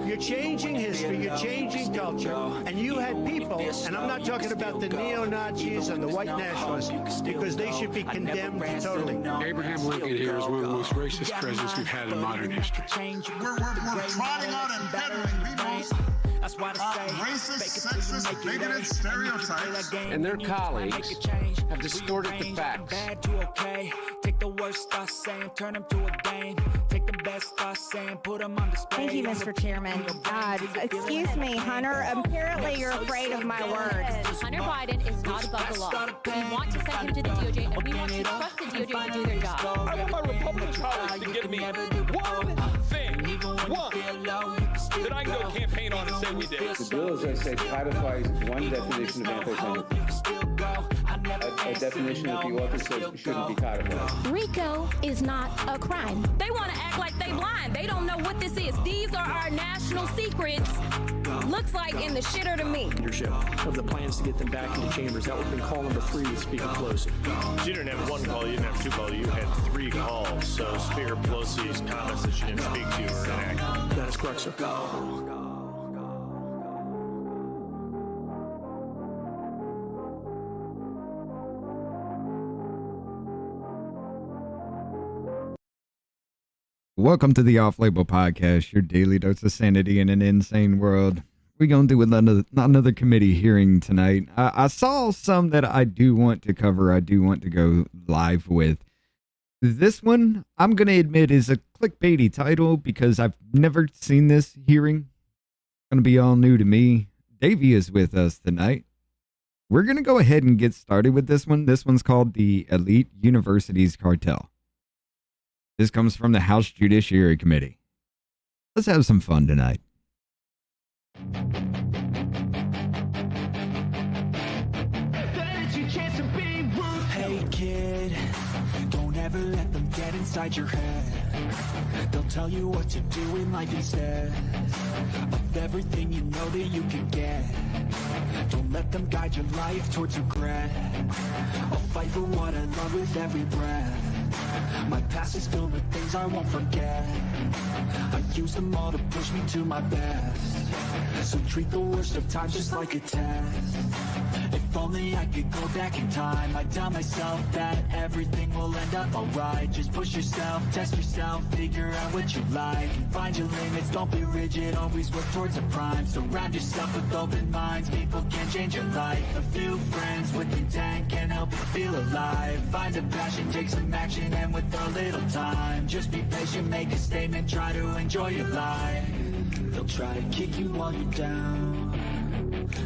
You're changing history, you're changing culture, and you had people, and I'm not talking about the neo-Nazis and the white nationalists, because they should be condemned totally. Abraham Lincoln here is one of the most racist presidents we've had in modern history. We're trotting out and bettering people's racist, sexist, bigoted stereotypes. And their colleagues have distorted the facts. Take the worst thoughts saying, turn them to a game. Take the best thoughts saying, put them on display. Thank you, Mr. Chairman. Excuse me, Hunter. Apparently you're afraid of my words. Hunter Biden is not above the law. We want to send him to the DOJ, and we want to trust the DOJ to do their job. I want my Republican colleagues to give me one thing, that I can go campaign on and say we did. The bill, as I said, codifies one definition of anti-Semitism. A definition that the author says shouldn't be codified. RICO is not a crime. They want to act like they blind. They don't know what this is. These are our national secrets. Looks like in the shitter to me. Leadership of the plans to get them back into chambers. That would have been call number 3 with Speaker Pelosi. You didn't have one call, you didn't have 2 calls, you had 3 calls. So Speaker Pelosi's comments that she didn't speak to were inaccurate. That is correct, sir. Welcome to the Off-Label Podcast, your daily dose of sanity in an insane world. We're going to do another committee hearing tonight. I saw some that I do want to cover, I do want to go live with. This one, I'm going to admit, is a clickbaity title because I've never seen this hearing. It's going to be all new to me. Davey is with us tonight. We're going to go ahead and get started with this one. This one's called the Elite Universities Cartel. This comes from the House Judiciary Committee. Let's have some fun tonight. Hey kid, don't ever let them get inside your head. They'll tell you what to do in life instead of everything you know that you can get. Don't let them guide your life towards regret. I'll fight for what I love with every breath. My past is filled with things I won't forget. I use them all to push me to my best. So treat the worst of times just like a test. If only I could go back in time, I'd tell myself that everything will end up alright. Just push yourself, test yourself, figure out what you like, and find your limits, don't be rigid, always work towards a prime. Surround yourself with open minds, people can change your life. A few friends with intent can help you feel alive. Find a passion, take some action, and with a little time, just be patient, make a statement, try to enjoy your life. They'll try to kick you while you're down.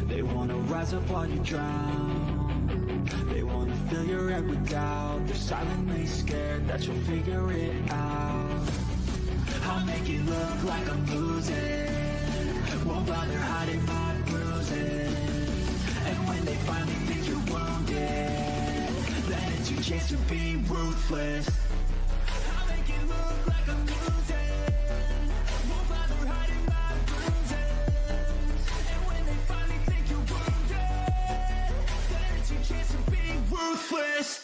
They wanna rise up while you drown. They wanna fill your head with doubt. They're silently scared that you'll figure it out. I'll make it look like I'm losing. Won't bother hiding my bruises. And when they finally think you're wounded, then it's your chance to be ruthless. I'll make it look like I'm losing. Won't bother hiding my bruises. And when they finally think you're wounded, then it's your chance to be ruthless.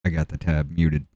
I got the tab muted.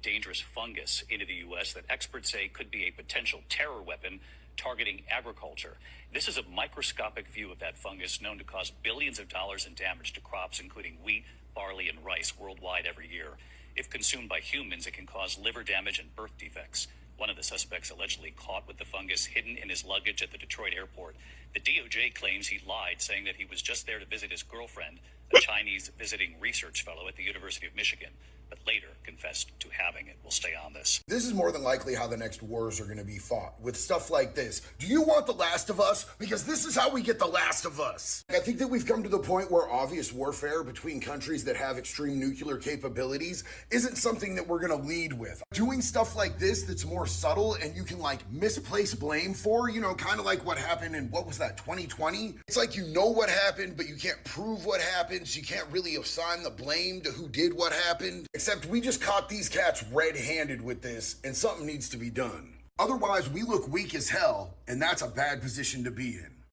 Dangerous fungus into the U.S. that experts say could be a potential terror weapon targeting agriculture. This is a microscopic view of that fungus known to cause billions of dollars in damage to crops, including wheat, barley, and rice worldwide every year. If consumed by humans, it can cause liver damage and birth defects. One of the suspects allegedly caught with the fungus hidden in his luggage at the Detroit airport. The DOJ claims he lied, saying that he was just there to visit his girlfriend, a Chinese visiting research fellow at the University of Michigan, but later confessed to having it. We'll stay on this. This is more than likely how the next wars are going to be fought, with stuff like this. Do you want The Last of Us? Because this is how we get The Last of Us. I think that we've come to the point where obvious warfare between countries that have extreme nuclear capabilities isn't something that we're going to lead with. Doing stuff like this that's more subtle and you can like misplace blame for, you know, kind of like what happened in, what was that, 2020? It's like you know what happened, but you can't prove what happened, so you can't really assign the blame to who did what happened. Except we just caught these cats red-handed with this, and something needs to be done. Otherwise, we look weak as hell, and that's a bad position to be in.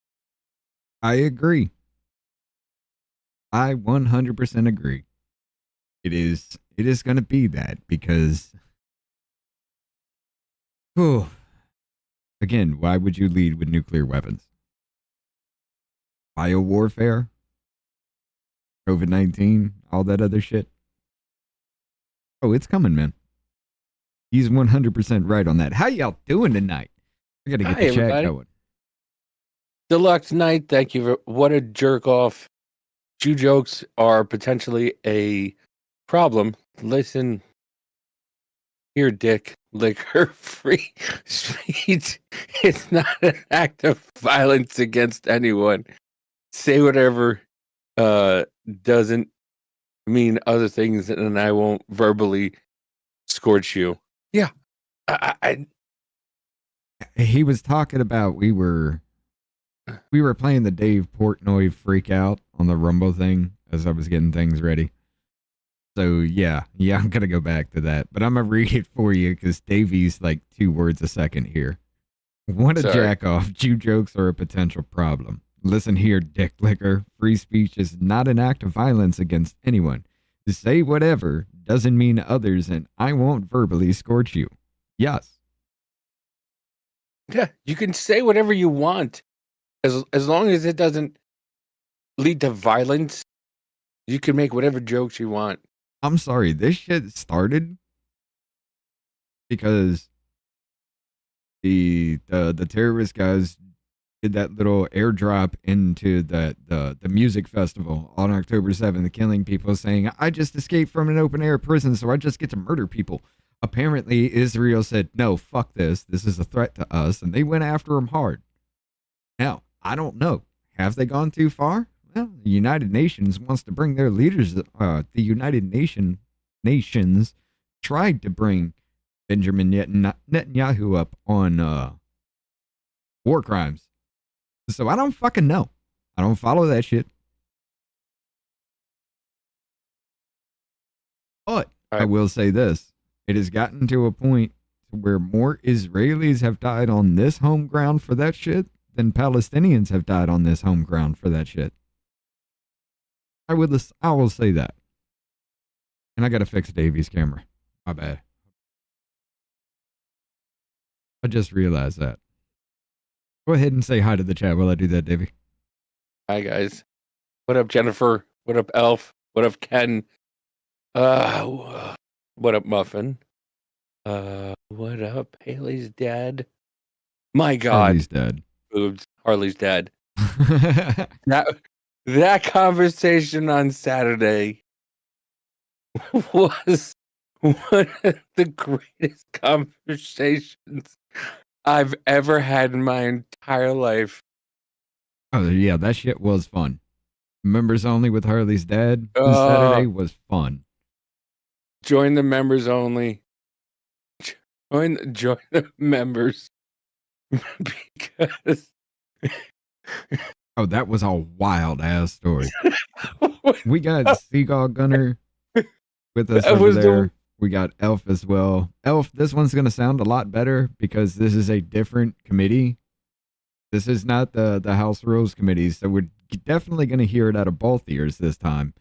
I agree. I 100% agree. It is going to be that because Whew. Again, why would you lead with nuclear weapons? Biowarfare? COVID-19? All that other shit? Oh, it's coming, man. He's 100% right on that. How y'all doing tonight? I gotta get Hi, the chat everybody. going. Deluxe night. Thank you. What a jerk off. Jew jokes are potentially a problem. Listen here, dick. Liquor free speech. It's not an act of violence against anyone. Say whatever doesn't mean other things, and I won't verbally scorch you. Yeah. He was talking about we were playing the Dave Portnoy freak out on the Rumble thing as I was getting things ready. So yeah, I'm gonna go back to that, but I'm gonna read it for you because Davey's like 2 words a second here. What a jack off! Jew jokes are a potential problem. Listen here, dick licker. Free speech is not an act of violence against anyone. To say whatever doesn't mean others, and I won't verbally scorch you. Yes. Yeah, you can say whatever you want, as long as it doesn't lead to violence. You can make whatever jokes you want. I'm sorry, this shit started because the terrorist guys did that little airdrop into the music festival on October 7th, killing people, saying, I just escaped from an open air prison, so I just get to murder people. Apparently, Israel said, no, fuck this. This is a threat to us, and they went after them hard. Now, I don't know. Have they gone too far? Well, the United Nations wants to bring their leaders. The United Nations tried to bring Benjamin Netanyahu up on war crimes. So I don't fucking know. I don't follow that shit. But I will say this. It has gotten to a point where more Israelis have died on this home ground for that shit than Palestinians have died on this home ground for that shit. I will say that. And I gotta fix Davey's camera. My bad. I just realized that. Go ahead and say hi to the chat while I do that, Davey. Hi, guys. What up, Jennifer? What up, Elf? What up, Ken? What up, Muffin? What up, Haley's dad? My God. Harley's dead. Boobs. Harley's dead. That conversation on Saturday was one of the greatest conversations I've ever had in my entire life. Oh, yeah, that shit was fun. Members only with Harley's dad on Saturday was fun. Join the members only. Join the members. Because... Oh, that was a wild ass story. We got Seagull Gunner with us over there. We got Elf as well. Elf, this one's going to sound a lot better because this is a different committee. This is not the House Rules Committee, so we're definitely going to hear it out of both ears this time.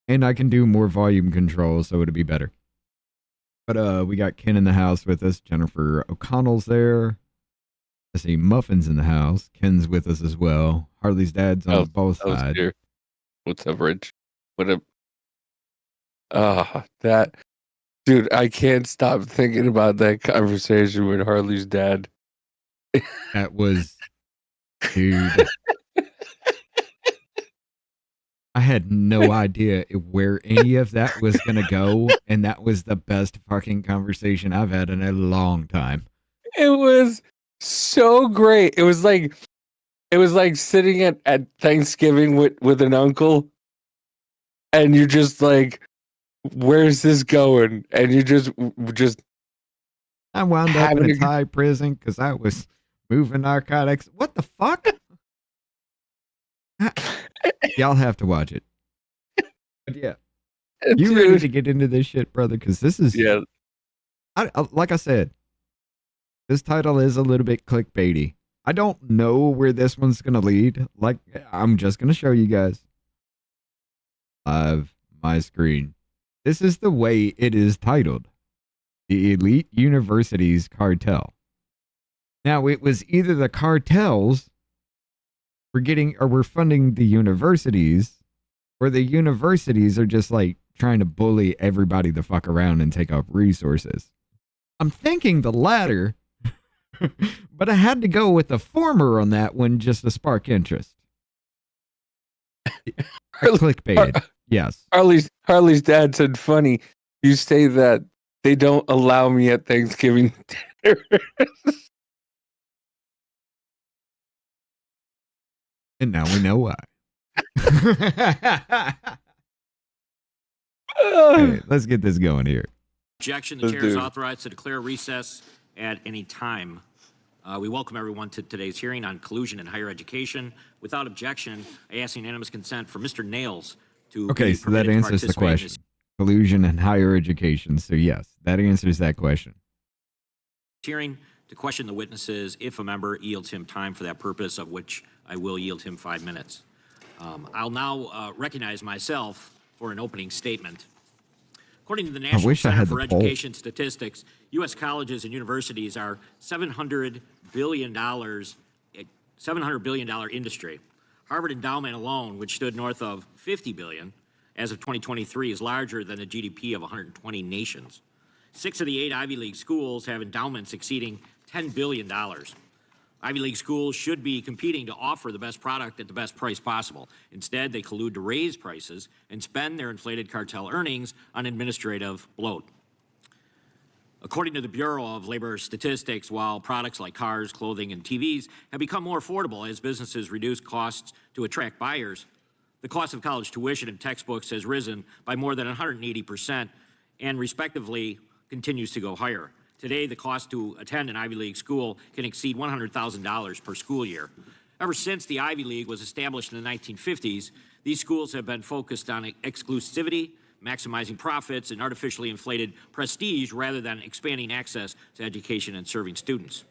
And I can do more volume control, so it'll be better. But we got Ken in the house with us. Jennifer O'Connell's there. I see Muffin's in the house. Ken's with us as well. Harley's dad's on both sides. Here. What's up, Rich? What up? That dude, I can't stop thinking about that conversation with Harley's dad. That was, dude. I had no idea where any of that was gonna go, and that was the best fucking conversation I've had in a long time. It was so great. It was like sitting at Thanksgiving with an uncle, and you're just like, where's this going? And you just I wound up in a Thai prison because I was moving narcotics. What the fuck? Y'all have to watch it. But yeah, you ready to get into this shit, brother? Because this is like I said, this title is a little bit clickbaity. I don't know where this one's gonna lead. Like, I'm just gonna show you guys live my screen. This is the way it is titled: The Elite Universities Cartel. Now, it was either the cartels were funding the universities, or the universities are just like trying to bully everybody the fuck around and take up resources. I'm thinking the latter, but I had to go with the former on that one just to spark interest. Clickbait. Yes. Harley's dad said, funny, you say that they don't allow me at Thanksgiving dinner. And now we know why. All right, let's get this going here. Objection. The chair is authorized to declare recess at any time. We welcome everyone to today's hearing on collusion in higher education. Without objection, I ask unanimous consent for Mr. Nails to Okay, so that answers the question. Collusion in higher education. So yes, that answers that question. Hearing to question the witnesses if a member yields him time for that purpose, of which I will yield him 5 minutes. I'll now recognize myself for an opening statement. According to the National Center for Education Statistics, U.S. colleges and universities are $700 billion industry. Harvard endowment alone, which stood north of $50 billion as of 2023, is larger than the GDP of 120 nations. 6 of the 8 Ivy League schools have endowments exceeding $10 billion. Ivy League schools should be competing to offer the best product at the best price possible. Instead, they collude to raise prices and spend their inflated cartel earnings on administrative bloat. According to the Bureau of Labor Statistics, while products like cars, clothing, and TVs have become more affordable as businesses reduce costs to attract buyers, the cost of college tuition and textbooks has risen by more than 180% and respectively continues to go higher. Today, the cost to attend an Ivy League school can exceed $100,000 per school year. Ever since the Ivy League was established in the 1950s, these schools have been focused on exclusivity, maximizing profits, and artificially inflated prestige rather than expanding access to education and serving students.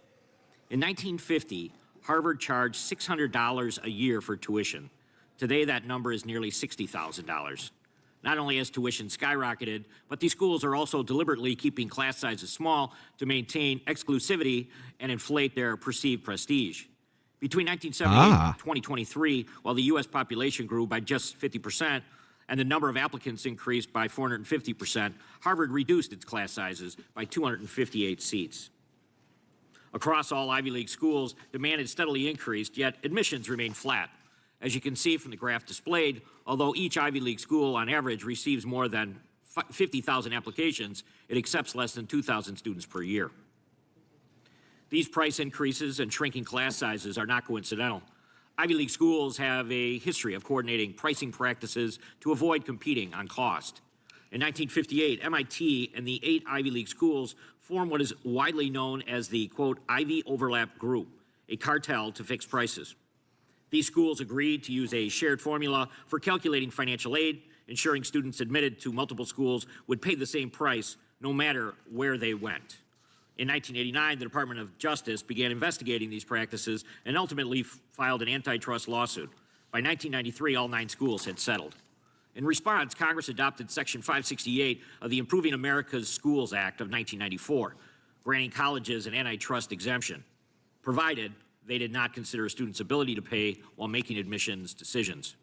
In 1950, Harvard charged $600 a year for tuition. Today, that number is nearly $60,000. Not only has tuition skyrocketed, but these schools are also deliberately keeping class sizes small to maintain exclusivity and inflate their perceived prestige. Between 1978 and 2023, while the U.S. population grew by just 50% and the number of applicants increased by 450%, Harvard reduced its class sizes by 258 seats. Across all Ivy League schools, demand has steadily increased, yet admissions remain flat. As you can see from the graph displayed, although each Ivy League school on average receives more than 50,000 applications, it accepts less than 2,000 students per year. These price increases and shrinking class sizes are not coincidental. Ivy League schools have a history of coordinating pricing practices to avoid competing on cost. In 1958, MIT and the 8 Ivy League schools formed what is widely known as the, quote, Ivy Overlap Group, a cartel to fix prices. These schools agreed to use a shared formula for calculating financial aid, ensuring students admitted to multiple schools would pay the same price no matter where they went. In 1989, the Department of Justice began investigating these practices and ultimately filed an antitrust lawsuit. By 1993, all 9 schools had settled. In response, Congress adopted Section 568 of the Improving America's Schools Act of 1994, granting colleges an antitrust exemption, provided they did not consider a student's ability to pay while making admissions decisions.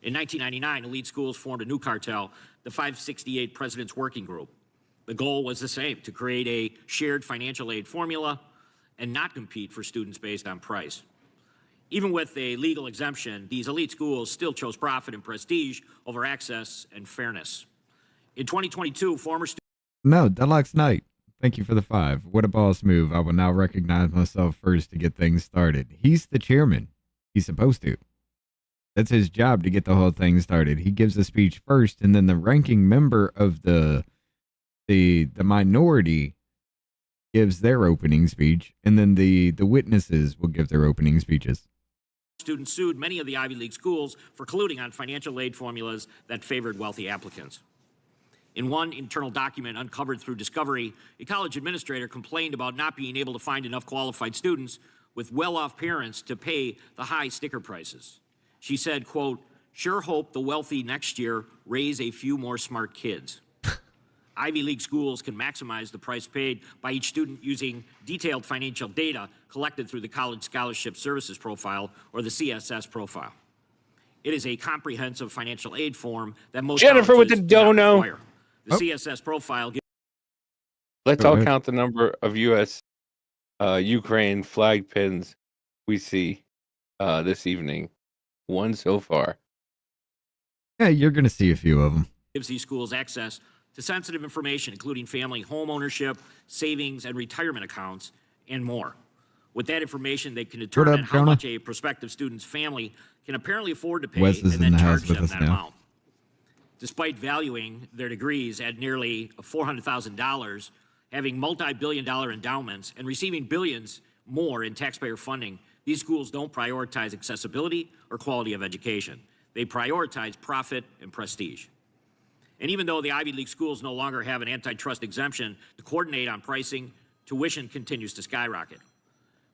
In 1999, elite schools formed a new cartel, the 568 President's Working Group. The goal was the same, to create a shared financial aid formula and not compete for students based on price. Even with a legal exemption, these elite schools still chose profit and prestige over access and fairness. In 2022, former students... No, Deluxe Knight. Thank you for the 5. What a boss move. I will now recognize myself first to get things started. He's the chairman. He's supposed to. That's his job, to get the whole thing started. He gives a speech first, and then the ranking member of the minority gives their opening speech, and then the witnesses will give their opening speeches. Students sued many of the Ivy League schools for colluding on financial aid formulas that favored wealthy applicants. In one internal document uncovered through discovery, a college administrator complained about not being able to find enough qualified students with well-off parents to pay the high sticker prices. She said, quote, "Sure hope the wealthy next year raise a few more smart kids." Ivy League schools can maximize the price paid by each student using detailed financial data collected through the College Scholarship Services Profile, or the CSS profile. It is a comprehensive financial aid form that most Jennifer with the colleges do not dono. require. The CSS profile gives Let's all count the number of U.S. Ukraine flag pins we see this evening. One so far. Yeah, you're going to see a few of them. gives these schools access to sensitive information, including family home ownership, savings, and retirement accounts, and more. With that information, they can determine how much a prospective student's family can apparently afford to pay Wes is and in then the house charge with them us that now. amount. Despite valuing their degrees at nearly $400,000, having multi-billion-dollar endowments, and receiving billions more in taxpayer funding, these schools don't prioritize accessibility or quality of education. They prioritize profit and prestige. And even though the Ivy League schools no longer have an antitrust exemption to coordinate on pricing, tuition continues to skyrocket.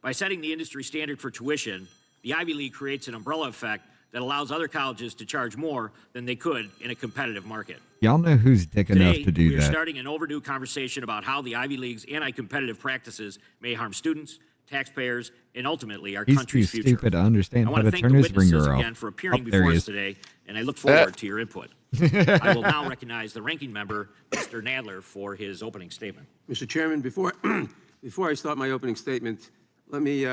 By setting the industry standard for tuition, the Ivy League creates an umbrella effect that allows other colleges to charge more than they could in a competitive market. Y'all know who's dick enough Today, to do we are that. starting an overdue conversation about how the Ivy League's anti-competitive practices may harm students, taxpayers, and ultimately our He's country's too future. stupid to understand I how want to thank turn the his witnesses ringer again off. for appearing Oh, there before he us is. today, and I look forward to your input. I will now recognize the ranking member, Mr. Nadler, for his opening statement. Mr. Chairman, before I start my opening statement, let me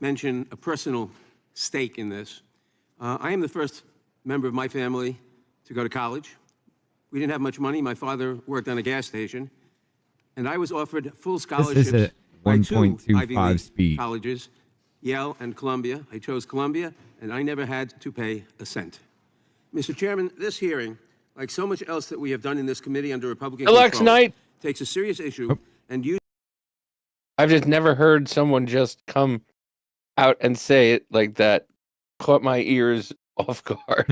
mention a personal stake in this. I am the first member of my family to go to college. We didn't have much money. My father worked on a gas station, and I was offered full scholarships This is at by two Ivy 1.25 League speed. colleges, Yale and Columbia. I chose Columbia, and I never had to pay a cent. Mr. Chairman, this hearing, like so much else that we have done in this committee under Republican Election control, night. takes a serious issue and uses I've just never heard someone just come out and say it like that. Caught my ears off guard.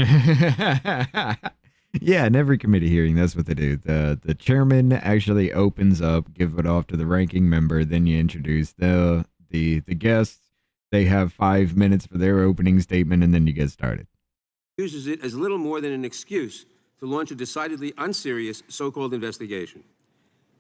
Yeah, in every committee hearing, that's what they do. The chairman actually opens up, give it off to the ranking member, then you introduce the guests. They have 5 minutes for their opening statement, and then you get started. uses it as little more than an excuse to launch a decidedly unserious so-called investigation.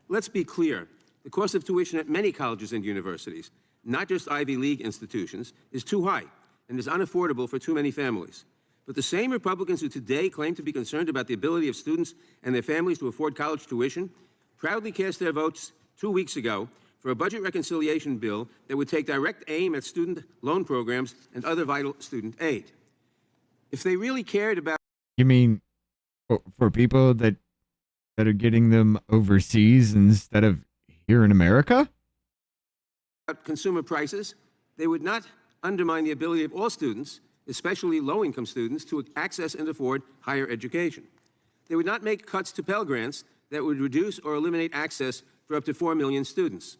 Let's be clear. The cost of tuition at many colleges and universities, not just Ivy League institutions, is too high and is unaffordable for too many families. But the same Republicans who today claim to be concerned about the ability of students and their families to afford college tuition proudly cast their votes 2 weeks ago for a budget reconciliation bill that would take direct aim at student loan programs and other vital student aid. If they really cared about You mean for people that are getting them overseas instead of here in America? consumer prices, they would not undermine the ability of all students, especially low-income students, to access and afford higher education. They would not make cuts to Pell Grants that would reduce or eliminate access for up to 4 million students.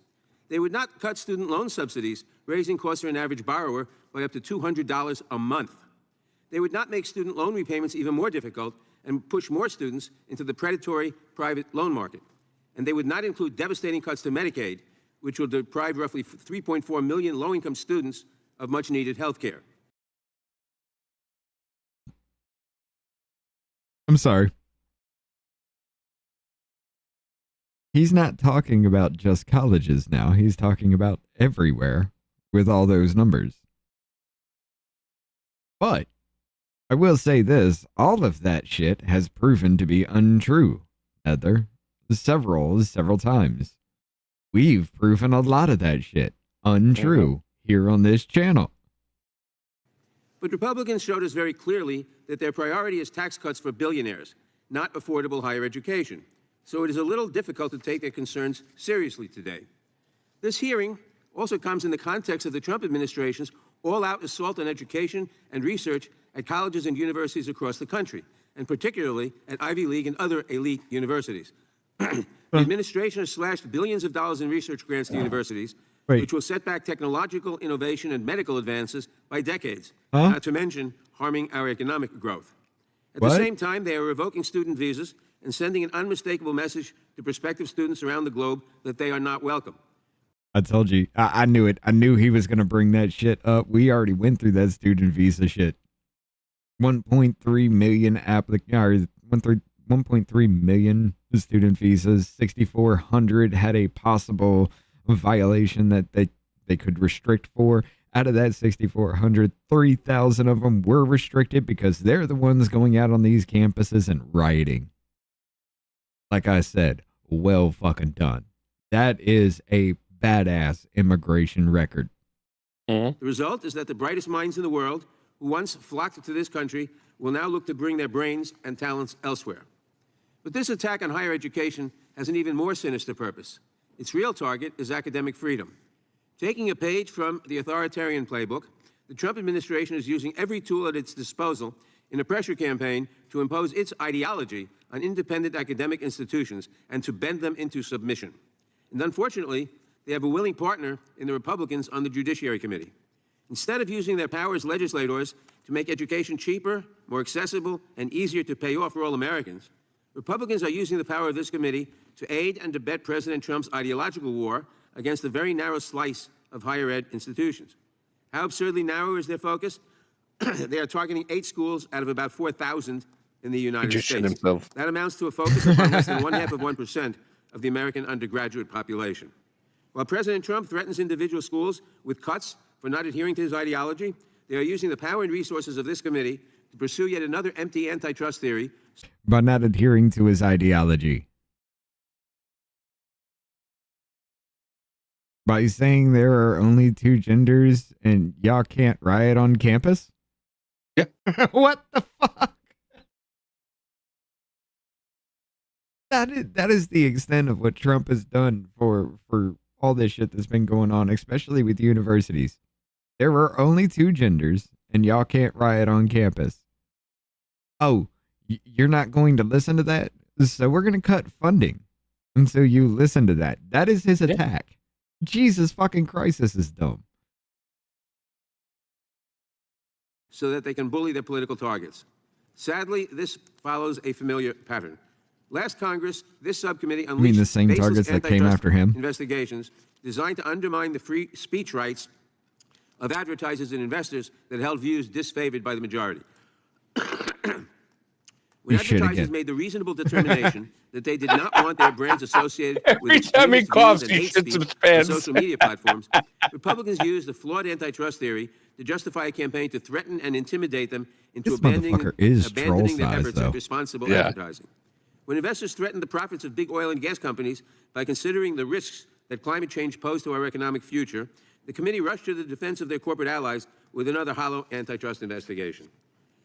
They would not cut student loan subsidies, raising costs for an average borrower by up to $200 a month. They would not make student loan repayments even more difficult and push more students into the predatory private loan market. And they would not include devastating cuts to Medicaid, which will deprive roughly 3.4 million low-income students of much-needed health care. I'm sorry. He's not talking about just colleges now. He's talking about everywhere with all those numbers. But I will say this, all of that shit has proven to be untrue, Heather. Several times. We've proven a lot of that shit untrue here on this channel. But Republicans showed us very clearly that their priority is tax cuts for billionaires, not affordable higher education. So it is a little difficult to take their concerns seriously today. This hearing also comes in the context of the Trump administration's all-out assault on education and research at colleges and universities across the country, and particularly at Ivy League and other elite universities. The administration has slashed billions of dollars in research grants to universities, which will set back technological innovation and medical advances by decades, not to mention harming our economic growth. At the same time, they are revoking student visas and sending an unmistakable message to prospective students around the globe that they are not welcome. I told you. I knew it. I knew he was going to bring that shit up. We already went through that student visa shit. 1.3 million 1.3 million student visas. 6,400 had a possible violation that they could restrict for. Out of that 6,400, 3,000 of them were restricted because they're the ones going out on these campuses and rioting. Like I said, well fucking done. That is a badass immigration record. The result is that the brightest minds in the world who once flocked to this country will now look to bring their brains and talents elsewhere. But this attack on higher education has an even more sinister purpose. Its real target is academic freedom. Taking a page from the authoritarian playbook, the Trump administration is using every tool at its disposal in a pressure campaign to impose its ideology on independent academic institutions and to bend them into submission. And unfortunately, they have a willing partner in the Republicans on the Judiciary Committee. Instead of using their power as legislators to make education cheaper, more accessible, and easier to pay off for all Americans, Republicans are using the power of this committee to aid and abet President Trump's ideological war against a very narrow slice of higher ed institutions. How absurdly narrow is their focus? They are targeting 8 schools out of about 4,000 in the United States. That amounts to a focus upon less than 0.5% of the American undergraduate population. While President Trump threatens individual schools with cuts for not adhering to his ideology, they are using the power and resources of this committee to pursue yet another empty antitrust theory. By not adhering to his ideology. By saying there are only 2 genders and y'all can't riot on campus? Yeah. What the fuck? That is the extent of what Trump has done for all this shit that's been going on, especially with universities. There are only 2 genders and y'all can't riot on campus. Oh, you're not going to listen to that? So we're going to cut funding until you listen to that. That is his attack. Jesus fucking Christ, this is dumb. So that they can bully their political targets. Sadly, this follows a familiar pattern. Last Congress, this subcommittee unleashed the same targets that came after him? Investigations designed to undermine the free speech rights of advertisers and investors that held views disfavored by the majority. When advertisers made the reasonable determination that they did not want their brands associated with extremist views and hate speech on social media platforms, Republicans used the flawed antitrust theory to justify a campaign to threaten and intimidate them into abandoning their efforts at responsible advertising. When investors threatened the profits of big oil and gas companies by considering the risks that climate change posed to our economic future, the committee rushed to the defense of their corporate allies with another hollow antitrust investigation.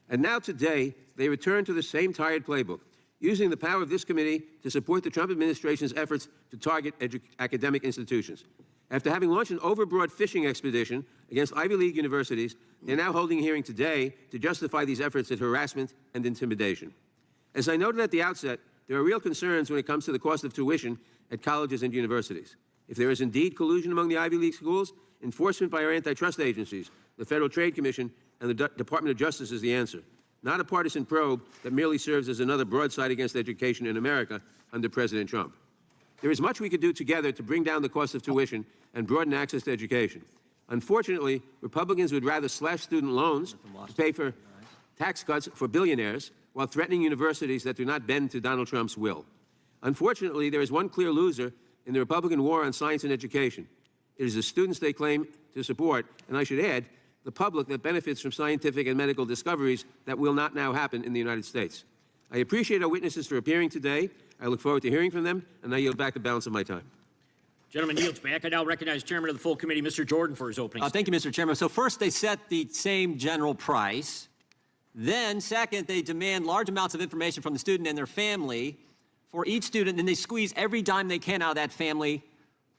And now today, they return to the same tired playbook, using the power of this committee to support the Trump administration's efforts to target academic institutions. After having launched an overbroad fishing expedition against Ivy League universities, they're now holding a hearing today to justify these efforts at harassment and intimidation. As I noted at the outset, there are real concerns when it comes to the cost of tuition at colleges and universities. If there is indeed collusion among the Ivy League schools, enforcement by our antitrust agencies, the Federal Trade Commission, and the Department of Justice is the answer, not a partisan probe that merely serves as another broadside against education in America under President Trump. There is much we could do together to bring down the cost of tuition and broaden access to education. Unfortunately, Republicans would rather slash student loans to pay for tax cuts for billionaires while threatening universities that do not bend to Donald Trump's will. Unfortunately, there is one clear loser in the Republican war on science and education. It is the students they claim to support, and I should add, the public that benefits from scientific and medical discoveries that will not now happen in the United States. I appreciate our witnesses for appearing today. I look forward to hearing from them, and I yield back the balance of my time. Gentleman yields back. I now recognize Chairman of the full committee, Mr. Jordan, for his opening. Thank you, Mr. Chairman. So first, they set the same general price. Then, second, they demand large amounts of information from the student and their family for each student, and they squeeze every dime they can out of that family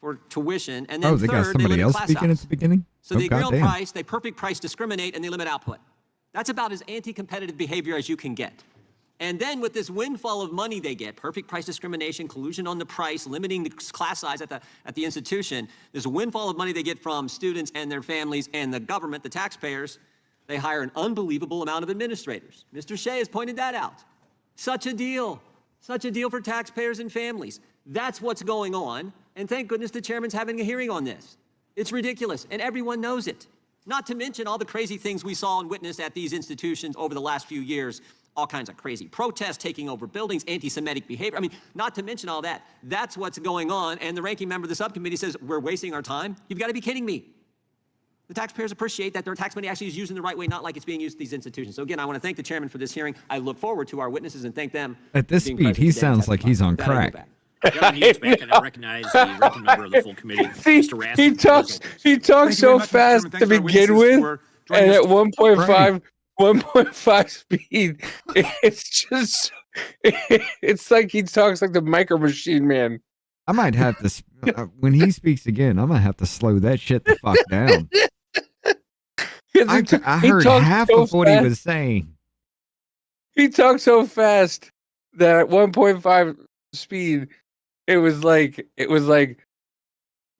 for tuition. And then they got third, somebody else speaking at the beginning? So they agree on price, they perfect price discriminate, and they limit output. That's about as anti-competitive behavior as you can get. And then with this windfall of money they get, perfect price discrimination, collusion on the price, limiting the class size at the institution, there's a windfall of money they get from students and their families and the government, the taxpayers. They hire an unbelievable amount of administrators. Mr. Shea has pointed that out. Such a deal for taxpayers and families. That's what's going on. And thank goodness the chairman's having a hearing on this. It's ridiculous, and everyone knows it. Not to mention all the crazy things we saw and witnessed at these institutions over the last few years all kinds of crazy protests, taking over buildings, anti-Semitic behavior. I mean, not to mention all that. That's what's going on. And the ranking member of the subcommittee says, we're wasting our time? You've got to be kidding me. The taxpayers appreciate that their tax money actually is used in the right way, not like it's being used at these institutions. So again, I want to thank the chairman for this hearing. I look forward to our witnesses and thank them. At this speed, he sounds like he's on crack. Gentlemen, you back, and I recognize the ranking member of the full committee, Mr. Rasmussen. He talks so fast to begin with, and at 1.5 speed, it's like he talks like the Micro Machine Man. I might have to, when he speaks again, I might have to slow that shit the fuck down. I heard half of what he was saying. He talked so fast that at 1.5 speed, it was like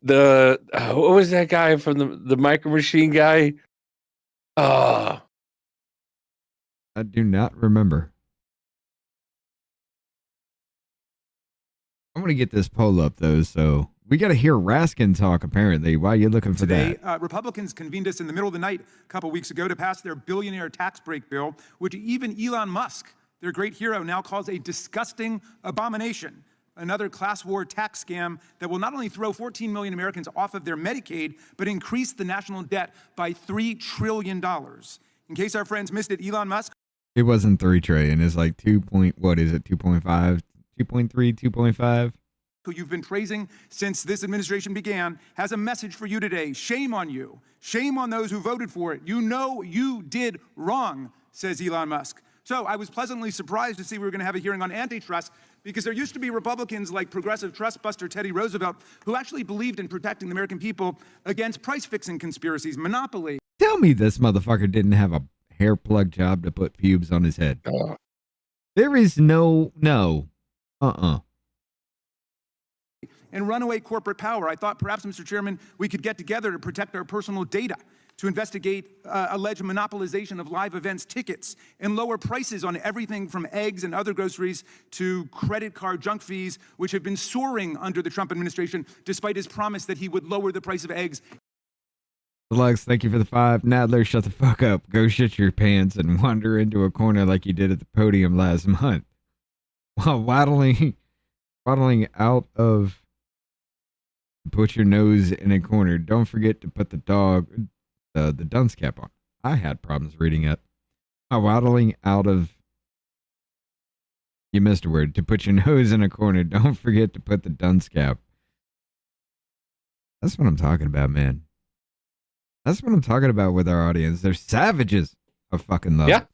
the what was that guy from the Micro Machine guy? I do not remember. I'm gonna get this poll up though, so we got to hear Raskin talk. Apparently, why are you looking for that? Republicans convened us in the middle of the night a couple weeks ago to pass their billionaire tax break bill, which even Elon Musk, their great hero, now calls a disgusting abomination. Another class war tax scam that will not only throw 14 million Americans off of their Medicaid, but increase the national debt by $3 trillion. In case our friends missed it, Elon Musk. It wasn't 3 trillion. It's like 2.5, 2.3, 2.5. Who you've been praising since this administration began, has a message for you today. Shame on you. Shame on those who voted for it. You know you did wrong, says Elon Musk. So I was pleasantly surprised to see we were going to have a hearing on antitrust, because there used to be Republicans like progressive trust buster Teddy Roosevelt who actually believed in protecting the American people against price-fixing conspiracies, monopoly. Tell me this motherfucker didn't have a hair plug job to put pubes on his head. There is no. And runaway corporate power. I thought perhaps, Mr. Chairman, we could get together to protect our personal data, to investigate alleged monopolization of live events tickets, and lower prices on everything from eggs and other groceries to credit card junk fees, which have been soaring under the Trump administration, despite his promise that he would lower the price of eggs. Deluxe, thank you for the 5. Nadler, shut the fuck up. Go shit your pants and wander into a corner like you did at the podium last month. While waddling out of... Put your nose in a corner. Don't forget to put the dunce cap on. I had problems reading it. Waddling out of... You missed a word. To put your nose in a corner. Don't forget to put the dunce cap. That's what I'm talking about, man. That's what I'm talking about with our audience. They're savages of fucking love. Yeah.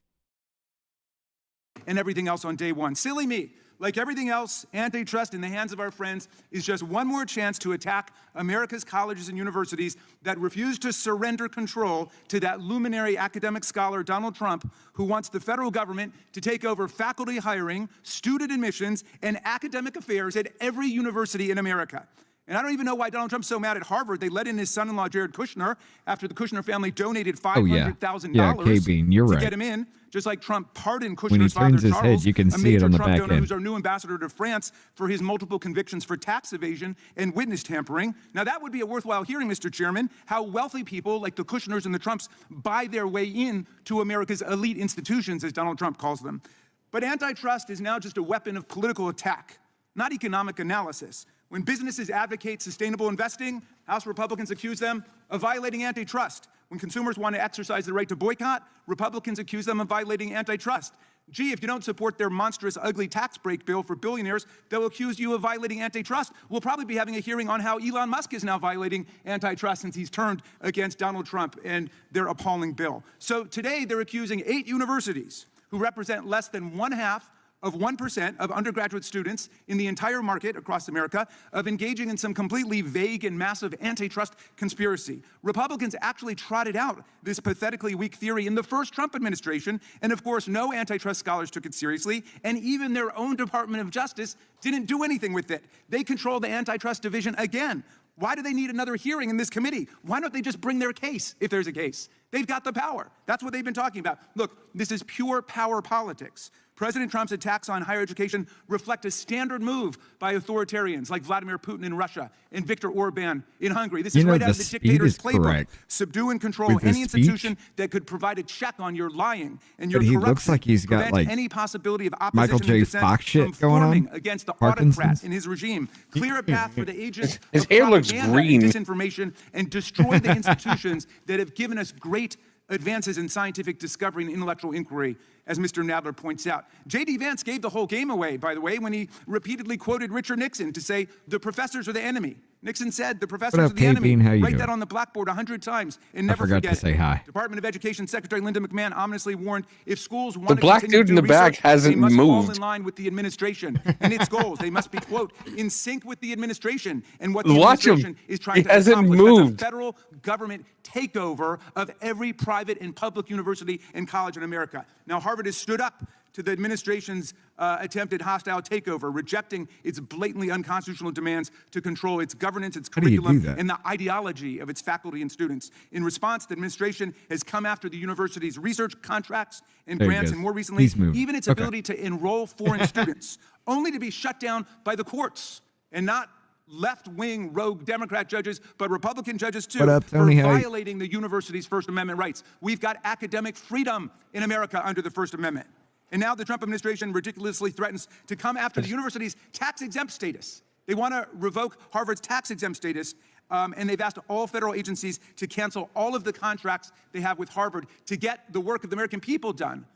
And everything else on day one. Silly me. Like everything else, antitrust in the hands of our friends is just one more chance to attack America's colleges and universities that refuse to surrender control to that luminary academic scholar, Donald Trump, who wants the federal government to take over faculty hiring, student admissions, and academic affairs at every university in America. And I don't even know why Donald Trump's so mad at Harvard. They let in his son-in-law, Jared Kushner, after the Kushner family donated $500,000 to get him in. Just like Trump pardoned Kushner's father, Charles, head, you can see it on the Trump back donor end. who's our new ambassador to France for his multiple convictions for tax evasion and witness tampering. Now, that would be a worthwhile hearing, Mr. Chairman, how wealthy people like the Kushners and the Trumps buy their way in to America's elite institutions, as Donald Trump calls them. But antitrust is now just a weapon of political attack, not economic analysis. When businesses advocate sustainable investing, House Republicans accuse them of violating antitrust. When consumers want to exercise the right to boycott, Republicans accuse them of violating antitrust. Gee, if you don't support their monstrous, ugly tax break bill for billionaires, they'll accuse you of violating antitrust. We'll probably be having a hearing on how Elon Musk is now violating antitrust since he's turned against Donald Trump and their appalling bill. So today, they're accusing 8 universities who represent less than 1% of undergraduate students in the entire market across America of engaging in some completely vague and massive antitrust conspiracy. Republicans actually trotted out this pathetically weak theory in the first Trump administration, and of course, no antitrust scholars took it seriously, and even their own Department of Justice didn't do anything with it. They control the antitrust division again. Why do they need another hearing in this committee? Why don't they just bring their case, if there's a case? They've got the power. That's what they've been talking about. Look, this is pure power politics. President Trump's attacks on higher education reflect a standard move by authoritarians like Vladimir Putin in Russia and Viktor Orban in Hungary. This is right out of the dictator's playbook. Subdue and control any institution that could provide a check on your lying and your But he corruption. looks like he's got, Prevent like, any possibility of opposition Michael J. and dissent Fox shit from going on. forming against the autocrat in his regime. Clear a path for the agents His of hair looks propaganda green. and disinformation, and destroy the institutions that have given us great advances in scientific discovery and intellectual inquiry, as Mr. Nadler points out. J.D. Vance gave the whole game away, by the way, when he repeatedly quoted Richard Nixon to say, the professors are the enemy. Nixon said, the professors What up, are the enemy. K-Bean? How you Write doing? that on the blackboard 100 times and never forgot forget to say it. hi. Department of Education Secretary Linda McMahon ominously warned, if schools want to black continue dude to in do the back research, hasn't they must fall moved. in line with the administration and its goals. They must be, quote, in sync with the administration and what the Watch him. administration is trying He to hasn't accomplish. That's a moved. federal government takeover of every private and public university and college in America. Now, Harvard has stood up to the administration's attempted hostile takeover, rejecting its blatantly unconstitutional demands to control its governance, its How do you do curriculum, that? and the ideology of its faculty and students. In response, the administration has come after the university's research contracts and There he grants, goes. and more recently, He's moving. even its Okay. ability to enroll foreign students, only to be shut down by the courts, and not left-wing rogue Democrat judges, but Republican judges too, What up, for Tony? How you- violating the university's First Amendment rights. We've got academic freedom in America under the First Amendment. And now the Trump administration ridiculously threatens to come after the university's tax-exempt status. They want to revoke Harvard's tax-exempt status, and they've asked all federal agencies to cancel all of the contracts they have with Harvard to get the work of the American people done.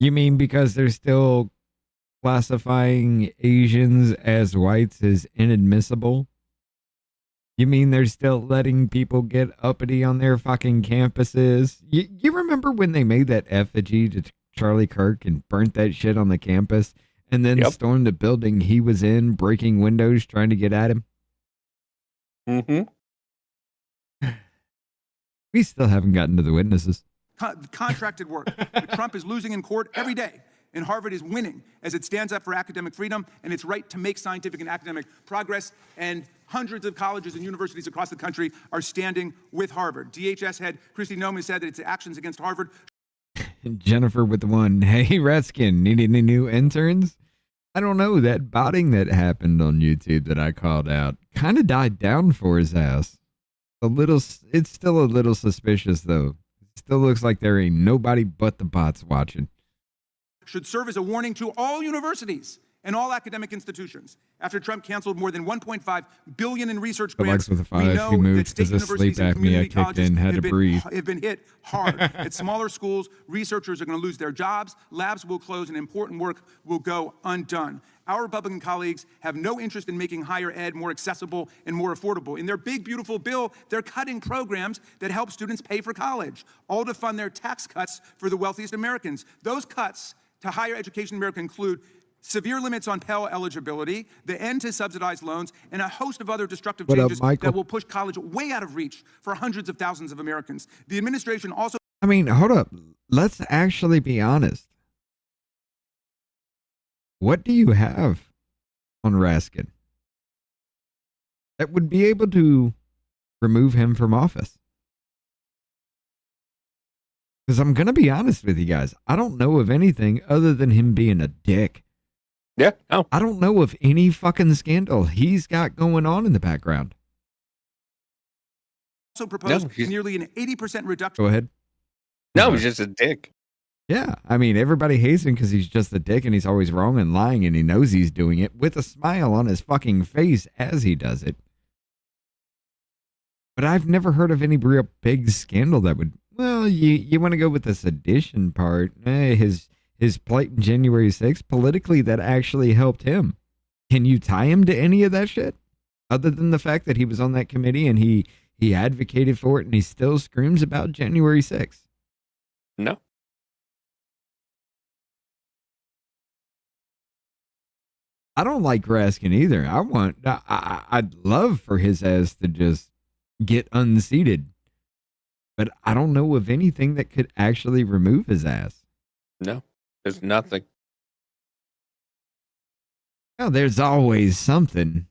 You mean because they're still classifying Asians as whites is inadmissible? You mean they're still letting people get uppity on their fucking campuses? You remember when they made that effigy to Charlie Kirk and burnt that shit on the campus and then stormed the building he was in, breaking windows, trying to get at him? Mm-hmm. We still haven't gotten to the witnesses. Contracted work that Trump is losing in court every day, and Harvard is winning as it stands up for academic freedom and its right to make scientific and academic progress. And hundreds of colleges and universities across the country are standing with Harvard. DHS head Kristi Noem said that its actions against Harvard. Jennifer with the one. Hey, Redskin, need any new interns? I don't know. That botting that happened on YouTube that I called out kind of died down for his ass. It's still a little suspicious, though. It still looks like there ain't nobody but the bots watching. Should serve as a warning to all universities and all academic institutions. After Trump canceled more than $1.5 billion in research grants, with a we 5, know he moved that state because of universities sleep and apnea community kicked colleges in, had to breathe. have been hit hard. At smaller schools, researchers are going to lose their jobs, labs will close, and important work will go undone. Our Republican colleagues have no interest in making higher ed more accessible and more affordable. In their big, beautiful bill, they're cutting programs that help students pay for college, all to fund their tax cuts for the wealthiest Americans. Those cuts to higher education in America include severe limits on Pell eligibility, the end to subsidized loans, and a host of other destructive changes that will push college way out of reach for hundreds of thousands of Americans. The administration also... I mean, hold up. Let's actually be honest. What do you have on Raskin that would be able to remove him from office? Because I'm going to be honest with you guys. I don't know of anything other than him being a dick. Yeah. Oh. I don't know of any fucking scandal he's got going on in the background. also proposed nearly an 80% reduction. Go ahead. No, he's just a dick. Yeah, I mean, everybody hates him because he's just a dick and he's always wrong and lying and he knows he's doing it with a smile on his fucking face as he does it. But I've never heard of any real big scandal that would, well, you want to go with the sedition part, his plight in January 6th, politically that actually helped him. Can you tie him to any of that shit? Other than the fact that he was on that committee and he advocated for it and he still screams about January 6th. No. I don't like Raskin either. I'd love for his ass to just get unseated. But I don't know of anything that could actually remove his ass. No, there's nothing. Well, there's always something.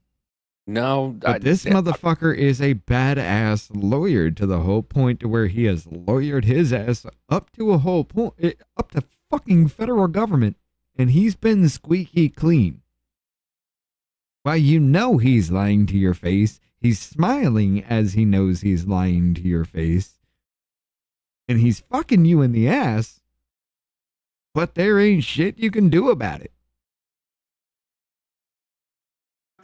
No, But this motherfucker is a badass lawyer to the whole point to where he has lawyered his ass up to a whole point, up to fucking federal government, and he's been squeaky clean. Why, you know he's lying to your face. He's smiling as he knows he's lying to your face. And he's fucking you in the ass, but there ain't shit you can do about it.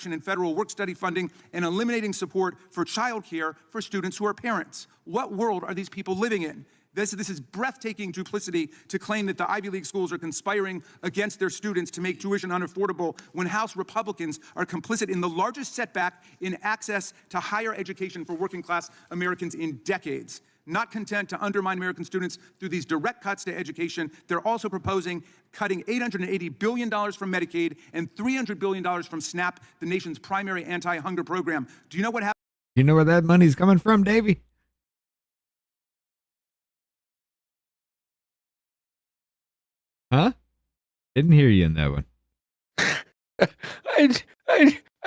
In federal work-study funding and eliminating support for childcare for students who are parents. What world are these people living in? This is breathtaking duplicity to claim that the Ivy League schools are conspiring against their students to make tuition unaffordable when House Republicans are complicit in the largest setback in access to higher education for working-class Americans in decades. Not content to undermine American students through these direct cuts to education, they're also proposing cutting $880 billion from Medicaid and $300 billion from SNAP, the nation's primary anti-hunger program. Do you know what happened? You know where that money's coming from, Davey? Huh? Didn't hear you in that one.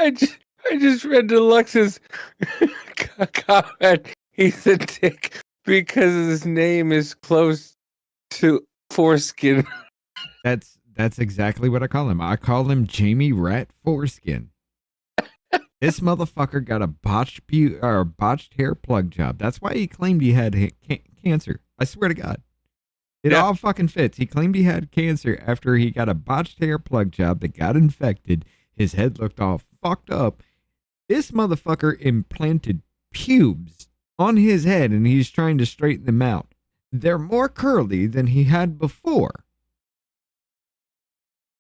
I just read Deluxe's comment. He's a dick because his name is close to foreskin. That's exactly what I call him. I call him Jamie Rat Foreskin. This motherfucker got a botched hair plug job. That's why he claimed he had cancer. I swear to God. It all fucking fits. He claimed he had cancer after he got a botched hair plug job that got infected. His head looked all fucked up. This motherfucker implanted pubes on his head and he's trying to straighten them out. They're more curly than he had before.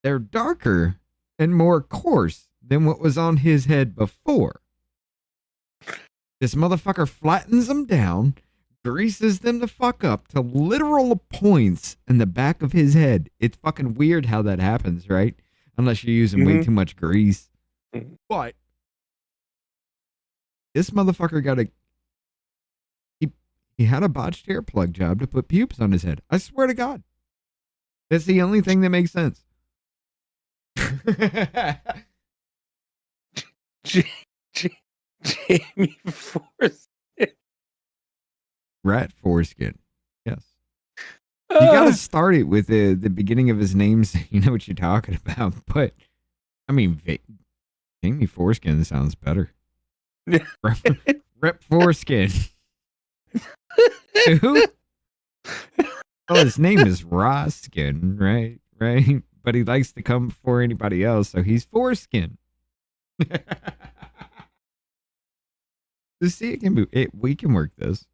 They're darker and more coarse than what was on his head before. This motherfucker flattens them down, greases them the fuck up to literal points in the back of his head. It's fucking weird how that happens, right? Unless you're using way too much grease. But this motherfucker got he had a botched hair plug job to put pubes on his head. I swear to God. That's the only thing that makes sense. Jamie Foreskin. Rat Foreskin. Yes. You gotta start it with the beginning of his name so you know what you're talking about. But, I mean, Jamie Foreskin sounds better. Rep Foreskin. Who? Well, his name is Roskin, right? Right? But he likes to come before anybody else, so he's Foreskin. See, we can work this.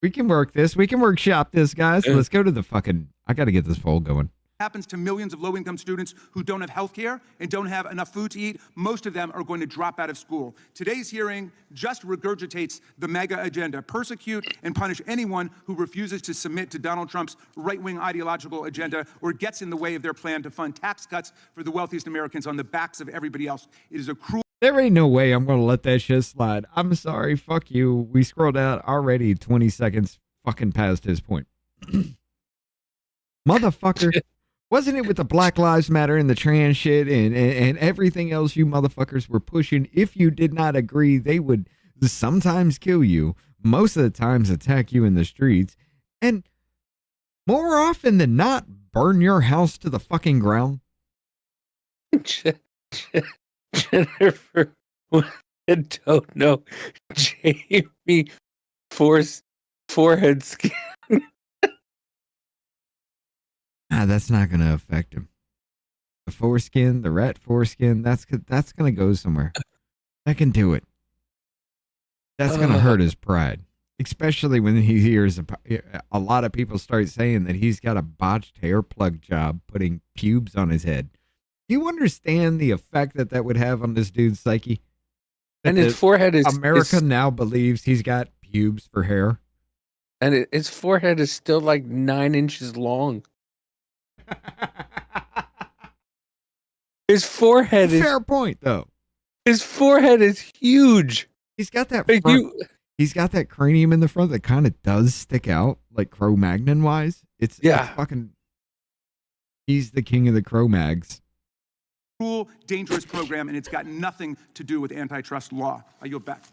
We can work this. We can workshop this, guys. Let's go to the fucking... I got to get this poll going. Happens to millions of low-income students who don't have health care and don't have enough food to eat. Most of them are going to drop out of school. Today's hearing just regurgitates the MAGA agenda. Persecute and punish anyone who refuses to submit to Donald Trump's right-wing ideological agenda or gets in the way of their plan to fund tax cuts for the wealthiest Americans on the backs of everybody else. It is a cruel... There ain't no way I'm going to let that shit slide. I'm sorry. Fuck you. We scrolled out already 20 seconds fucking past his point. Motherfucker. Wasn't it with the Black Lives Matter and the trans shit and everything else you motherfuckers were pushing? If you did not agree, they would sometimes kill you, most of the times attack you in the streets, and more often than not, burn your house to the fucking ground. Jennifer, I don't know. Jamie forehead skin. That's not going to affect him. The foreskin, the rat foreskin, that's going to go somewhere. I can do it. That's going to hurt his pride. Especially when he hears a lot of people start saying that he's got a botched hair plug job putting pubes on his head. Do you understand the effect that would have on this dude's psyche? And his forehead is... America now believes he's got pubes for hair. And his forehead is still like 9 inches long. His forehead is... Fair point, though. His forehead is huge. He's got that front, he's got that cranium in the front that kind of does stick out, like Cro-Magnon wise. It's fucking... He's the king of the Cro-Mags. cruel, dangerous program, and it's got nothing to do with antitrust law. I yield back.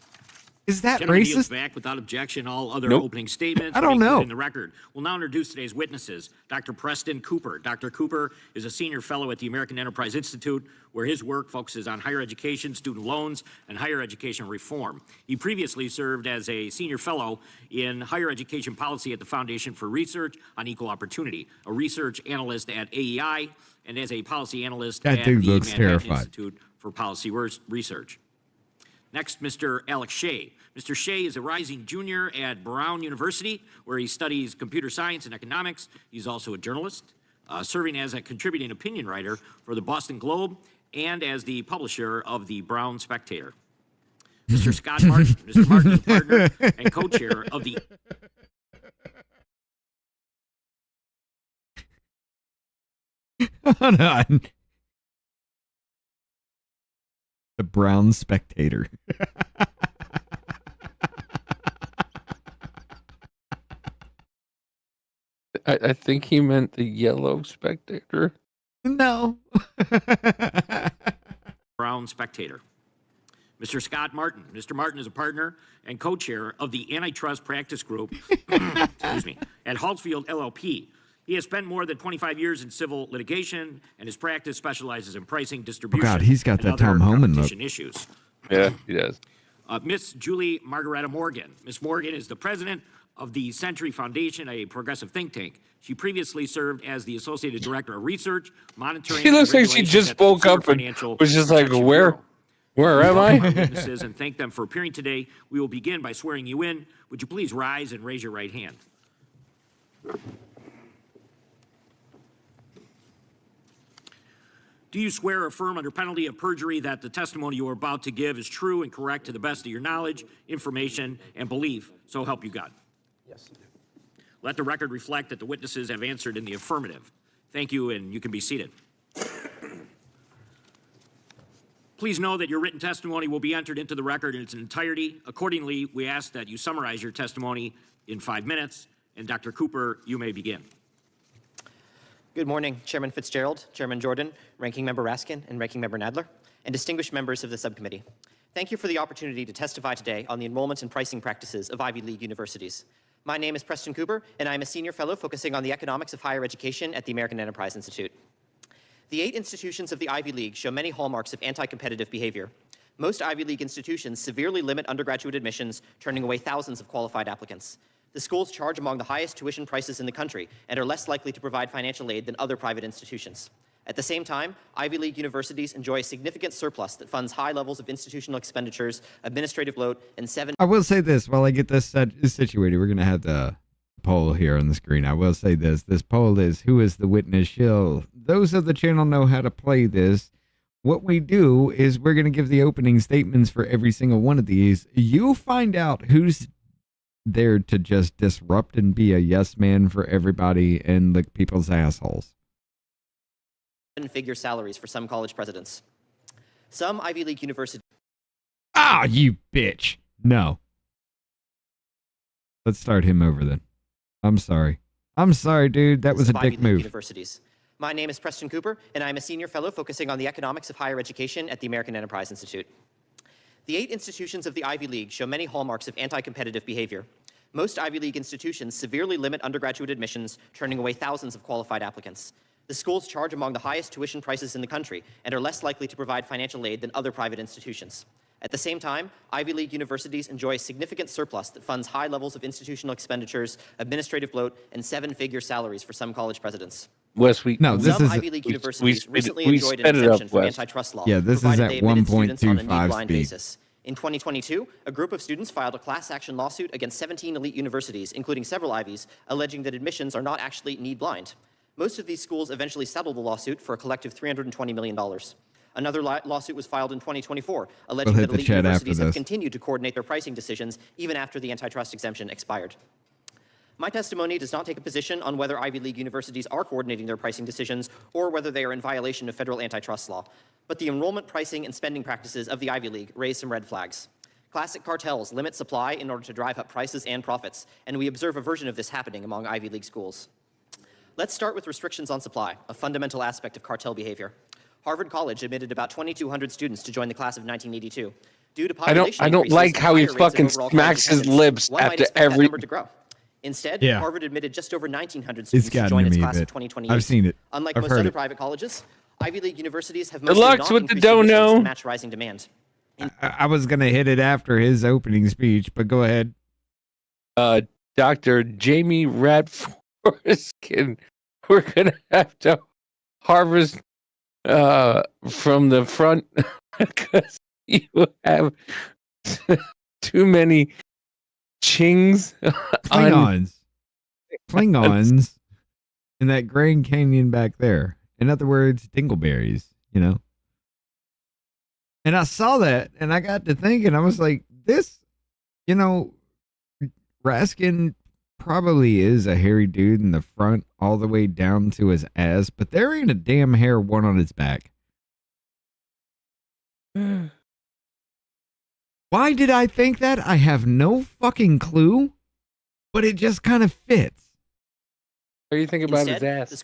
Is that Gentleman racist? yields back without objection. All other Nope. opening statements I don't will be included know. in the record. We'll now introduce today's witnesses. Dr. Preston Cooper. Dr. Cooper is a senior fellow at the American Enterprise Institute, where his work focuses on higher education, student loans, and higher education reform. He previously served as a senior fellow in higher education policy at the Foundation for Research on Equal Opportunity, a research analyst at AEI, and as a policy analyst That at dude the looks Manhattan terrified. Institute for Policy Research. Next, Mr. Alex Shea. Mr. Shea is a rising junior at Brown University, where he studies computer science and economics. He's also a journalist, serving as a contributing opinion writer for the Boston Globe and as the publisher of the Brown Spectator. Mr. Scott Martin. Mr. Martin is partner and co-chair of the... Hold on. The Brown Spectator. I think he meant the yellow spectator. No. Brown Spectator. Mr. Scott Martin. Mr. Martin is a partner and co-chair of the Antitrust Practice Group excuse me, at Halsfield LLP. He has spent more than 25 years in civil litigation, and his practice specializes in pricing, distribution, Oh God, he's got and that Tom other Homan look. competition issues. Yeah, he does. Miss Julie Margaretta Morgan. Miss Morgan is the president of the Century Foundation, a progressive think tank. She previously served as the associated director of research, monitoring. She looks and like she regulations just at the spoke Consumer up and Financial was just like, Protection where Bureau. am Welcome our I? witnesses and thank them for appearing today. We will begin by swearing you in. Would you please rise and raise your right hand? Do you swear or affirm under penalty of perjury that the testimony you are about to give is true and correct to the best of your knowledge, information, and belief, so help you God? Yes. Let the record reflect that the witnesses have answered in the affirmative. Thank you, and you can be seated. Please know that your written testimony will be entered into the record in its entirety. Accordingly, we ask that you summarize your testimony in 5 minutes. And Dr. Cooper, you may begin. Good morning, Chairman Fitzgerald, Chairman Jordan, Ranking Member Raskin, and Ranking Member Nadler, and distinguished members of the subcommittee. Thank you for the opportunity to testify today on the enrollment and pricing practices of Ivy League universities. My name is Preston Cooper, and I'm a senior fellow focusing on the economics of higher education at the American Enterprise Institute. The 8 institutions of the Ivy League show many hallmarks of anti-competitive behavior. Most Ivy League institutions severely limit undergraduate admissions, turning away thousands of qualified applicants. The schools charge among the highest tuition prices in the country and are less likely to provide financial aid than other private institutions. At the same time, Ivy League universities enjoy a significant surplus that funds high levels of institutional expenditures, administrative load, and 7... I will say this while I get this situated. We're going to have the poll here on the screen. I will say this. This poll is, who is the witness shill? Those of the channel know how to play this. What we do is we're going to give the opening statements for every single one of these. You find out who's there to just disrupt and be a yes man for everybody and lick people's assholes. Figure salaries for some college presidents. Some Ivy League universities... Ah, you bitch. No. Let's start him over then. I'm sorry. I'm sorry, dude. That was a dick move. Universities. My name is Preston Cooper, and I'm a senior fellow focusing on the economics of higher education at the American Enterprise Institute. The 8 institutions of the Ivy League show many hallmarks of anti-competitive behavior. Most Ivy League institutions severely limit undergraduate admissions, turning away thousands of qualified applicants. The schools charge among the highest tuition prices in the country and are less likely to provide financial aid than other private institutions. At the same time, Ivy League universities enjoy a significant surplus that funds high levels of institutional expenditures, administrative bloat, and 7-figure salaries for some college presidents. Wes, Some Ivy League universities recently enjoyed an exemption from antitrust law. Yeah, this is provided at they admitted students on a 1.25 need-blind speed. basis. In 2022, a group of students filed a class action lawsuit against 17 elite universities, including several Ivies, alleging that admissions are not actually need-blind. Most of these schools eventually settled the lawsuit for a collective $320 million. Another lawsuit was filed in 2024, alleging that elite universities have continued to coordinate their pricing decisions even after the antitrust exemption expired. My testimony does not take a position on whether Ivy League universities are coordinating their pricing decisions or whether they are in violation of federal antitrust law. But the enrollment, pricing, and spending practices of the Ivy League raise some red flags. Classic cartels limit supply in order to drive up prices and profits, and we observe a version of this happening among Ivy League schools. Let's start with restrictions on supply, a fundamental aspect of cartel behavior. Harvard College admitted about 2,200 students to join the class of 1982. Due to I population don't like increases how he and higher rates of fucking overall smacks college his attendance, lips one might after expect that every. number to grow. Instead, Yeah. Harvard admitted just over 1,900 It's students to gotten join to its me a class of bit. 2028. I've seen it. Unlike I've most heard other it. private colleges, Ivy League universities have Good mostly luck not with the increased admissions dono. to match rising demand. I was going to hit it after his opening speech, but go ahead. Dr. Jamie Radforskin, we're going to have to harvest from the front because you have too many Klingons in that Grand Canyon back there. In other words, dingleberries, you know. And I saw that and I got to thinking, I was like, this, you know, Raskin probably is a hairy dude in the front all the way down to his ass, but there ain't a damn hair one on his back. Why did I think that? I have no fucking clue, but it just kind of fits. What do you think about his ass?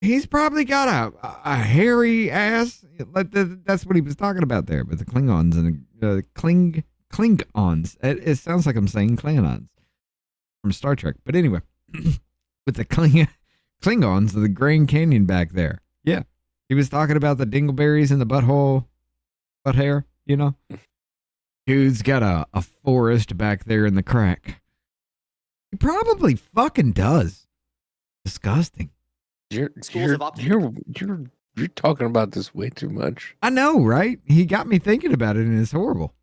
He's probably got a hairy ass. That's what he was talking about there. But the Klingons and the Klingons. It sounds like I'm saying Klingons from Star Trek. But anyway, with the Klingons of the Grand Canyon back there. Yeah, he was talking about the dingleberries and the butt hair. You know, dude's got a forest back there in the crack. He probably fucking does. Disgusting. You're talking about this way too much. I know, right? He got me thinking about it, and it's horrible.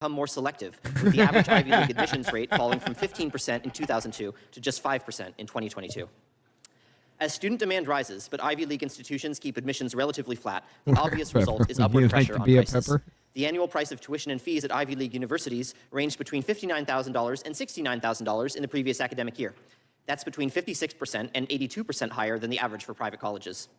Become more selective, with the average Ivy League admissions rate falling from 15% in 2002 to just 5% in 2022. As student demand rises, but Ivy League institutions keep admissions relatively flat, the obvious result is upward pressure on prices. The annual price of tuition and fees at Ivy League universities ranged between $59,000 and $69,000 in the previous academic year. That's between 56% and 82% higher than the average for private colleges.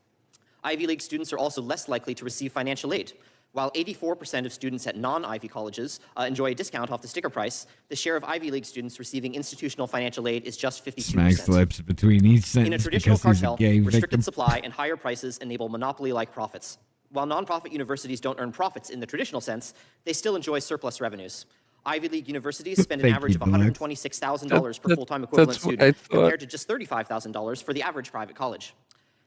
Ivy League students are also less likely to receive financial aid. While 84% of students at non-Ivy colleges enjoy a discount off the sticker price, the share of Ivy League students receiving institutional financial aid is just 52%. Smacks lips between each sentence. In a traditional because cartel, he's a gay restricted victim. supply and higher prices enable monopoly-like profits. While nonprofit universities don't earn profits in the traditional sense, they still enjoy surplus revenues. Ivy League universities spend an average of $126,000 per full-time equivalent student, compared to just $35,000 for the average private college.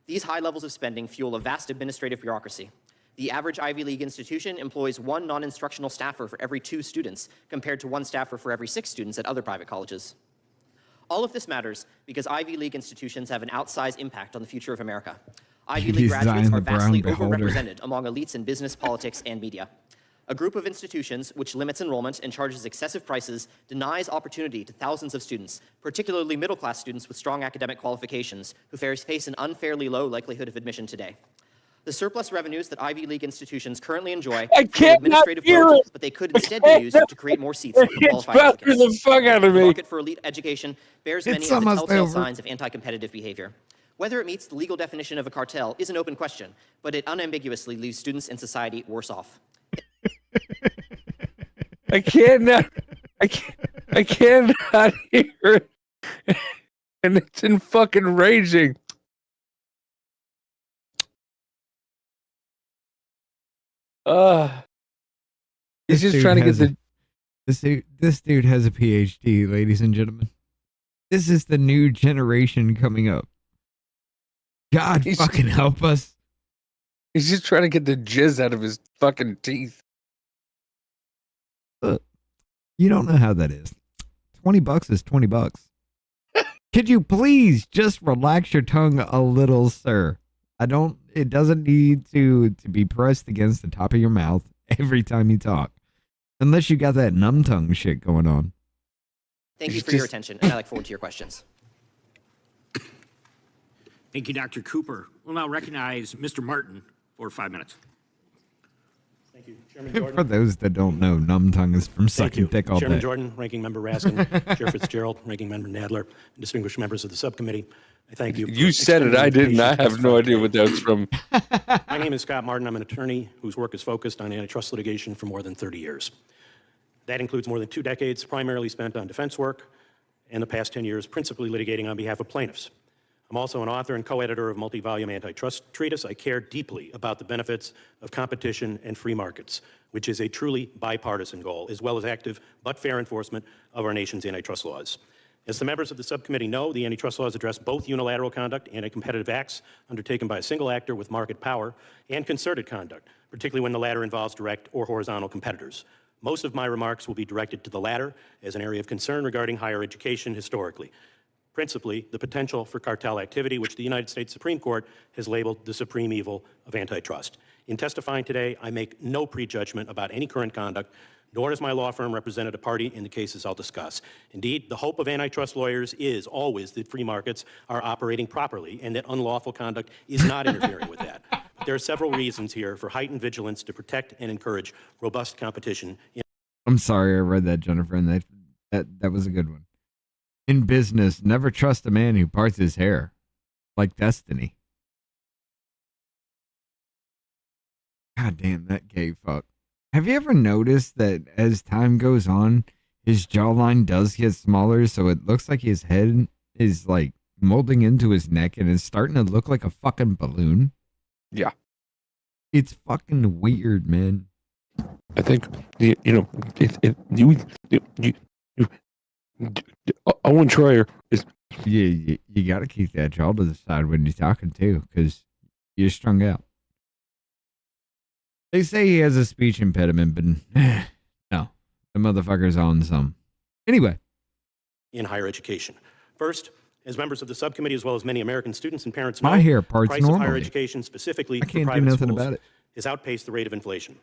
These high levels of spending fuel a vast administrative bureaucracy. The average Ivy League institution employs one non-instructional staffer for every 2 students, compared to 1 staffer for every 6 students at other private colleges. All of this matters because Ivy League institutions have an outsized impact on the future of America. Ivy League graduates are vastly overrepresented among elites in business, politics, and media. A group of institutions which limits enrollment and charges excessive prices denies opportunity to thousands of students, particularly middle-class students with strong academic qualifications who face an unfairly low likelihood of admission today. The surplus revenues that Ivy League institutions currently enjoy fuel administrative load, but they could instead be used to create more seats for qualified applicants. The fuck out of me. The market for elite education bears many of the telltale signs of anti-competitive behavior. Whether it meets the legal definition of a cartel is an open question, but it unambiguously leaves students and society worse off. I cannot hear it. And it's in fucking raging. He's just trying to get the... This dude has a PhD, ladies and gentlemen. This is the new generation coming up. God fucking help us. He's just trying to get the jizz out of his fucking teeth. Look, you don't know how that is. $20 is $20. Could you please just relax your tongue a little, sir? It doesn't need to be pressed against the top of your mouth every time you talk. Unless you got that numb tongue shit going on. Thank you for your attention, and I look forward to your questions. Thank you, Dr. Cooper. We'll now recognize Mr. Martin for 5 minutes. Thank you, Chairman Jordan. For those that don't know, numb tongue is from sucking dick all Chairman day. Jordan, Ranking Member Raskin, Chair Fitzgerald, Ranking Member Nadler, and distinguished members of the subcommittee. I thank you. You said it. I didn't. I have no idea what that was from. My name is Scott Martin. I'm an attorney whose work is focused on antitrust litigation for more than 30 years. That includes more than 2 decades primarily spent on defense work, and the past 10 years principally litigating on behalf of plaintiffs. I'm also an author and co-editor of multi-volume antitrust treatise. I care deeply about the benefits of competition and free markets, which is a truly bipartisan goal, as well as active but fair enforcement of our nation's antitrust laws. As the members of the subcommittee know, the antitrust laws address both unilateral conduct, anti-competitive acts undertaken by a single actor with market power, and concerted conduct, particularly when the latter involves direct or horizontal competitors. Most of my remarks will be directed to the latter as an area of concern regarding higher education historically. Principally, the potential for cartel activity, which the United States Supreme Court has labeled the supreme evil of antitrust. In testifying today, I make no prejudgment about any current conduct, nor has my law firm represented a party in the cases I'll discuss. Indeed, the hope of antitrust lawyers is always that free markets are operating properly and that unlawful conduct is not interfering with that. But there are several reasons here for heightened vigilance to protect and encourage robust competition. I'm sorry I read that, Jennifer, and that was a good one. In business, never trust a man who parts his hair like destiny. God damn, that gay fuck. Have you ever noticed that as time goes on, his jawline does get smaller, so it looks like his head is like molding into his neck and it's starting to look like a fucking balloon? Yeah. It's fucking weird, man. I think, Owen Troyer is. Yeah, you got to keep that jaw to the side when you're talking too, because you're strung out. They say he has a speech impediment, but no, the motherfucker's on some. Anyway. In higher education. First, as members of the subcommittee, as well as many American students and parents know, my hair parts the price normally. of higher education, specifically I for can't do private nothing schools, about it. has outpaced the rate of inflation.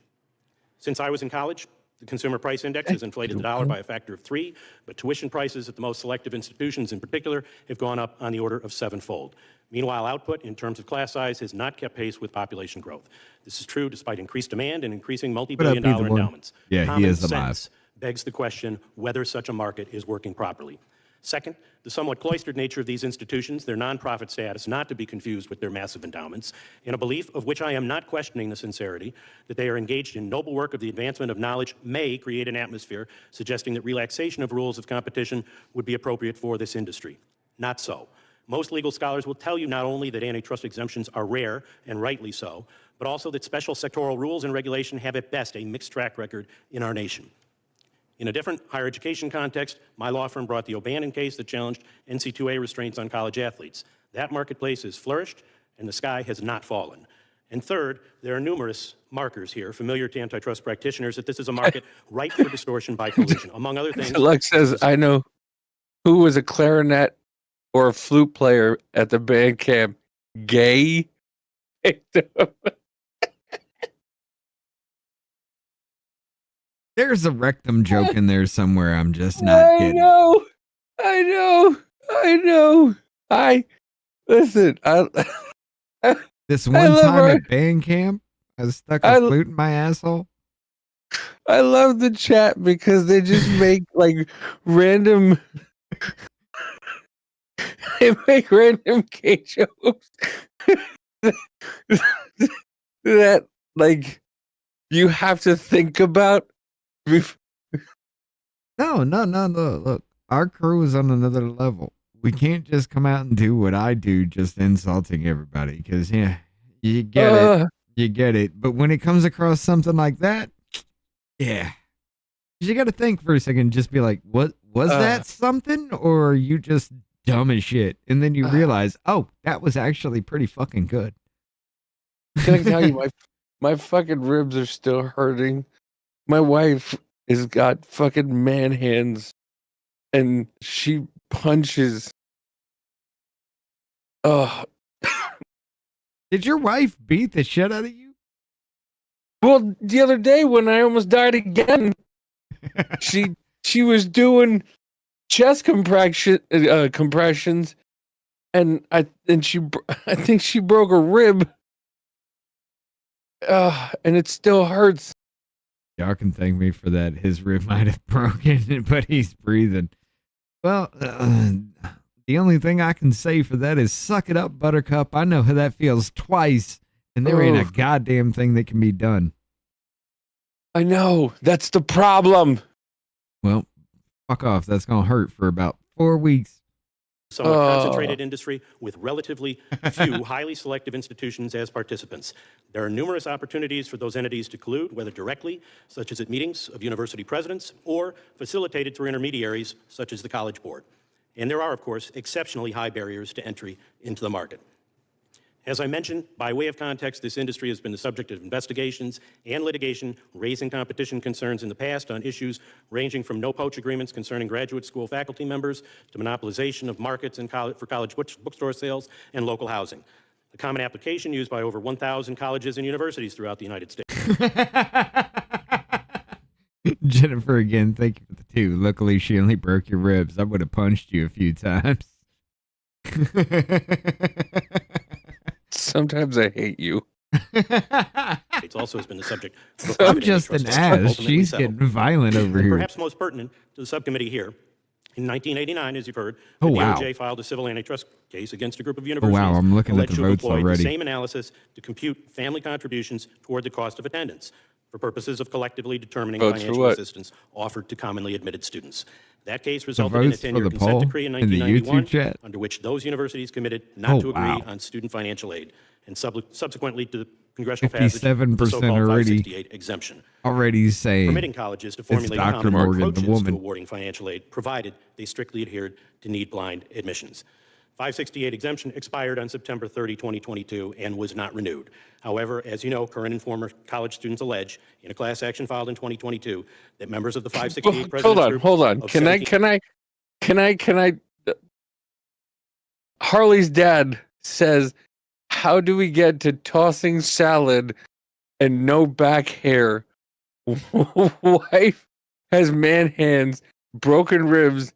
Since I was in college, the Consumer Price Index has inflated the dollar by a factor of 3, but tuition prices at the most selective institutions in particular have gone up on the order of 7-fold. Meanwhile, output in terms of class size has not kept pace with population growth. This is true despite increased demand and increasing multi-billion-dollar endowments. Yeah, Common he is alive. sense begs the question whether such a market is working properly. Second, the somewhat cloistered nature of these institutions, their nonprofit status not to be confused with their massive endowments, and a belief of which I am not questioning the sincerity, that they are engaged in noble work of the advancement of knowledge may create an atmosphere suggesting that relaxation of rules of competition would be appropriate for this industry. Not so. Most legal scholars will tell you not only that antitrust exemptions are rare, and rightly so, but also that special sectoral rules and regulation have at best a mixed track record in our nation. In a different higher education context, my law firm brought the O'Bannon case that challenged NC2A restraints on college athletes. That marketplace has flourished, and the sky has not fallen. And third, there are numerous markers here, familiar to antitrust practitioners, that this is a market ripe for distortion by collusion. Among other things... Lux says, I know who was a clarinet or a flute player at the band camp. Gay? There's a rectum joke in there somewhere. I'm just not getting. I know. Listen. This one time at band camp, I stuck a flute in my asshole. I love the chat because they just make like random. They make random gay jokes that like you have to think about. No. Look, our crew is on another level. We can't just come out and do what I do, just insulting everybody. Because yeah, you get it. But when it comes across something like that, yeah, you got to think for a second. Just be like, what was that something, or are you just dumb as shit? And then you realize, oh, that was actually pretty fucking good. Can I tell you, my fucking ribs are still hurting. My wife has got fucking man hands, and she punches. Oh, did your wife beat the shit out of you? Well, the other day when I almost died again, she was doing chest compressions, and I think she broke a rib. And it still hurts. Y'all can thank me for that. His rib might have broken, but he's breathing. Well, the only thing I can say for that is suck it up, Buttercup. I know how that feels twice, and there ain't a goddamn thing that can be done. I know. That's the problem. Well, fuck off. That's going to hurt for about 4 weeks. somewhat concentrated industry with relatively few highly selective institutions as participants. There are numerous opportunities for those entities to collude, whether directly, such as at meetings of university presidents, or facilitated through intermediaries, such as the College Board. And there are, of course, exceptionally high barriers to entry into the market. As I mentioned, by way of context, this industry has been the subject of investigations and litigation, raising competition concerns in the past on issues ranging from no-poach agreements concerning graduate school faculty members to monopolization of markets for college bookstore sales and local housing. A common application used by over 1,000 colleges and universities throughout the United States. Jennifer, again, thank you for the 2. Luckily, she only broke your ribs. I would have punched you a few times. Sometimes I hate you. It also has been the subject of I'm just an ass. She's getting violent over here. Perhaps most pertinent to the subcommittee here, in 1989, as you've heard, Oh, the wow. DOJ filed a civil antitrust case against a group of Oh, universities wow, I'm looking at alleged the to have votes employed already. the same analysis to compute family contributions toward the cost of attendance for purposes of collectively determining Votes for financial what? assistance offered to commonly admitted students. That case resulted in a votes for 10-year the consent poll decree in in the 1991, YouTube chat? under which those universities committed not to agree wow. on student financial aid, and subsequently to the congressional passage of the 57% so-called already. 568 exemption. Already saying Permitting colleges to it's formulate Dr. common Morgan, the approaches to woman. awarding financial aid, provided they strictly adhered to need-blind admissions. 568 exemption expired on September 30, 2022, and was not renewed. However, as you know, current and former college students allege in a class action filed in 2022 that members of the 568 presidents group Hold on. of Can 17 I? Harley's dad says, "How do we get to tossing salad and no back hair? Wife has man hands, broken ribs,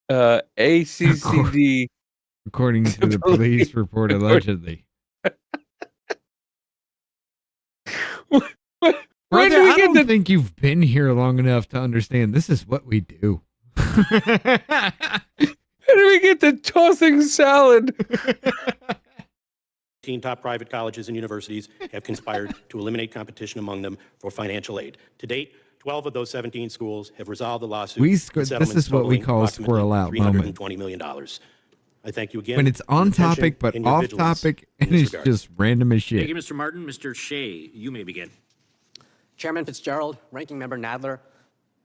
ACCD." According to the police report, allegedly. Brother, I don't think you've been here long enough to understand this is what we do. How do we get to tossing salad? 18 top private colleges and universities have conspired to eliminate competition among them for financial aid. To date, 12 of those 17 schools have resolved the lawsuit. This is what we call squirrel out moment. $320 million. I thank you again. When it's on for your attention topic but and your off vigilance topic, in and this it's regard. just random as Thank shit. you, Mr. Martin. Mr. Shea, you may begin. Chairman Fitzgerald, Ranking Member Nadler,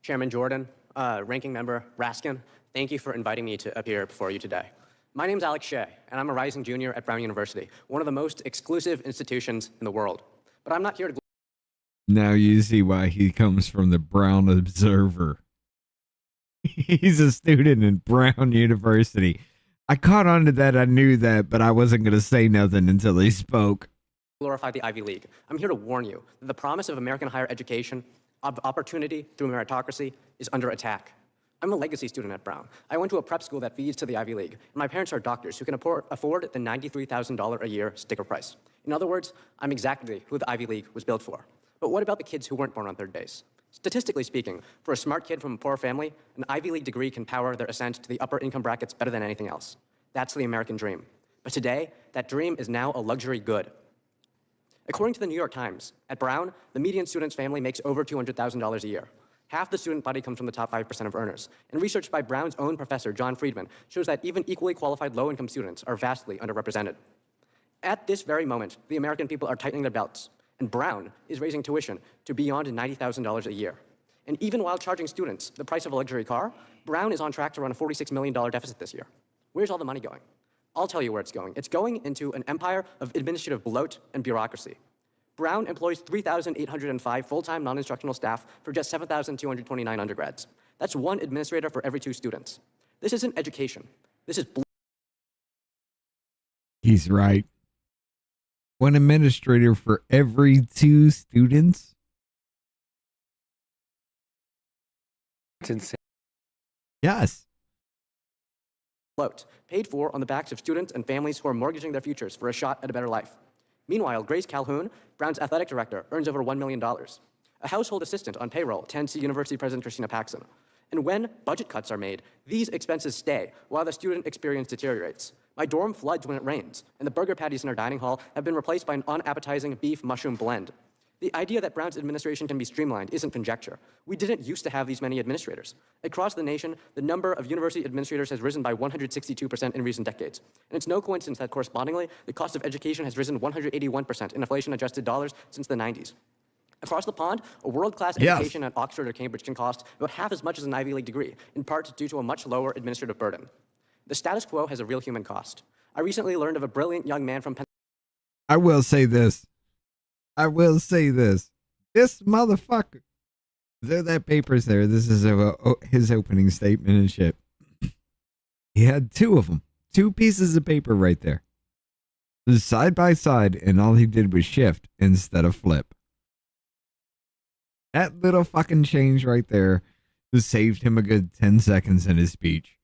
Chairman Jordan, Ranking Member Raskin, thank you for inviting me to appear before you today. My name's Alex Shea, and I'm a rising junior at Brown University, one of the most exclusive institutions in the world. But I'm not here to... Now you see why he comes from the Brown Observer. He's a student in Brown University. I caught on to that. I knew that, but I wasn't going to say nothing until he spoke. glorify the Ivy League. I'm here to warn you that the promise of American higher education, of opportunity through meritocracy, is under attack. I'm a legacy student at Brown. I went to a prep school that feeds to the Ivy League, and my parents are doctors who can afford the $93,000 a year sticker price. In other words, I'm exactly who the Ivy League was built for. But what about the kids who weren't born on third days? Statistically speaking, for a smart kid from a poor family, an Ivy League degree can power their ascent to the upper income brackets better than anything else. That's the American dream. But today, that dream is now a luxury good. According to the New York Times, at Brown, the median student's family makes over $200,000 a year. Half the student body comes from the top 5% of earners. And research by Brown's own professor, John Friedman, shows that even equally qualified low-income students are vastly underrepresented. At this very moment, the American people are tightening their belts, and Brown is raising tuition to beyond $90,000 a year. And even while charging students the price of a luxury car, Brown is on track to run a $46 million deficit this year. Where's all the money going? I'll tell you where it's going. It's going into an empire of administrative bloat and bureaucracy. Brown employs 3,805 full-time non-instructional staff for just 7,229 undergrads. That's one administrator for every 2 students. This isn't education. This is... He's right. One administrator for every 2 students? It's insane. Yes. Bloat, paid for on the backs of students and families who are mortgaging their futures for a shot at a better life. Meanwhile, Grace Calhoun, Brown's athletic director, earns over $1 million. A household assistant on payroll tends to University President Christina Paxson. And when budget cuts are made, these expenses stay while the student experience deteriorates. My dorm floods when it rains, and the burger patties in our dining hall have been replaced by an unappetizing beef mushroom blend. The idea that Brown's administration can be streamlined isn't conjecture. We didn't used to have these many administrators. Across the nation, the number of university administrators has risen by 162% in recent decades. And it's no coincidence that correspondingly, the cost of education has risen 181% in inflation-adjusted dollars since the 90s. Across the pond, a world-class education at Oxford or Cambridge can cost about half as much as an Ivy League degree, in part due to a much lower administrative burden. The status quo has a real human cost. I recently learned of a brilliant young man from I will say this. This motherfucker. There, that paper's there. This is his opening statement and shit. He had two of them. Two pieces of paper right there. Side by side, and all he did was shift instead of flip. That little fucking change right there saved him a good 10 seconds in his speech.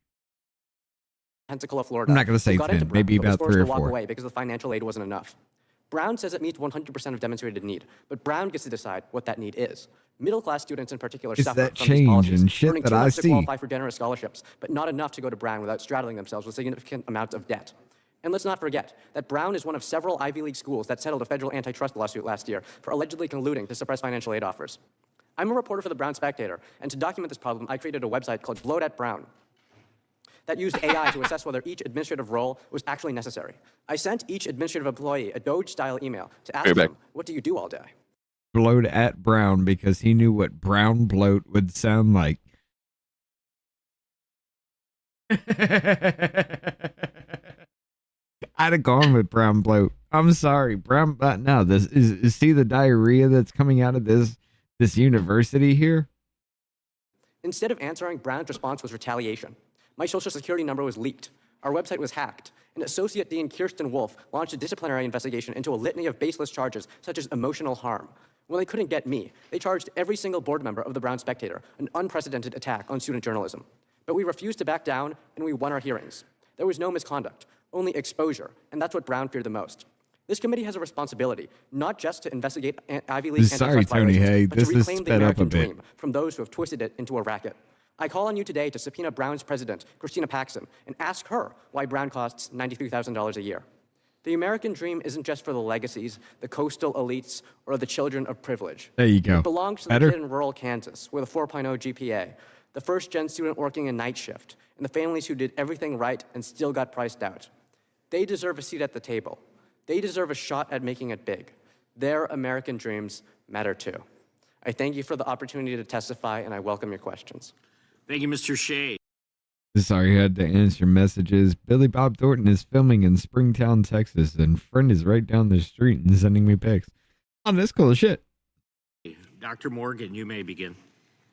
Pensacola, Florida. I'm not going to say 10, maybe about 3 or 4. Walk away because the financial aid wasn't enough. Brown says it meets 100% of demonstrated need, but Brown gets to decide what that need is. Middle-class students in particular It's suffer that from these change policies, and shit earning that too I much to see. qualify for generous scholarships, but not enough to go to Brown without straddling themselves with significant amounts of debt. And let's not forget that Brown is one of several Ivy League schools that settled a federal antitrust lawsuit last year for allegedly colluding to suppress financial aid offers. I'm a reporter for the Brown Spectator, and to document this problem, I created a website called Blowed at Brown that used AI to assess whether each administrative role was actually necessary. I sent each administrative employee a Doge-style email to ask them, what do you do all day? Blowed at Brown because he knew what brown bloat would sound like. I'd have gone with brown bloat. I'm sorry, brown. No, this is see the diarrhea that's coming out of this university here. Instead of answering, Brown's response was retaliation. My social security number was leaked. Our website was hacked. And Associate Dean Kirsten Wolf launched a disciplinary investigation into a litany of baseless charges, such as emotional harm. When they couldn't get me, they charged every single board member of the Brown Spectator, an unprecedented attack on student journalism. But we refused to back down, and we won our hearings. There was no misconduct, only exposure, and that's what Brown feared the most. This committee has a responsibility, not just to investigate Ivy League antitrust violations, but to reclaim the American dream from those who have twisted it into a racket. I call on you today to subpoena Brown's president, Christina Paxson, and ask her why Brown costs $93,000 a year. The American dream isn't just for the legacies, the coastal elites, or the children of privilege. There you go. It belongs to the kid in rural Kansas with a 4.0 GPA, the first-gen student working a night shift, and the families who did everything right and still got priced out. They deserve a seat at the table. They deserve a shot at making it big. Their American dreams matter too. I thank you for the opportunity to testify, and I welcome your questions. Thank you, Mr. Shea. Sorry, I had to answer messages. Billy Bob Thornton is filming in Springtown, Texas, and friend is right down the street and sending me pics. Oh, that's cool as shit. Dr. Morgan, you may begin.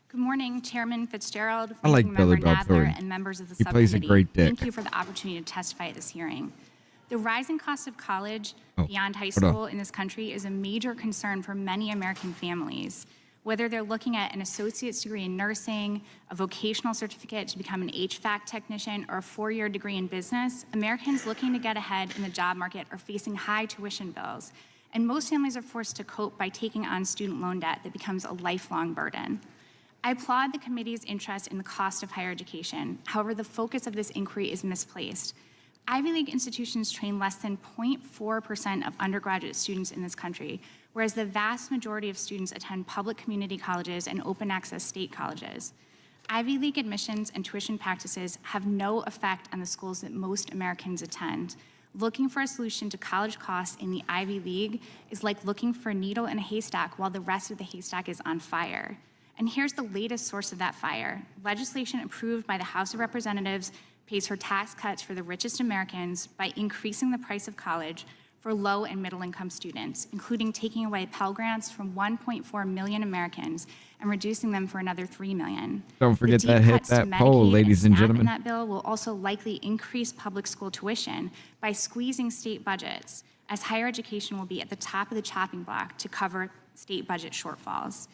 Good morning, Chairman Fitzgerald, I like Ranking Billy Member Bob Nadler, Thornton. and members of the He subcommittee. plays a great dick. Thank you for the opportunity to testify at this hearing. The rising cost of college beyond high hold on. school in this country is a major concern for many American families. Whether they're looking at an associate's degree in nursing, a vocational certificate to become an HVAC technician, or a 4-year degree in business, Americans looking to get ahead in the job market are facing high tuition bills. And most families are forced to cope by taking on student loan debt that becomes a lifelong burden. I applaud the committee's interest in the cost of higher education. However, the focus of this inquiry is misplaced. Ivy League institutions train less than 0.4% of undergraduate students in this country, whereas the vast majority of students attend public community colleges and open access state colleges. Ivy League admissions and tuition practices have no effect on the schools that most Americans attend. Looking for a solution to college costs in the Ivy League is like looking for a needle in a haystack while the rest of the haystack is on fire. And here's the latest source of that fire. Legislation approved by the House of Representatives pays for tax cuts for the richest Americans by increasing the price of college for low and middle income students, including taking away Pell Grants from 1.4 million Americans and reducing them for another 3 million. Don't forget The that deep hit cuts to that poll, Medicaid ladies and SNAP gentlemen. in that bill will also likely increase public school tuition by squeezing state budgets, as higher education will be at the top of the chopping block to cover state budget shortfalls.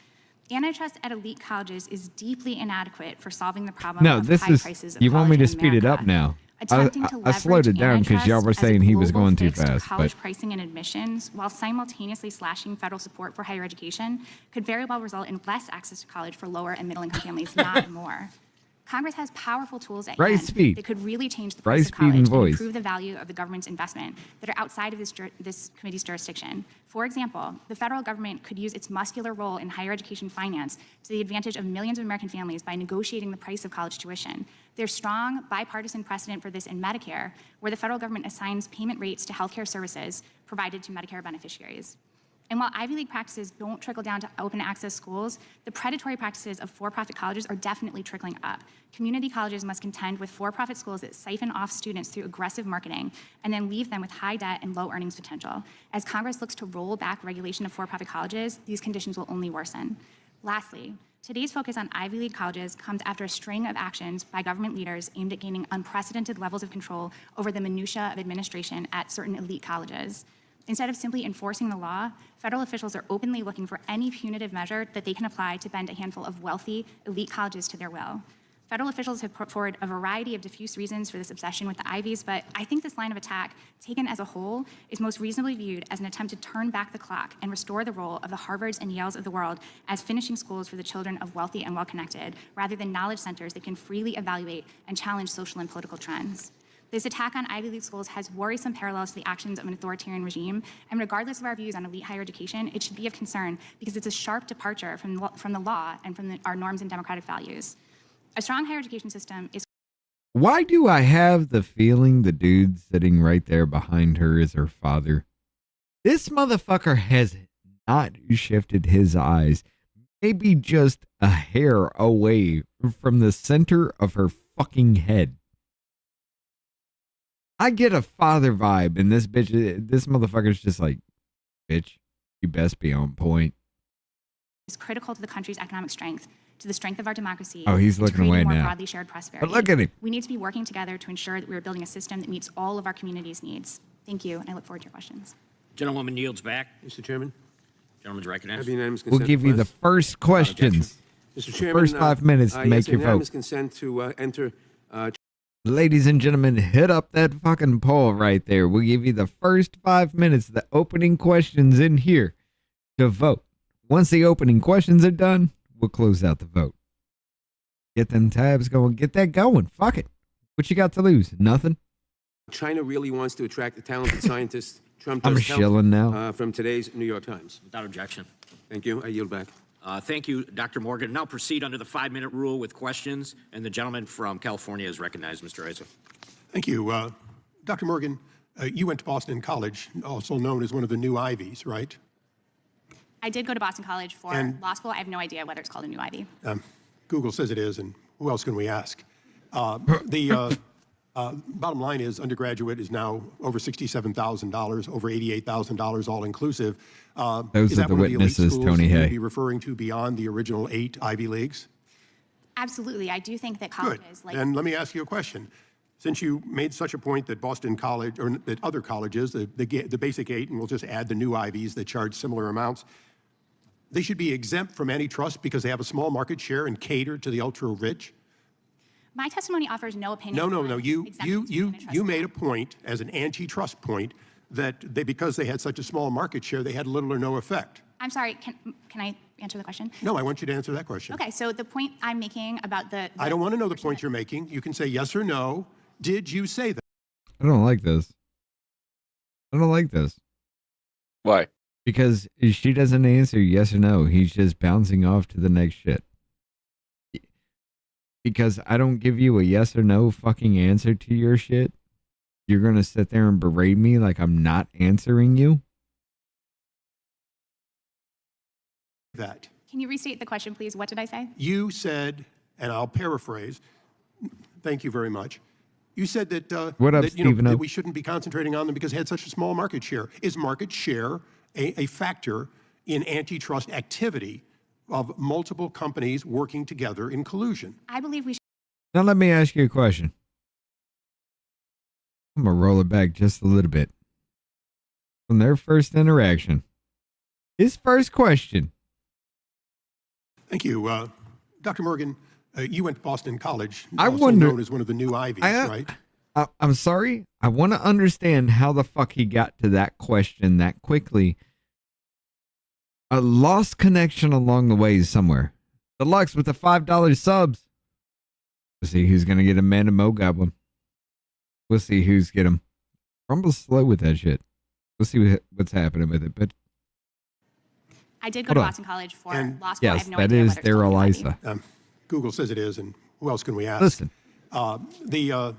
Antitrust at elite colleges is deeply inadequate for solving the problem No, of this high is. prices of You want me college to in speed it America. up now? Attempting to I slowed it leverage down because y'all were antitrust as a saying he was global going too fix to fast. college But pricing and admissions, while simultaneously slashing federal support for higher education, could very well result in less access to college for lower and middle income families, not more. Congress has powerful tools at Right hand speed. that could really change the Right price of speed and college and voice. improve the value of the government's investment that are outside of this committee's jurisdiction. For example, the federal government could use its muscular role in higher education finance to the advantage of millions of American families by negotiating the price of college tuition. There's strong bipartisan precedent for this in Medicare, where the federal government assigns payment rates to healthcare services provided to Medicare beneficiaries. And while Ivy League practices don't trickle down to open access schools, the predatory practices of for-profit colleges are definitely trickling up. Community colleges must contend with for-profit schools that siphon off students through aggressive marketing and then leave them with high debt and low earnings potential. As Congress looks to roll back regulation of for-profit colleges, these conditions will only worsen. Lastly, today's focus on Ivy League colleges comes after a string of actions by government leaders aimed at gaining unprecedented levels of control over the minutiae of administration at certain elite colleges. Instead of simply enforcing the law, federal officials are openly looking for any punitive measure that they can apply to bend a handful of wealthy, elite colleges to their will. Federal officials have put forward a variety of diffuse reasons for this obsession with the Ivies, but I think this line of attack, taken as a whole, is most reasonably viewed as an attempt to turn back the clock and restore the role of the Harvards and Yales of the world as finishing schools for the children of wealthy and well-connected, rather than knowledge centers that can freely evaluate and challenge social and political trends. This attack on Ivy League schools has worrisome parallels to the actions of an authoritarian regime, and regardless of our views on elite higher education, it should be of concern because it's a sharp departure from the law and from our norms and democratic values. A strong higher education system is... Why do I have the feeling the dude sitting right there behind her is her father? This motherfucker has not shifted his eyes, maybe just a hair away from the center of her fucking head. I get a father vibe, and this motherfucker's just like, bitch, you best be on point. Is critical to the country's economic strength, to the strength of our democracy. Oh, he's and to looking away creating more now. broadly shared prosperity. But look at him. We need to be working together to ensure that we are building a system that meets all of our community's needs. Thank you, and I look forward to your questions. Gentlewoman yields back. Mr. Chairman. Gentleman's recognized. Have unanimous We'll consent give you the request? first questions. Mr. The Chairman, first 5 minutes to make yes, your vote. unanimous consent to enter. Ladies and gentlemen, hit up that fucking poll right there. We'll give you the first 5 minutes, the opening questions in here to vote. Once the opening questions are done, we'll close out the vote. Get them tabs going. Get that going. Fuck it. What you got to lose? Nothing. China really wants to attract the talented scientists Trump I'm does help, shilling now. from today's New York Times. Without objection. Thank you. I yield back. Thank you, Dr. Morgan. Now proceed under the 5-minute rule with questions, and the gentleman from California is recognized, Mr. Isa. Thank you. Dr. Morgan, you went to Boston College, also known as one of the new Ivies, right? I did go to Boston College for And- law school. I have no idea whether it's called a new Ivy. Google says it is, and who else can we ask? Bottom line is undergraduate is now over $67,000, over $88,000 all inclusive. Those is are that the one of elite witnesses, schools Tony that you'd Hay. be referring to beyond the original 8 Ivy Leagues? Absolutely. I do think that Good. colleges like... And let me ask you a question. Since you made such a point that Boston College, or that other colleges, the basic 8, and we'll just add the new Ivies that charge similar amounts, they should be exempt from antitrust because they have a small market share and cater to the ultra-rich? My testimony offers no opinion. No. on You exemptions from antitrust made law. a point as an antitrust point that because they had such a small market share, they had little or no effect. I'm sorry, can I answer the question? No, I want you to answer that question. Okay, so the point I'm making about the I don't want to know the point you're making. You can say yes or no. Did you say that? I don't like this. I don't like this. Why? Because she doesn't answer yes or no. He's just bouncing off to the next shit. Because I don't give you a yes or no fucking answer to your shit. You're going to sit there and berate me like I'm not answering you? That. Can you restate the question, please? What did I say? You said, and I'll paraphrase, thank you very much. You said that, What up, that, Stephen O? that we shouldn't be concentrating on them because they had such a small market share. Is market share a factor in antitrust activity of multiple companies working together in collusion? I believe we should. Now let me ask you a question. I'm going to roll it back just a little bit. From their first interaction. His first question. Thank you. Dr. Morgan, you went to Boston College, I also wonder- known as one of the new Ivies, right? I'm sorry. I want to understand how the fuck he got to that question that quickly. A lost connection along the way somewhere. Deluxe with the $5 subs. We'll see who's going to get Amanda Mo Goblin. We'll see who's get him. Rumble's slow with that shit. We'll see what's happening with it. But I did go to Boston College for law school. I yes, have no that idea is whether it's their still Eliza. Google says it is, and who else can we ask? Listen. The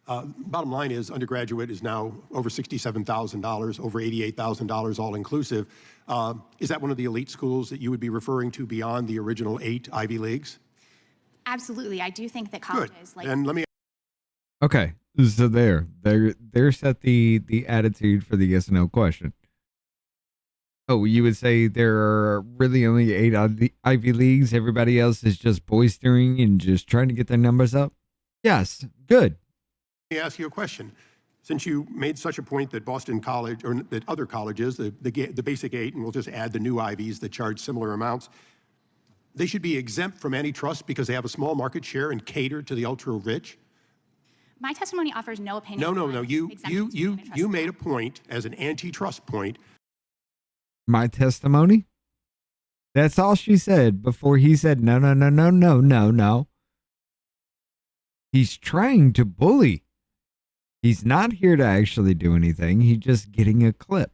bottom line is undergraduate is now over $67,000, over $88,000 all inclusive. Is that one of the elite schools that you would be referring to beyond the original 8 Ivy Leagues? Absolutely. I do think that colleges like And let me Okay, so there set the attitude for the yes or no question. Oh, you would say there are really only 8 Ivy Leagues. Everybody else is just boistering and just trying to get their numbers up. Yes, good. Let me ask you a question. Since you made such a point that Boston College, or that other colleges, the basic 8, and we'll just add the new Ivies that charge similar amounts, they should be exempt from antitrust because they have a small market share and cater to the ultra-rich? my testimony offers no opinion. No. You made a point as an antitrust point. My testimony? That's all she said before he said no. He's trying to bully. He's not here to actually do anything. He's just getting a clip.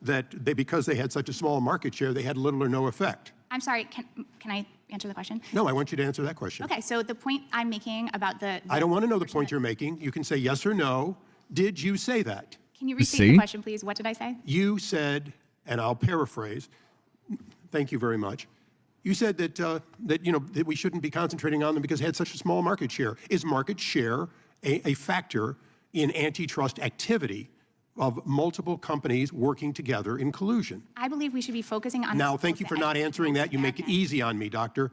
That because they had such a small market share, they had little or no effect. I'm sorry, can I answer the question? No, I want you to answer that question. Okay, so the point I'm making about the I don't want to know the point you're making. You can say yes or no. Did you say that? Can you repeat the question, please? What did I say? You said, and I'll paraphrase, thank you very much. You said that, that we shouldn't be concentrating on them because they had such a small market share. Is market share a factor in antitrust activity of multiple companies working together in collusion? I believe we should be focusing on... Now, thank you for not answering that. You make it easy on me, doctor.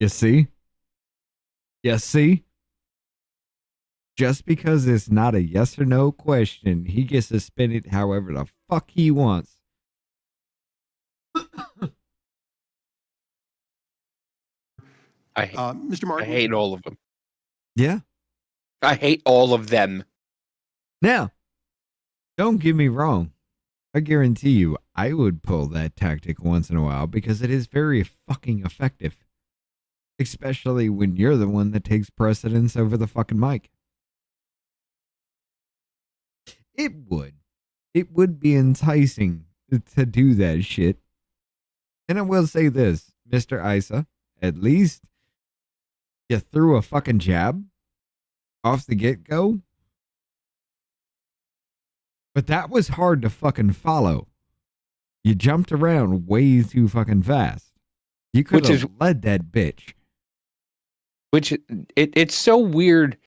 You see? Just because it's not a yes or no question, he gets to spin it however the fuck he wants. Mr. Martin. I hate all of them. Yeah. I hate all of them. Now, don't get me wrong. I guarantee you, I would pull that tactic once in a while because it is very fucking effective. Especially when you're the one that takes precedence over the fucking mic. It would be enticing to do that shit. And I will say this, Mr. Isa, at least you threw a fucking jab off the get-go. But that was hard to fucking follow. You jumped around way too fucking fast. You could have led that bitch. Which it's so weird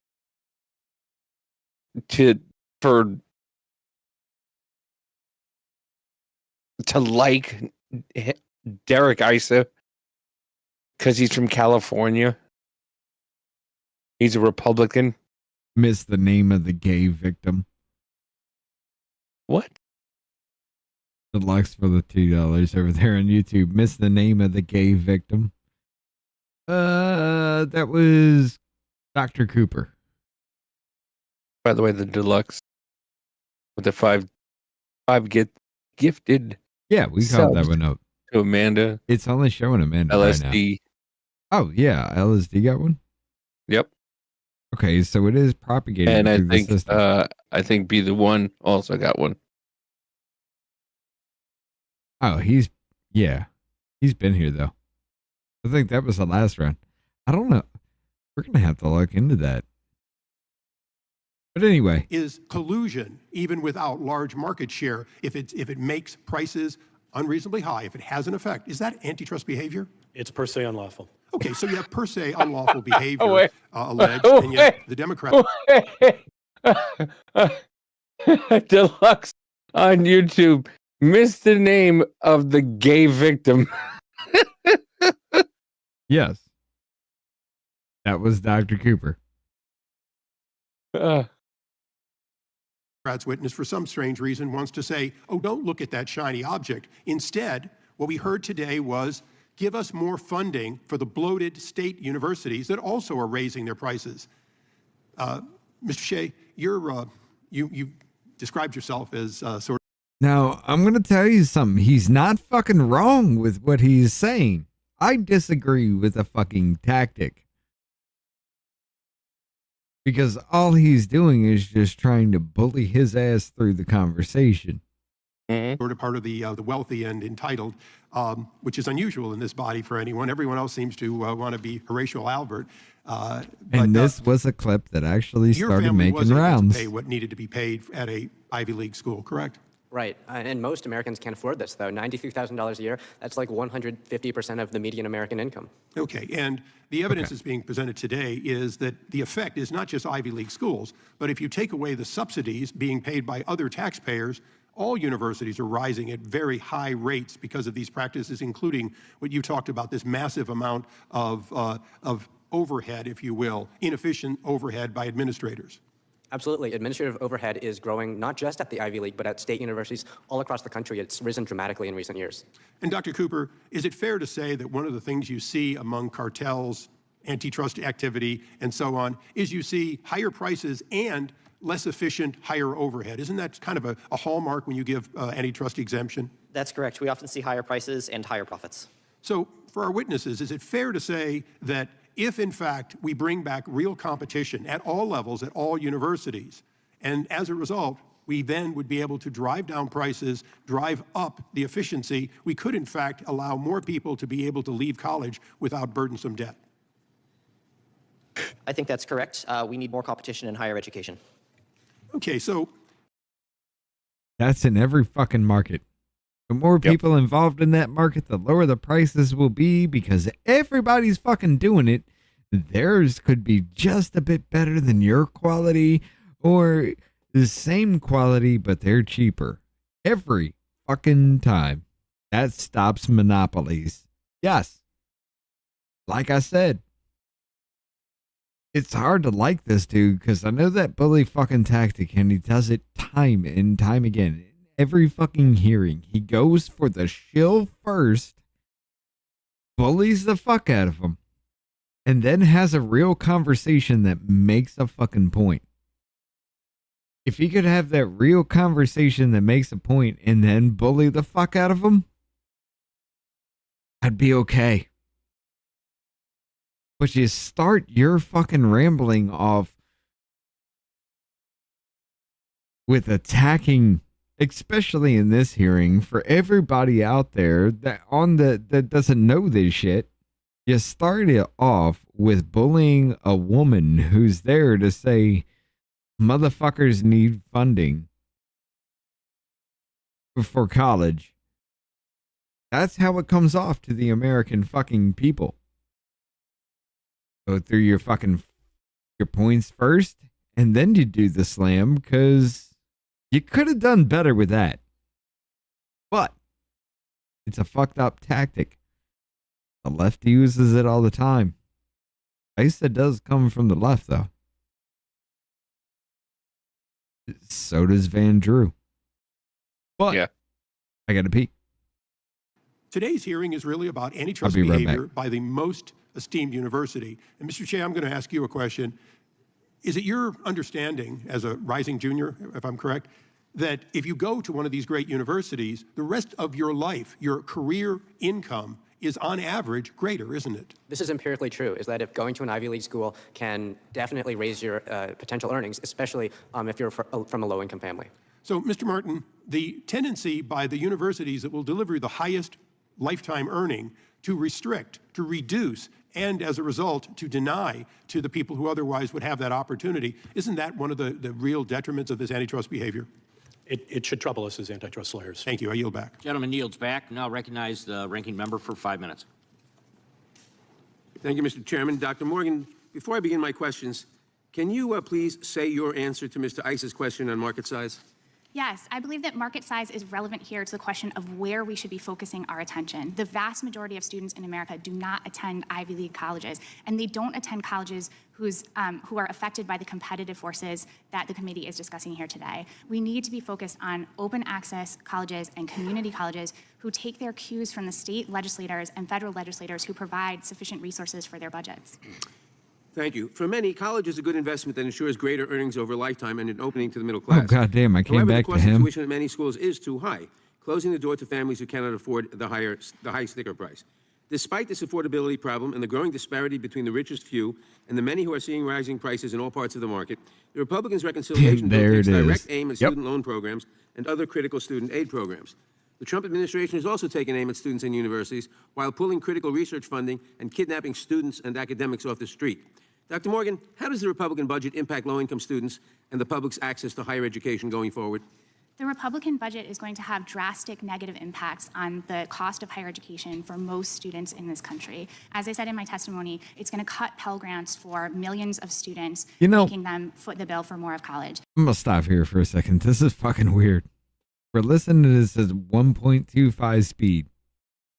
to like Derek Isa because he's from California. He's a Republican. Missed the name of the gay victim. What? Deluxe for the $2 over there on YouTube. Missed the name of the gay victim. That was Dr. Cooper. By the way, the deluxe with the five get gifted. Yeah, we called that one up. To Amanda. It's only showing Amanda LSD. right now. Oh yeah, LSD got one. Yep. Okay, so it is propagating. And I think Be the One also got one. Oh, he's been here though. I think that was the last round. I don't know. We're gonna have to look into that. But anyway, is collusion even without large market share if it makes prices unreasonably high, if it has an effect, is that antitrust behavior? It's per se unlawful. Okay, so you have per se unlawful behavior alleged, and yet the Democrats. Deluxe on YouTube missed the name of the gay victim. Yes. That was Dr. Cooper. Witness, for some strange reason, wants to say, oh, don't look at that shiny object. Instead, what we heard today was, give us more funding for the bloated state universities that also are raising their prices. Mr. Shea, you described yourself as sort of... Now, I'm going to tell you something. He's not fucking wrong with what he's saying. I disagree with the fucking tactic. Because all he's doing is just trying to bully his ass through the conversation. Sort of part of the wealthy and entitled, which is unusual in this body for anyone. Everyone else seems to want to be Horatio Albert. And this was a clip that actually your started family making was able rounds. to pay what needed to be paid at a Ivy League school, correct? Right. And most Americans can't afford this, though. $93,000 a year, that's like 150% of the median American income. Okay, and the evidence that's being presented today is that the effect is not just Ivy League schools, but if you take away the subsidies being paid by other taxpayers, all universities are rising at very high rates because of these practices, including what you talked about, this massive amount of overhead, if you will, inefficient overhead by administrators. Absolutely. Administrative overhead is growing not just at the Ivy League, but at state universities all across the country. It's risen dramatically in recent years. And Dr. Cooper, is it fair to say that one of the things you see among cartels, antitrust activity, and so on, is you see higher prices and less efficient, higher overhead? Isn't that kind of a hallmark when you give antitrust exemption? That's correct. We often see higher prices and higher profits. So for our witnesses, is it fair to say that if, in fact, we bring back real competition at all levels, at all universities, and as a result, we then would be able to drive down prices, drive up the efficiency, we could, in fact, allow more people to be able to leave college without burdensome debt? I think that's correct. We need more competition in higher education. Okay, so That's in every fucking market. The more people involved in that market, the lower the prices will be because everybody's fucking doing it. Theirs could be just a bit better than your quality or the same quality, but they're cheaper. Every fucking time. That stops monopolies. Yes. Like I said, it's hard to like this dude because I know that bully fucking tactic and he does it time and time again. Every fucking hearing, he goes for the shill first, bullies the fuck out of him, and then has a real conversation that makes a fucking point. If he could have that real conversation that makes a point and then bully the fuck out of him, I'd be okay. But you start your fucking rambling off with attacking, especially in this hearing, for everybody out there that doesn't know this shit. You start it off with bullying a woman who's there to say motherfuckers need funding for college. That's how it comes off to the American fucking people. Go through your points first, and then you do the slam, because you could have done better with that. But it's a fucked up tactic. The left uses it all the time. ISA does come from the left, though. So does Van Drew. But yeah, I gotta pee. Today's hearing is really about antitrust I'll be right behavior back. by the most esteemed university. And Mr. Che, I'm going to ask you a question. Is it your understanding, as a rising junior, if I'm correct, that if you go to one of these great universities, the rest of your life, your career income is on average greater, isn't it? This is empirically true, is that if going to an Ivy League school can definitely raise your potential earnings, especially if you're from a low-income family. So, Mr. Martin, the tendency by the universities that will deliver the highest lifetime earning to restrict, to reduce, and as a result, to deny to the people who otherwise would have that opportunity, isn't that one of the real detriments of this antitrust behavior? It should trouble us as antitrust lawyers. Thank you. I yield back. Gentleman yields back. Now recognize the ranking member for 5 minutes. Thank you, Mr. Chairman. Dr. Morgan, before I begin my questions, can you please say your answer to Mr. Ice's question on market size? Yes, I believe that market size is relevant here to the question of where we should be focusing our attention. The vast majority of students in America do not attend Ivy League colleges, and they don't attend colleges who are affected by the competitive forces that the committee is discussing here today. We need to be focused on open access colleges and community colleges who take their cues from the state legislators and federal legislators who provide sufficient resources for their budgets. Thank you. For many, college is a good investment that ensures greater earnings over a lifetime and an opening to the middle class. Oh, goddamn, I came However, back the to cost of him. tuition at many schools is too high, closing the door to families who cannot afford the high sticker price. Despite this affordability problem and the growing disparity between the richest few and the many who are seeing rising prices in all parts of the market, the Republicans' reconciliation bill takes direct aim at student loan programs and other critical student aid programs. The Trump administration has also taken aim at students and universities while pulling critical research funding and kidnapping students and academics off the street. Dr. Morgan, how does the Republican budget impact low-income students and the public's access to higher education going forward? The Republican budget is going to have drastic negative impacts on the cost of higher education for most students in this country. As I said in my testimony, it's going to cut Pell Grants for millions of students, making them foot the bill for more of college. I'm going to stop here for a second. This is fucking weird. We're listening to this at 1.25 speed.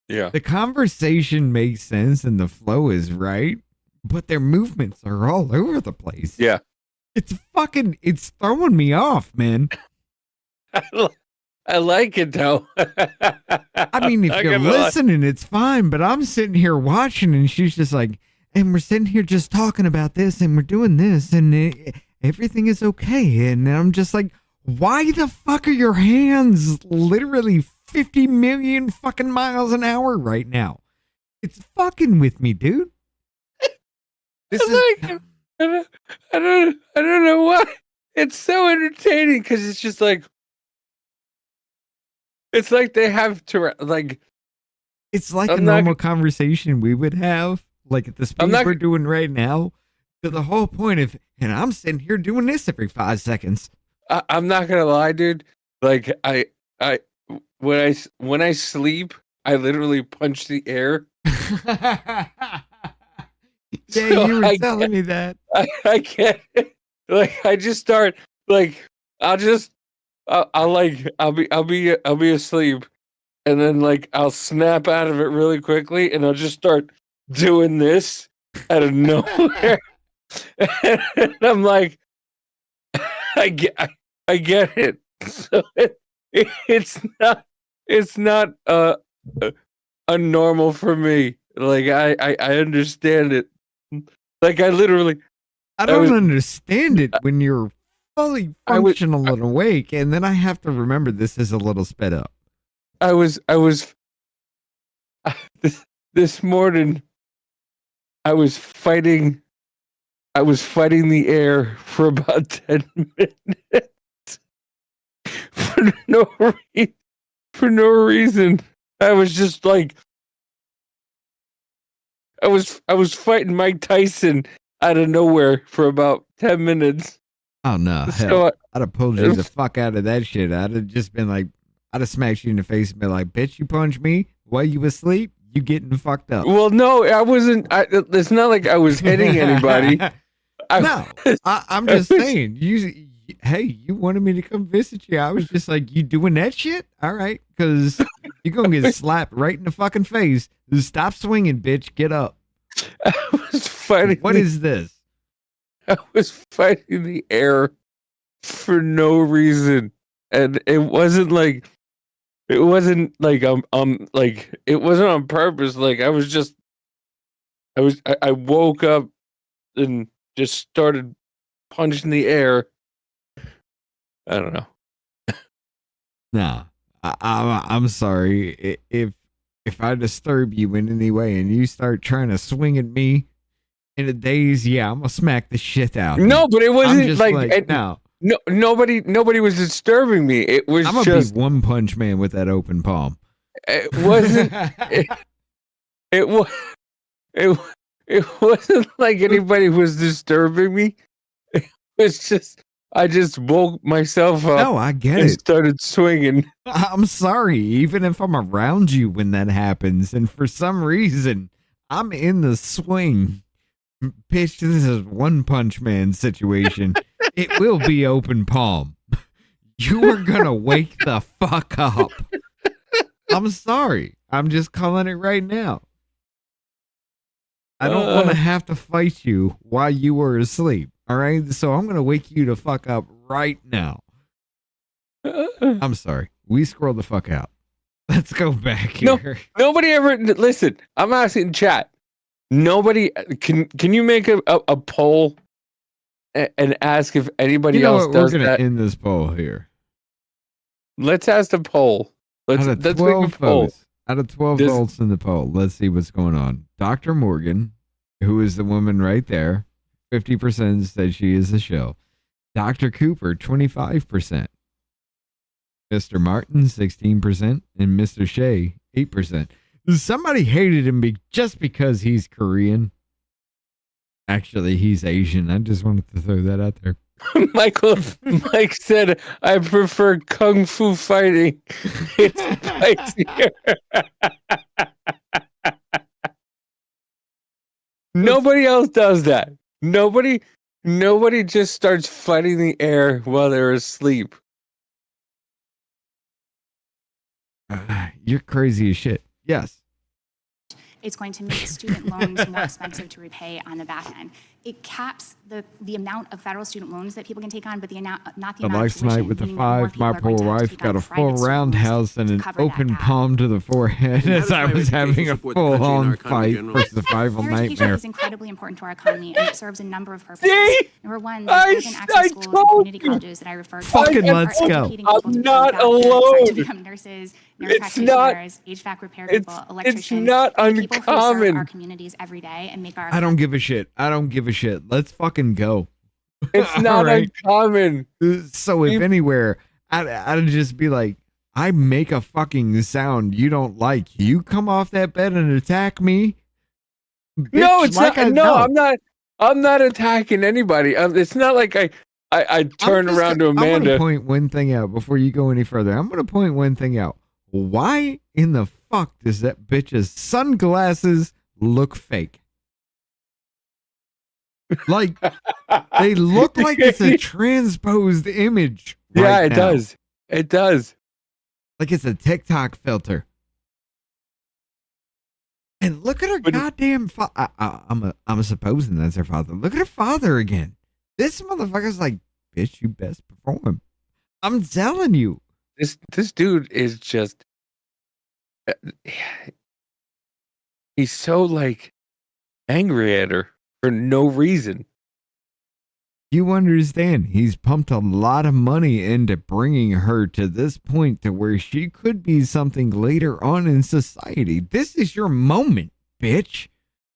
Yeah. The conversation makes sense and the flow is right, but their movements are all over the place. Yeah. It's throwing me off, man. I like it though. I mean, if you're listening, it's fine, but I'm sitting here watching and she's just like, and we're sitting here just talking about this and we're doing this and everything is okay. And I'm just like, why the fuck are your hands literally 50 million fucking miles an hour right now? It's fucking with me, dude. I don't know why. It's so entertaining because it's just like, it's like they have to like. It's like a normal conversation we would have, like at the speed we're doing right now. To the whole point of, and I'm sitting here doing this every 5 seconds. I'm not gonna lie, dude. Like when I sleep, I literally punch the air. Yeah, you were telling me that. I can't. Like I just start like I'll be asleep, and then like I'll snap out of it really quickly, and I'll just start doing this out of nowhere, and I'm like, I get it. So it's not normal for me. Like I understand it. Like I don't understand it when you're fully functional and awake, and then I have to remember this is a little sped up. I was this morning I was fighting the air for about 10 minutes for no reason. I was just like I was fighting Mike Tyson out of nowhere for about 10 minutes. Oh no! Hell, I'd have pulled you the fuck out of that shit. I'd have just been like, I'd have smacked you in the face and been like, "Bitch, you punched me while you asleep. You getting fucked up." Well, no, I wasn't. It's not like I was hitting anybody. I'm just saying. Hey, you wanted me to come visit you. I was just like, you doing that shit? All right, because you're gonna get slapped right in the fucking face. Stop swinging, bitch. Get up. I was fighting. What is this? I was fighting the air for no reason, and it wasn't like it wasn't on purpose. Like I woke up and just started punching the air. I don't know. No, I'm sorry if I disturb you in any way and you start trying to swing at me in a daze. Yeah, I'm gonna smack the shit out. No, but it wasn't no. Nobody was disturbing me. It was I'm gonna just be One Punch Man with that open palm. It wasn't. It wasn't like anybody was disturbing me. It was just I just woke myself up. No, I get and it. Started swinging. I'm sorry, even if I'm around you when that happens, and for some reason I'm in the swing. Bitch, this is One Punch Man situation. It will be open palm. You are gonna wake the fuck up. I'm sorry. I'm just calling it right now. I don't want to have to fight you while you were asleep. All right, so I'm gonna wake you the fuck up right now. I'm sorry. We scroll the fuck out. Let's go back here. No, nobody ever listen. I'm asking chat. Nobody can you make a poll and ask if anybody else does we're gonna that? end this poll here. Let's ask the poll. Let's make a poll. Out of 12 votes in the poll, let's see what's going on. Dr. Morgan, who is the woman right there, 50% said she is a shill. Dr. Cooper, 25%. Mr. Martin, 16%. And Mr. Shea, 8%. Somebody hated him just because he's Korean. Actually, he's Asian. I just wanted to throw that out there. Mike said, I prefer kung fu fighting. It's spicier. Nobody else does that. Nobody just starts fighting the air while they're asleep. You're crazy as shit. Yes. It's going to make student loans more expensive to repay on the back end. It caps the amount of federal student loans that people can take on, but not the amount of Last tuition. night with the meaning that more 5, people my are going poor to have to wife take got on a private full student roundhouse and an cover that open gap. palm to the forehead And as how I does was higher having education a support the country and full-on our economy fight generally? for survival Higher education nightmare. is incredibly important to our economy, and it serves a number of purposes. See? Number one, there's open access schools and community colleges that I referred to. Fucking are let's go. educating people to I'm become not doctors, alone. to become nurses, nurse It's not- practitioners, HVAC repair people, electricians. It's not the people who serve uncommon. our communities every day and make our I don't give a shit. I don't give a shit. Let's fucking go. It's All not right. uncommon. So if anywhere, I'd just be like, I make a fucking sound you don't like. You come off that bed and attack me. No, Bitch, it's like not. I'm not attacking anybody. It's not like I turn around to I want to Amanda. point one thing out before you go any further. I'm going to point one thing out. Why in the fuck does that bitch's sunglasses look fake? Like, they look like it's a transposed image. Yeah, it now. does. It does. Like it's a TikTok filter. And look at her goddamn father. I'm supposing that's her father. Look at her father again. This motherfucker's like, bitch, you best perform. I'm telling you. This dude is just he's so like angry at her for no reason. You understand, he's pumped a lot of money into bringing her to this point to where she could be something later on in society. This is your moment, bitch.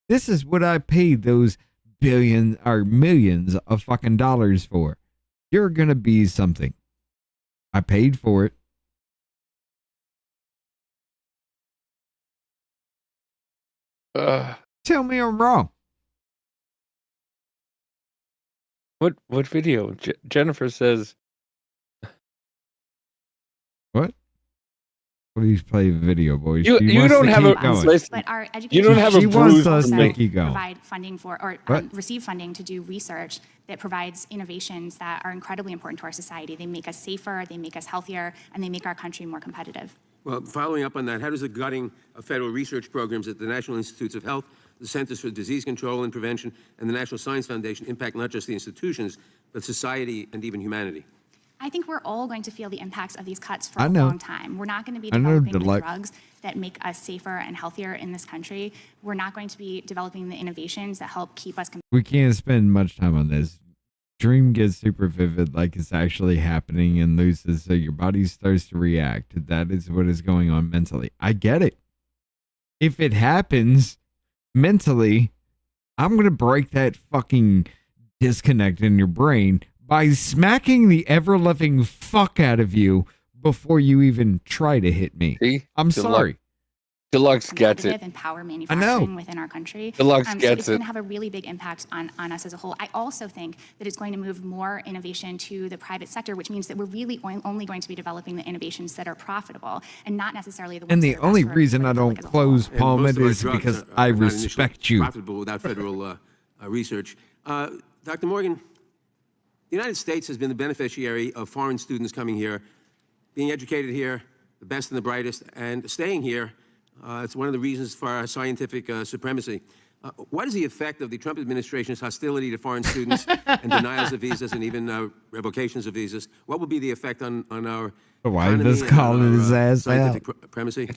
This is what I paid those billions or millions of fucking dollars for. You're gonna be something. I paid for it. Tell me I'm wrong. What video? Jennifer says. What? Please play video, boys. You She wants don't to have keep a going. listen, But our education you don't have a She wants bruise us for to me. keep going. provide funding for or What? receive funding to do research that provides innovations that are incredibly important to our society. They make us safer, they make us healthier, and they make our country more competitive. Well, following up on that, how does the gutting of federal research programs at the National Institutes of Health, the Centers for Disease Control and Prevention, and the National Science Foundation impact not just the institutions, but society and even humanity? I think we're all going to feel the impacts of these cuts for I a know. long time. We're not going to be I know, developing the Deluxe. drugs that make us safer and healthier in this country. We're not going to be developing the innovations that help keep us We can't spend much time on this. Dream gets super vivid, like it's actually happening, and loses, so your body starts to react. That is what is going on mentally. I get it. If it happens mentally, I'm going to break that fucking disconnect in your brain by smacking the ever-loving fuck out of you before you even try to hit me. See? I'm Deluxe- sorry. Deluxe gets competitive it. and power know. manufacturing within our country. Deluxe So gets it's going it. to have a really big impact on us as a whole. I also think that it's going to move more innovation to the private sector, which means that we're really only going to be developing the innovations that are profitable and not necessarily the ones And that the are best only for reason I the don't public as a whole. close And palm most it of our is drugs because are I not initially respect you. profitable without federal research. Dr. Morgan, the United States has been the beneficiary of foreign students coming here, being educated here, the best and the brightest, and staying here. It's one of the reasons for our scientific supremacy. What is the effect of the Trump administration's hostility to foreign students and denials of visas and even revocations of visas? What will be the effect on our Why economy this and on calling our, his ass scientific out? supremacy?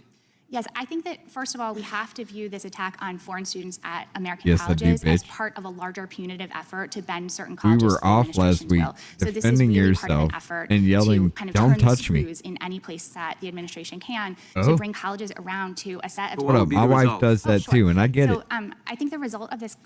Yes, I think that, first of all, we have to view this attack on foreign students at American Yes, I do, colleges as bitch. part of a larger punitive effort to bend certain We colleges were to the off last administration's week will. So this is defending really part of yourself an effort and yelling, to kind of "Don't turn the touch me." screws in any place that the administration can Oh. to bring colleges around to a set of... Hold up, my wife does that too, and I get it. I think the result of this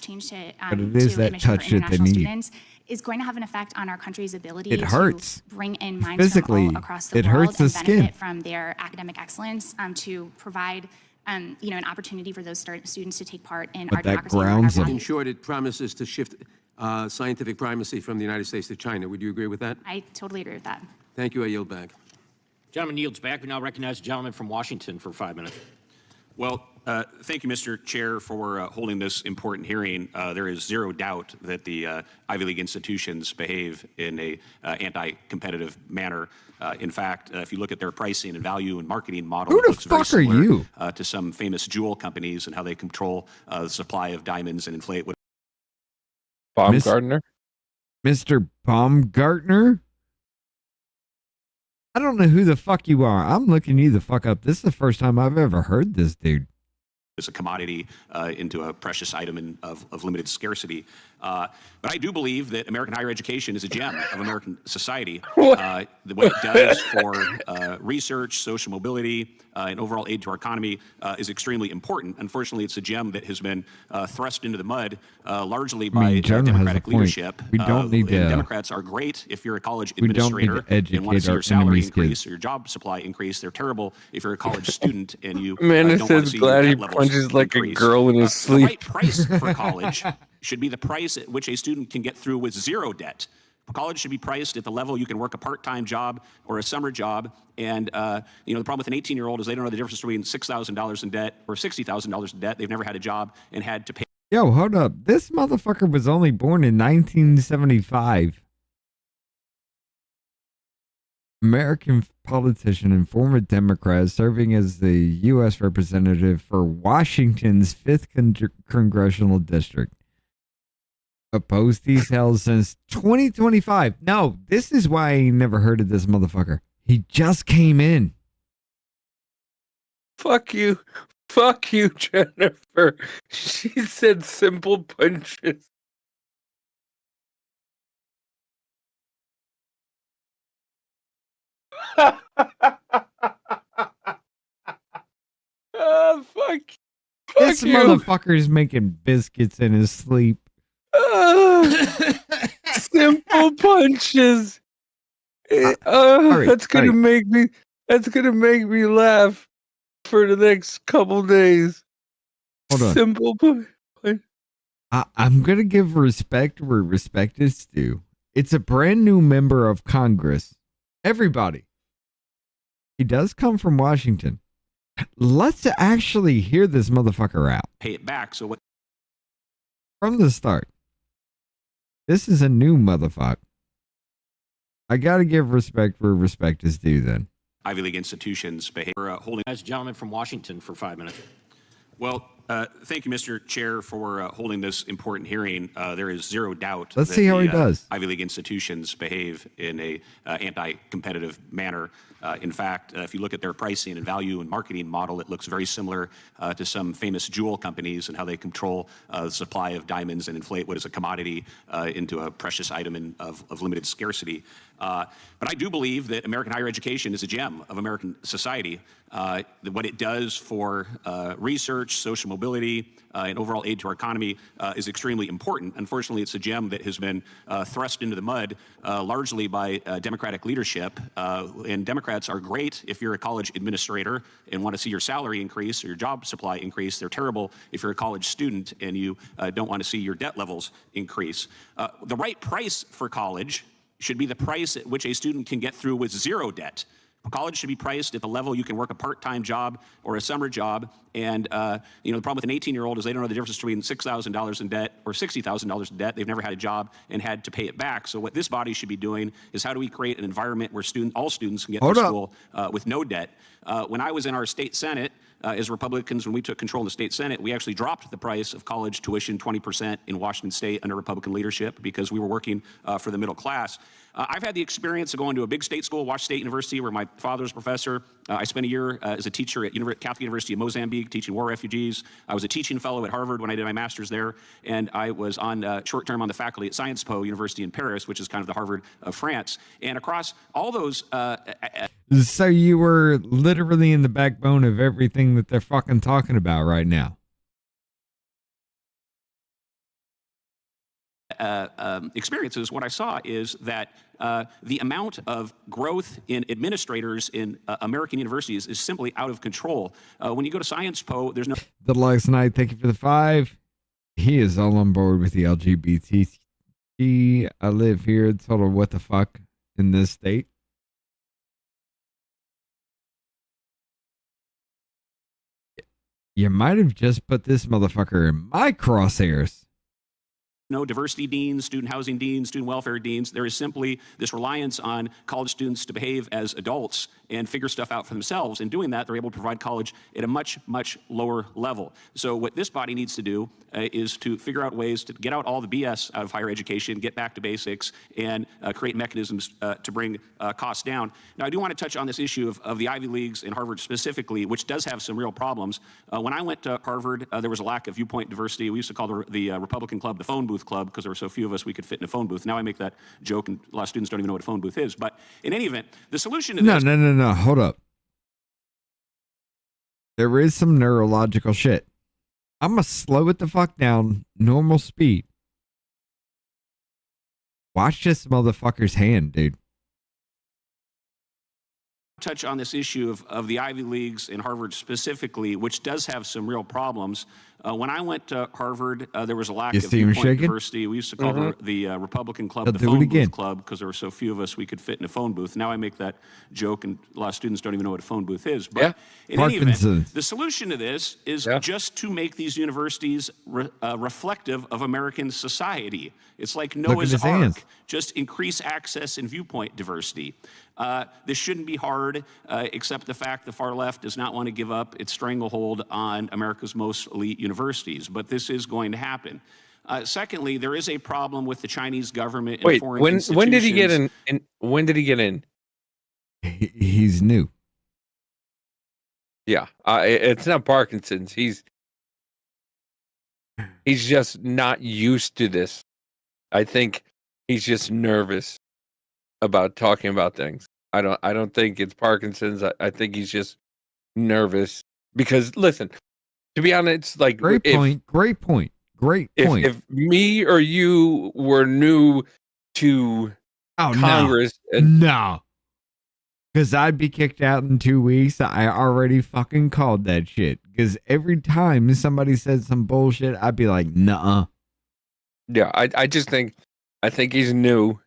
change to But it is to that admission for touch that they international need. students is going to have an effect on our country's ability It hurts. to bring in minds Physically, from all across the it world hurts the and benefit skin. from their academic excellence to provide an opportunity for those students to take part in our democracy and our values. In short, it promises to shift scientific primacy from the United States to China. Would you agree with that? I totally agree with that. Thank you. I yield back. Gentleman yields back. We now recognize the gentleman from Washington for 5 minutes. Well, thank you, Mr. Chair, for holding this important hearing. There is zero doubt that the Ivy League institutions behave in a anti-competitive manner. In fact, if you look at their pricing and value and marketing model, Who it the looks very fuck are similar you? To some famous jewel companies and how they control the supply of diamonds and inflate what. Baumgartner? Mr. Baumgartner? I don't know who the fuck you are. I'm looking you the fuck up. This is the first time I've ever heard this dude. As a commodity into a precious item of limited scarcity. But I do believe that American higher education is a gem of American society. What it does for research, social mobility, and overall aid to our economy is extremely important. Unfortunately, it's a gem that has been thrust into the mud largely by John has a Democratic point. leadership. We don't need and to- Democrats are great if you're a college We don't need to administrator and want to see educate your salary our enemies' increase kids. or your job supply increase. They're terrible if you're a college student and you Man, it don't want to says see glad your he debt levels punches like a increase. girl in his The sleep. right price for college should be the price at which a student can get through with zero debt. College should be priced at the level you can work a part-time job or a summer job. And the problem with an 18-year-old is they don't know the difference between $6,000 in debt or $60,000 in debt. They've never had a job and had to pay. Yo, hold up. This motherfucker was only born in 1975. American politician and former Democrat serving as the U.S. representative for Washington's 5th Congressional District. Opposed these hells since 2025. No, this is why I ain't never heard of this motherfucker. He just came in. Fuck you. Fuck you, Jennifer. She said simple punches. Oh, fuck. This you. motherfucker is making biscuits in his sleep. Simple punches. That's gonna make me. That's gonna make me laugh for the next couple days. Hold on. Simple punch. I'm gonna give respect where respect is due. It's a brand new member of Congress. Everybody. He does come from Washington. Let's actually hear this motherfucker out. Pay it back. So what? From the start. This is a new motherfucker. I gotta give respect where respect is due then. Ivy League institutions behave holding. As gentleman from Washington for 5 minutes. Well, thank you, Mr. Chair, for holding this important hearing. There is zero doubt Let's that see how he the, does. Ivy League institutions behave in a anti-competitive manner. In fact, if you look at their pricing and value and marketing model, it looks very similar to some famous jewel companies and how they control the supply of diamonds and inflate what is a commodity into a precious item of limited scarcity. But I do believe that American higher education is a gem of American society. What it does for research, social mobility, and overall aid to our economy is extremely important. Unfortunately, it's a gem that has been thrust into the mud largely by Democratic leadership. And Democrats are great if you're a college administrator and want to see your salary increase or your job supply increase. They're terrible if you're a college student and you don't want to see your debt levels increase. The right price for college should be the price at which a student can get through with zero debt. College should be priced at the level you can work a part-time job or a summer job And the problem with an 18-year-old is they don't know the difference between $6,000 in debt or $60,000 in debt. They've never had a job and had to pay it back. So what this body should be doing is how do we create an environment where all students can get to school with no debt. When I was in our state Senate, as Republicans, when we took control of the state Senate, we actually dropped the price of college tuition 20% in Washington State under Republican leadership because we were working for the middle class. I've had the experience of going to a big state school, Washington State University, where my father's a professor. I spent a year as a teacher at Catholic University of Mozambique, teaching war refugees. I was a teaching fellow at Harvard when I did my master's there, and I was on short-term on the faculty at Sciences Po University in Paris, which is kind of the Harvard of France. And across all those... So you were literally in the backbone of everything that they're fucking talking about right now. Experiences, what I saw is that the amount of growth in administrators in American universities is simply out of control. When you go to Sciences Po, there's no... The Lux Knight, thank you for the 5. He is all on board with the LGBT. I live here, total what the fuck in this state. You might have just put this motherfucker in my crosshairs. No diversity deans, student housing deans, student welfare deans. There is simply this reliance on college students to behave as adults and figure stuff out for themselves. In doing that, they're able to provide college at a much, much lower level. So what this body needs to do is to figure out ways to get out all the BS out of higher education, get back to basics, and create mechanisms to bring costs down. Now, I do want to touch on this issue of the Ivy Leagues and Harvard specifically, which does have some real problems. When I went to Harvard, there was a lack of viewpoint diversity. We used to call the Republican Club the phone booth club because there were so few of us we could fit in a phone booth. Now I make that joke, and a lot of students don't even know what a phone booth is. But in any event, the solution to this... No, hold up. There is some neurological shit. I'm going to slow it the fuck down, normal speed. Watch this motherfucker's hand, dude. Touch on this issue of the Ivy Leagues and Harvard specifically, which does have some real problems. When I went to Harvard, there was a lack of viewpoint diversity. We used to call the Republican Club the phone booth club because there were so few of us we could fit in a phone booth. Now I make that joke, and a lot of students don't even know what a phone booth is. But in any event, the solution to this is just to make these universities reflective of American society. It's like Noah's Ark. Just increase access and viewpoint diversity. This shouldn't be hard, except the fact the far left does not want to give up its stranglehold on America's most elite universities. But this is going to happen. Secondly, there is a problem with the Chinese government and foreign institutions. When did he get in? When did he get in? He's new. Yeah, it's not Parkinson's. He's just not used to this. I think he's just nervous about talking about things. I don't think it's Parkinson's. I think he's just nervous because listen, to be honest, like great point. If me or you were new to Congress, no, because I'd be kicked out in 2 weeks. I already fucking called that shit. Because every time somebody said some bullshit, I'd be like, nuh-uh. Yeah, I think he's new.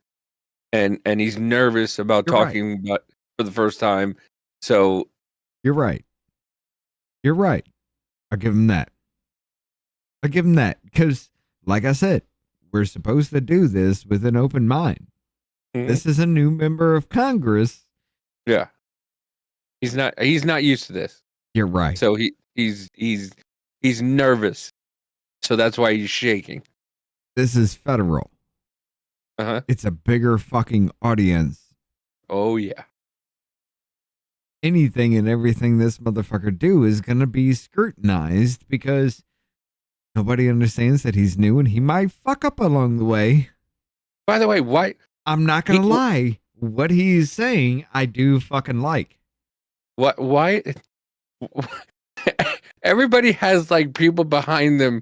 And he's nervous about talking about for the first time. So you're right. I'll give him that. Because, like I said, we're supposed to do this with an open mind. Mm-hmm. This is a new member of Congress. Yeah. He's not used to this. You're right. So he's nervous. So that's why he's shaking. This is federal. It's a bigger fucking audience. Oh, yeah. Anything and everything this motherfucker do is going to be scrutinized because nobody understands that he's new and he might fuck up along the way. By the way, why? I'm not going to lie. What he's saying, I do fucking like. What? Why? Everybody has like people behind them.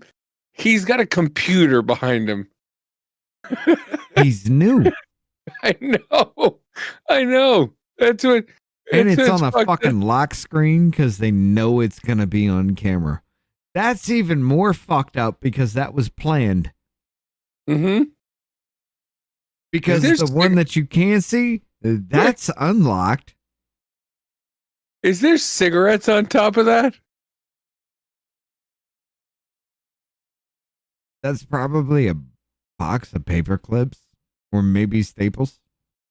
He's got a computer behind him. He's new. I know. That's what. And it's on a fucking lock screen because they know it's going to be on camera. That's even more fucked up because that was planned. Mm-hmm. Because the one that you can't see, that's unlocked. Is there cigarettes on top of that? That's probably a box of paper clips or maybe staples.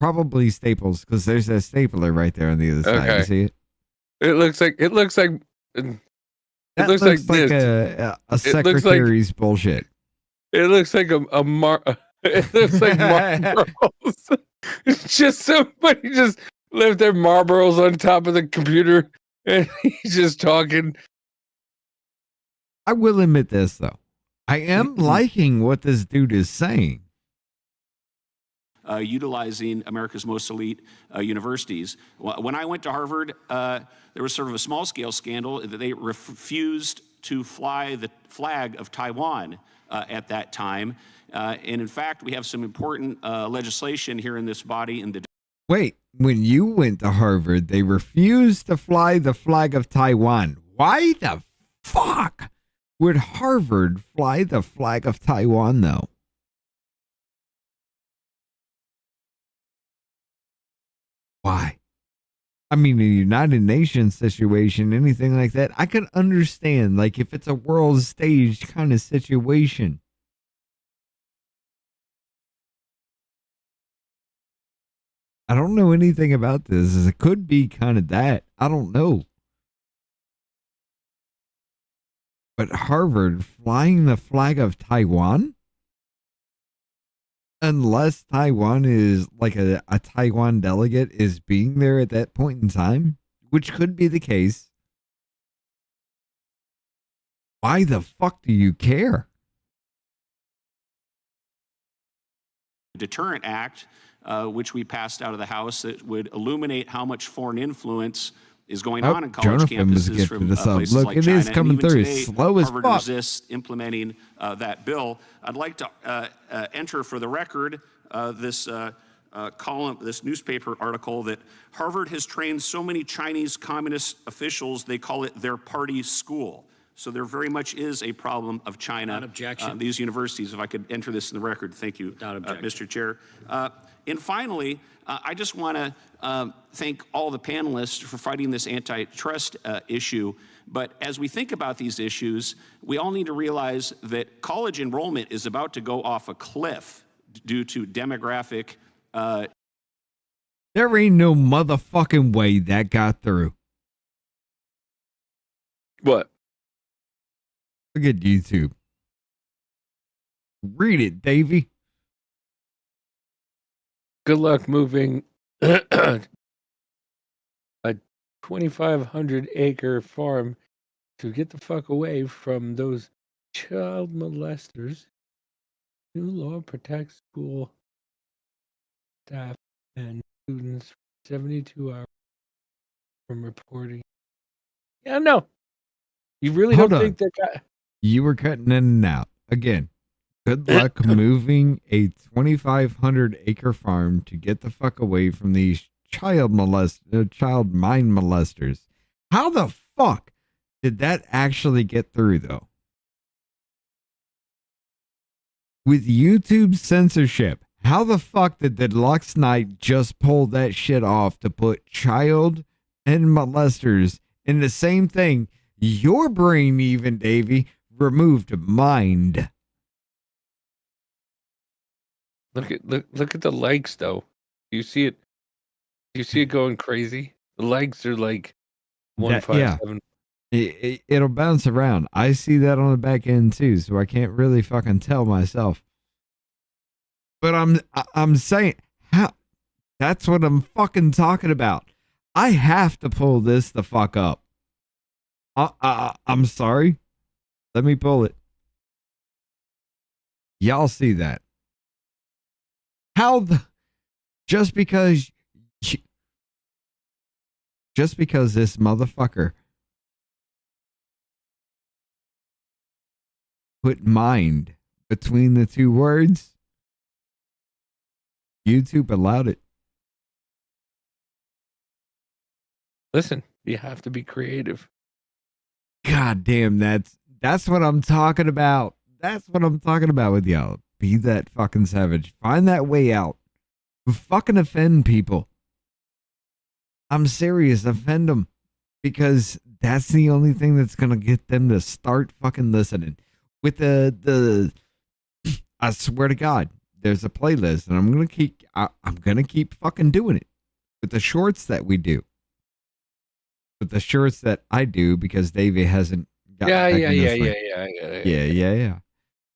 Probably staples because there's a stapler right there on the other side. You see it? It looks like That looks like this. a secretary's bullshit. It looks like it looks like Marlboros. It's just somebody just left their Marlboros on top of the computer and he's just talking. I will admit this though. I am liking what this dude is saying. Utilizing America's most elite universities. When I went to Harvard, there was sort of a small-scale scandal that they refused to fly the flag of Taiwan at that time. And in fact, we have some important legislation here in this body. Wait, when you went to Harvard, they refused to fly the flag of Taiwan. Why the fuck would Harvard fly the flag of Taiwan, though? Why? I mean, a United Nations situation, anything like that, I could understand, like, if it's a world stage kind of situation. I don't know anything about this. It could be kind of that. I don't know. But Harvard flying the flag of Taiwan? Unless Taiwan is like a Taiwan delegate is being there at that point in time, which could be the case. Why the fuck do you care? Deterrent Act, which we passed out of the House, that would illuminate how much foreign influence is going on in college campuses from places Look, like it China. is coming and even through today, slow as Harvard fuck. resists implementing that bill. I'd like to enter for the record this column, this newspaper article that Harvard has trained so many Chinese communist officials, they call it their party school. So there very much is a problem of China. These universities, if I could enter this in the record. Thank you, Mr. Chair. And finally, I just want to thank all the panelists for fighting this antitrust issue. But as we think about these issues, we all need to realize that college enrollment is about to go off a cliff due to demographic. There ain't no motherfucking way that got through. What? Look at YouTube. Read it, Davey. Good luck moving a 2,500 acre farm to get the fuck away from those child molesters. New law protects school staff and students for 72 hours from reporting. Yeah, no. You really Hold don't on. think that guy... You were cutting in and out. Again, good luck moving a 2,500 acre farm to get the fuck away from these child mind molesters. How the fuck did that actually get through, though? With YouTube censorship, how the fuck did the Lux Knight just pull that shit off to put child and molesters in the same thing? Your brain, even, Davey, removed mind. Look at the legs, though. You see it? You see it going crazy? The legs are like 157. It'll bounce around. I see that on the back end too, so I can't really fucking tell myself. But I'm saying, how? That's what I'm fucking talking about. I have to pull this the fuck up. I'm sorry. Let me pull it. Y'all see that? How the... Just because this motherfucker put mind between the two words, YouTube allowed it. Listen, you have to be creative. God damn, that's what I'm talking about. That's what I'm talking about with y'all. Be that fucking savage. Find that way out. Fucking offend people. I'm serious. Offend them. Because that's the only thing that's going to get them to start fucking listening. With the I swear to God, there's a playlist, and I'm gonna keep fucking doing it with the shorts that we do, with the shorts that I do because Davey hasn't got Yeah. Yeah.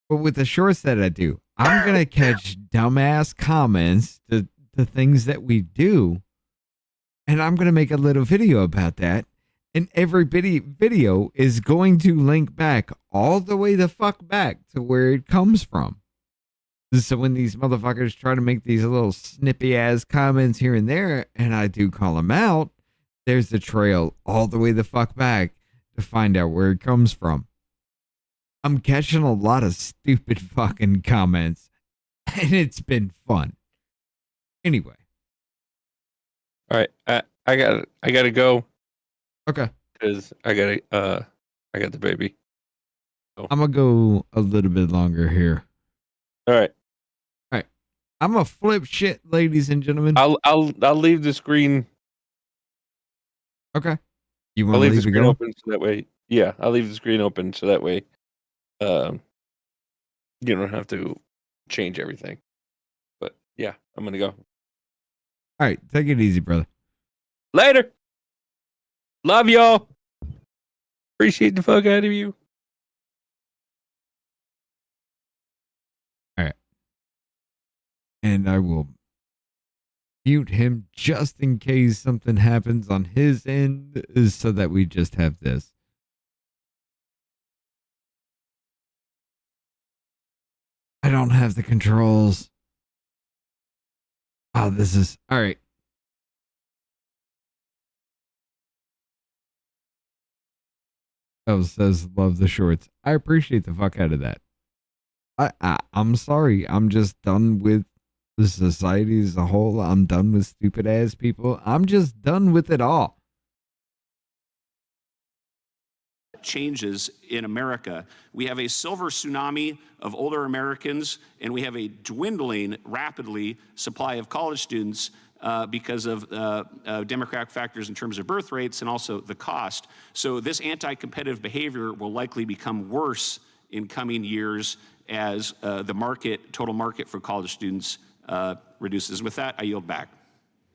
But with the shorts that I do, I'm gonna catch dumbass comments to things that we do, and I'm gonna make a little video about that. And every video is going to link back all the way the fuck back to where it comes from. So when these motherfuckers try to make these little snippy ass comments here and there, and I do call them out, there's the trail all the way the fuck back to find out where it comes from. I'm catching a lot of stupid fucking comments, and it's been fun. Anyway. All right. I gotta go. Okay. Because I got the baby. So. I'm gonna go a little bit longer here. All right. I'm gonna flip shit, ladies and gentlemen. I'll leave the screen. Okay. You want to leave the screen go? open so that way? Yeah, I'll leave the screen open so that way, you don't have to change everything. But yeah, I'm gonna go. All right, take it easy, brother. Later. Love y'all. Appreciate the fuck out of you. All right. And I will mute him just in case something happens on his end so that we just have this. I don't have the controls. Oh, this is all right. Oh, says love the shorts. I appreciate the fuck out of that. I'm sorry. I'm just done with the society as a whole. I'm done with stupid ass people. I'm just done with it all. Changes in America. We have a silver tsunami of older Americans, and we have a dwindling rapidly supply of college students because of demographic factors in terms of birth rates and also the cost. So this anti-competitive behavior will likely become worse in coming years as the total market for college students reduces. With that, I yield back.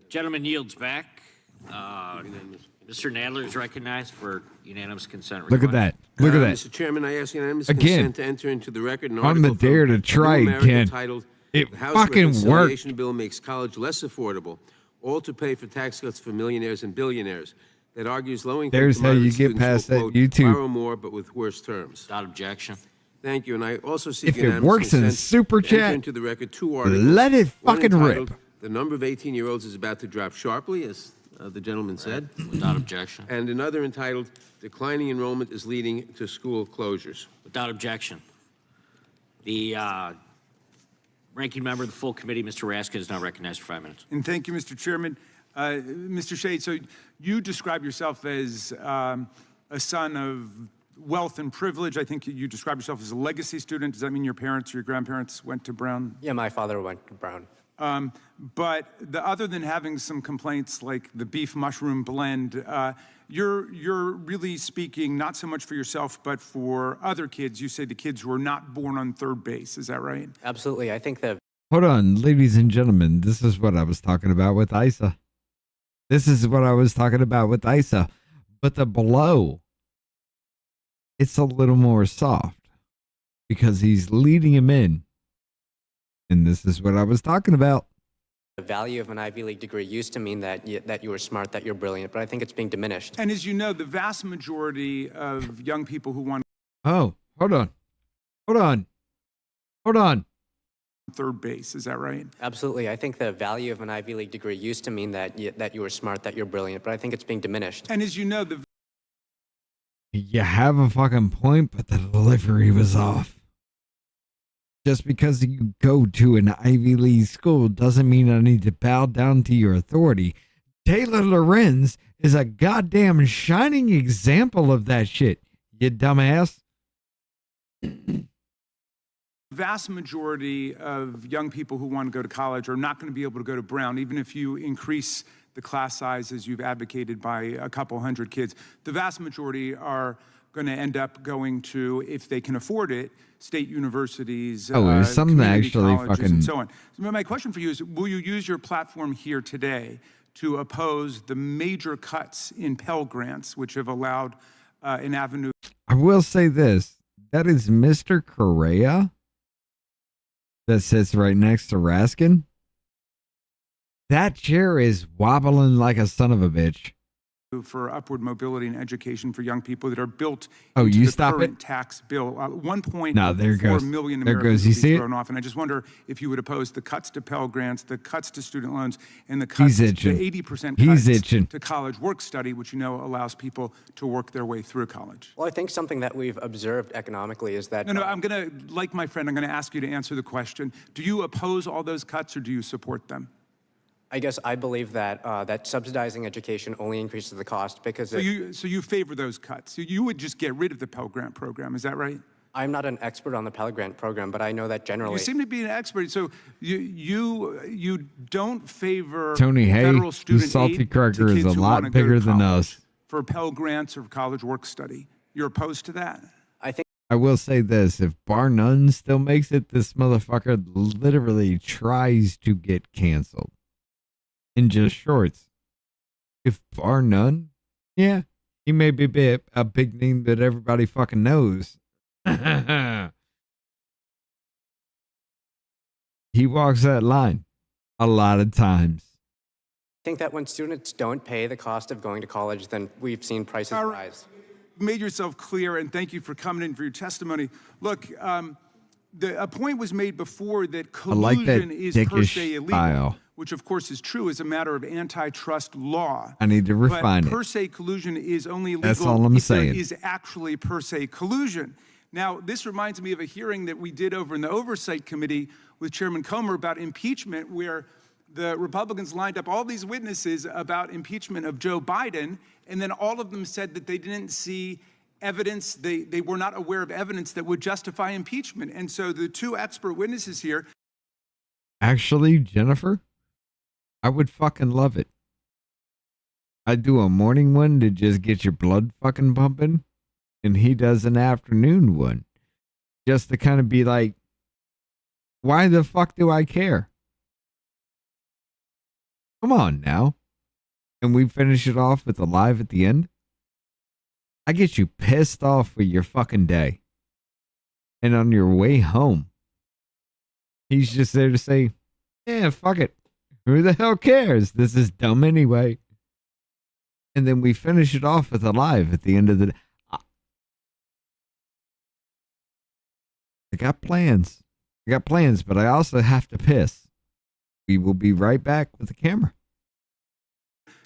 Gentleman yields back. Mr. Nadler is recognized for unanimous consent request. Look at that. Look at that. Mr. Chairman, I ask unanimous Again, consent to enter into the record an on article the dare to from try New America again. titled, It "The House fucking Reconciliation worked. Bill makes college less affordable, all to pay for tax cuts for millionaires and billionaires," that argues low-income There's how you commodity get students past will, that quote, YouTube. borrow more but with worse terms. Without objection. Thank you, and I also seek If it unanimous works in consent Super to enter Chat, into the record two articles. let it One fucking entitled, rip. "The number of 18-year-olds is about to drop sharply," as the gentleman said. Without objection. And another entitled, "Declining enrollment is leading to school closures." Without objection. The ranking member of the full committee, Mr. Raskin, is now recognized for 5 minutes. And thank you, Mr. Chairman. Mr. Shade, so you describe yourself as a son of wealth and privilege. I think you describe yourself as a legacy student. Does that mean your parents or your grandparents went to Brown? Yeah, my father went to Brown. But other than having some complaints like the beef mushroom blend, you're really speaking not so much for yourself, but for other kids. You say the kids who are not born on third base. Is that right? Absolutely. I think that. Hold on, ladies and gentlemen. This is what I was talking about with Isa. But the below, it's a little more soft because he's leading him in. And this is what I was talking about. The value of an Ivy League degree used to mean that you were smart, that you're brilliant, but I think it's being diminished. And as you know, the vast majority of young people who want Oh, hold on. third base, is that right? Absolutely. I think the value of an Ivy League degree used to mean that you were smart, that you're brilliant, but I think it's being diminished. And as you know, You have a fucking point, but the delivery was off. Just because you go to an Ivy League school doesn't mean I need to bow down to your authority. Taylor Lorenz is a goddamn shining example of that shit, you dumbass. vast majority of young people who want to go to college are not going to be able to go to Brown, even if you increase the class size as you've advocated by a couple hundred kids. The vast majority are going to end up going to, if they can afford it, state universities, there's something community actually colleges, fucking. and so on. So my question for you is, will you use your platform here today to oppose the major cuts in Pell Grants, which have allowed an avenue? I will say this. That is Mr. Correa that sits right next to Raskin. That chair is wobbling like a son of a bitch. For upward mobility and education for young people that are built Oh, into you the stop current it? tax bill. 1.4 No, there goes. million There Americans goes. You will see be it? thrown off. And I just wonder if you would oppose the cuts to Pell Grants, the cuts to student loans, and the He's cuts, the itching. 80% He's cuts itching. to college work study, which allows people to work their way through college. Well, I think something that we've observed economically is that... No, I'm going to, like my friend, I'm going to ask you to answer the question. Do you oppose all those cuts or do you support them? I guess I believe that that subsidizing education only increases the cost because... So you favor those cuts. So you would just get rid of the Pell Grant program, is that right? I'm not an expert on the Pell Grant program, but I know that generally... You seem to be an expert. So you don't favor Tony, hey, federal student this salty aid cracker to is kids a who lot wanna go bigger to than college us. for Pell Grants or college work study. You're opposed to that? I will say this. If bar none still makes it, this motherfucker literally tries to get canceled. In just shorts. If bar none, yeah, he may be a big name that everybody fucking knows. He walks that line a lot of times. I think that when students don't pay the cost of going to college, then we've seen prices rise. Made yourself clear, and thank you for coming in for your testimony. Look, a point was made before that collusion is per se illegal. Style. Which of course is true as a matter of antitrust law. I need to refine but it. Per se collusion is only illegal That's all I'm if saying. there is actually per se collusion. Now, this reminds me of a hearing that we did over in the Oversight Committee with Chairman Comer about impeachment, where the Republicans lined up all these witnesses about impeachment of Joe Biden, and then all of them said that they didn't see evidence, they were not aware of evidence that would justify impeachment. And so the two expert witnesses here... Actually, Jennifer, I would fucking love it. I'd do a morning one to just get your blood fucking pumping, and he does an afternoon one just to kind of be like, why the fuck do I care? Come on now. And we finish it off with a live at the end. I get you pissed off with your fucking day. And on your way home, he's just there to say, yeah, fuck it. Who the hell cares? This is dumb anyway. And then we finish it off with a live at the end of the day. I got plans. But I also have to piss. We will be right back with the camera.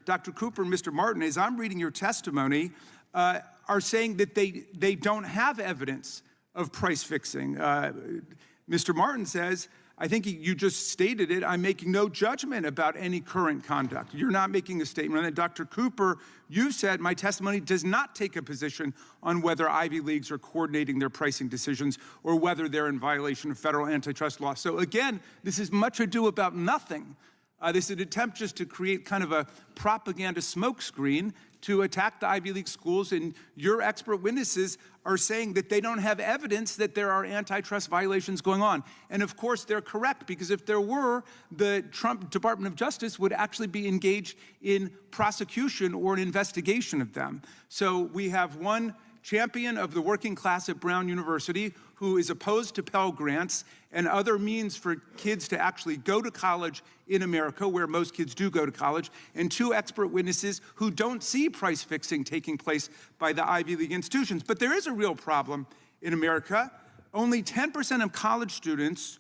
Dr. Cooper and Mr. Martin, as I'm reading your testimony, are saying that they don't have evidence of price fixing. Mr. Martin says, I think you just stated it, I'm making no judgment about any current conduct. You're not making a statement on that. Dr. Cooper, you said my testimony does not take a position on whether Ivy Leagues are coordinating their pricing decisions or whether they're in violation of federal antitrust law. So again, this is much ado about nothing. This is an attempt just to create kind of a propaganda smokescreen to attack the Ivy League schools, and your expert witnesses are saying that they don't have evidence that there are antitrust violations going on. And of course, they're correct, because if there were, the Trump Department of Justice would actually be engaged in prosecution or an investigation of them. So we have one champion of the working class at Brown University who is opposed to Pell Grants and other means for kids to actually go to college in America, where most kids do go to college, and two expert witnesses who don't see price fixing taking place by the Ivy League institutions. But there is a real problem in America. Only 10% of college students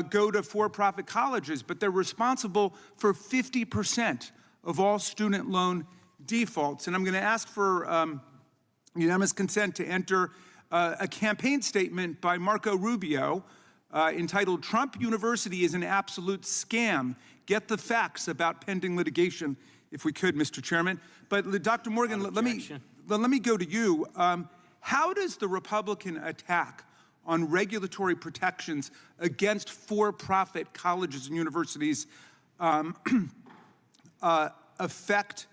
go to for-profit colleges, but they're responsible for 50% of all student loan defaults. And I'm going to ask for unanimous consent to enter a campaign statement by Marco Rubio entitled, "Trump University is an absolute scam. Get the facts about pending litigation," if we could, Mr. Chairman. But Dr. Morgan, let me go to you. How does the Republican attack on regulatory protections against for-profit colleges and universities affect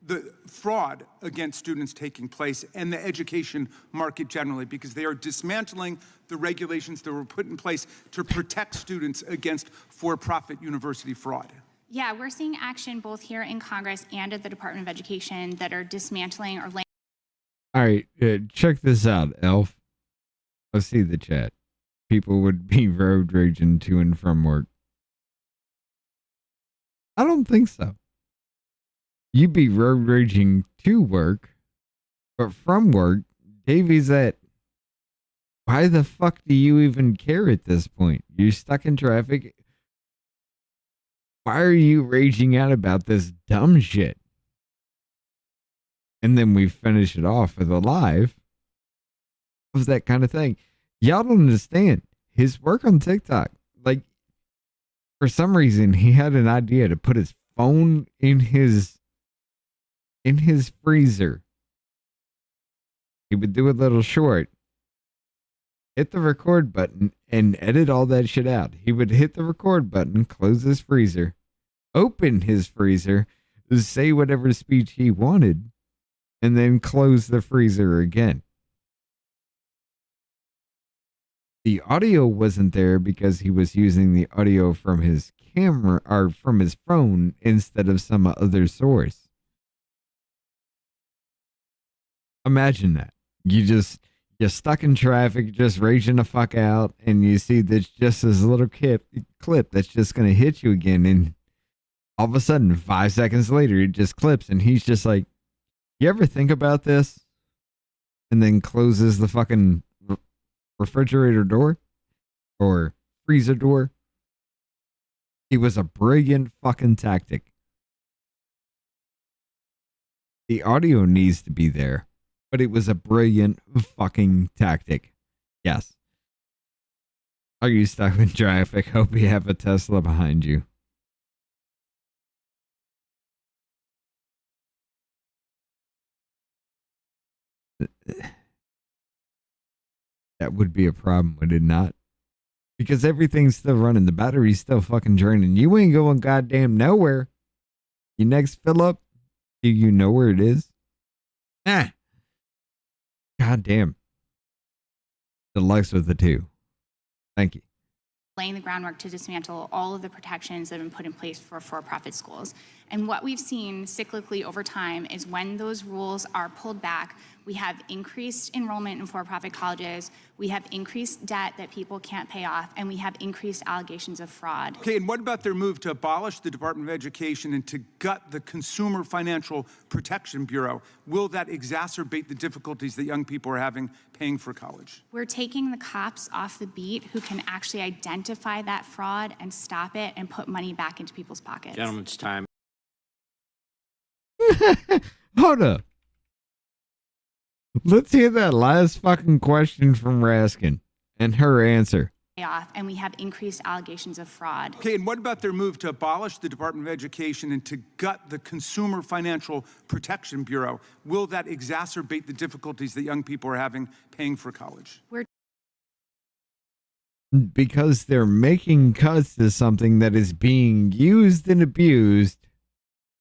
the fraud against students taking place and the education market generally, because they are dismantling the regulations that were put in place to protect students against for-profit university fraud. Yeah, we're seeing action both here in Congress and at the Department of Education that are dismantling or laying. All right, check this out, Elf. Let's see the chat. People would be road raging to and from work. I don't think so. You'd be road raging to work, but from work, Davey's at. Why the fuck do you even care at this point? You're stuck in traffic. Why are you raging out about this dumb shit? And then we finish it off with a live of that kind of thing. Y'all don't understand his work on TikTok. Like, for some reason, he had an idea to put his phone in his freezer. He would do a little short, hit the record button, and edit all that shit out. He would hit the record button, close his freezer, open his freezer, say whatever speech he wanted, and then close the freezer again. The audio wasn't there because he was using the audio from his camera or from his phone instead of some other source. Imagine that. You're stuck in traffic, just raging the fuck out, and you see this just this little clip that's just going to hit you again, and all of a sudden, 5 seconds later, it just clips, and he's just like, you ever think about this? And then closes the fucking refrigerator door or freezer door. It was a brilliant fucking tactic. The audio needs to be there, but it was a brilliant fucking tactic. Yes. Are you stuck in traffic? Hope you have a Tesla behind you. That would be a problem, would it not? Because everything's still running. The battery's still fucking draining. You ain't going goddamn nowhere. Your next fill up, do you know where it is? Goddamn. Deluxe with the 2. Thank you. Laying the groundwork to dismantle all of the protections that have been put in place for for-profit schools. And what we've seen cyclically over time is when those rules are pulled back, we have increased enrollment in for-profit colleges, we have increased debt that people can't pay off, and we have increased allegations of fraud. Okay, and what about their move to abolish the Department of Education and to gut the Consumer Financial Protection Bureau? Will that exacerbate the difficulties that young people are having paying for college? We're taking the cops off the beat who can actually identify that fraud and stop it and put money back into people's pockets. Gentlemen, it's time. Hold up. Let's hear that last fucking question from Raskin and her answer. Off, and we have increased allegations of fraud. Okay, and what about their move to abolish the Department of Education and to gut the Consumer Financial Protection Bureau? Will that exacerbate the difficulties that young people are having paying for college? Because they're making cuts to something that is being used and abused,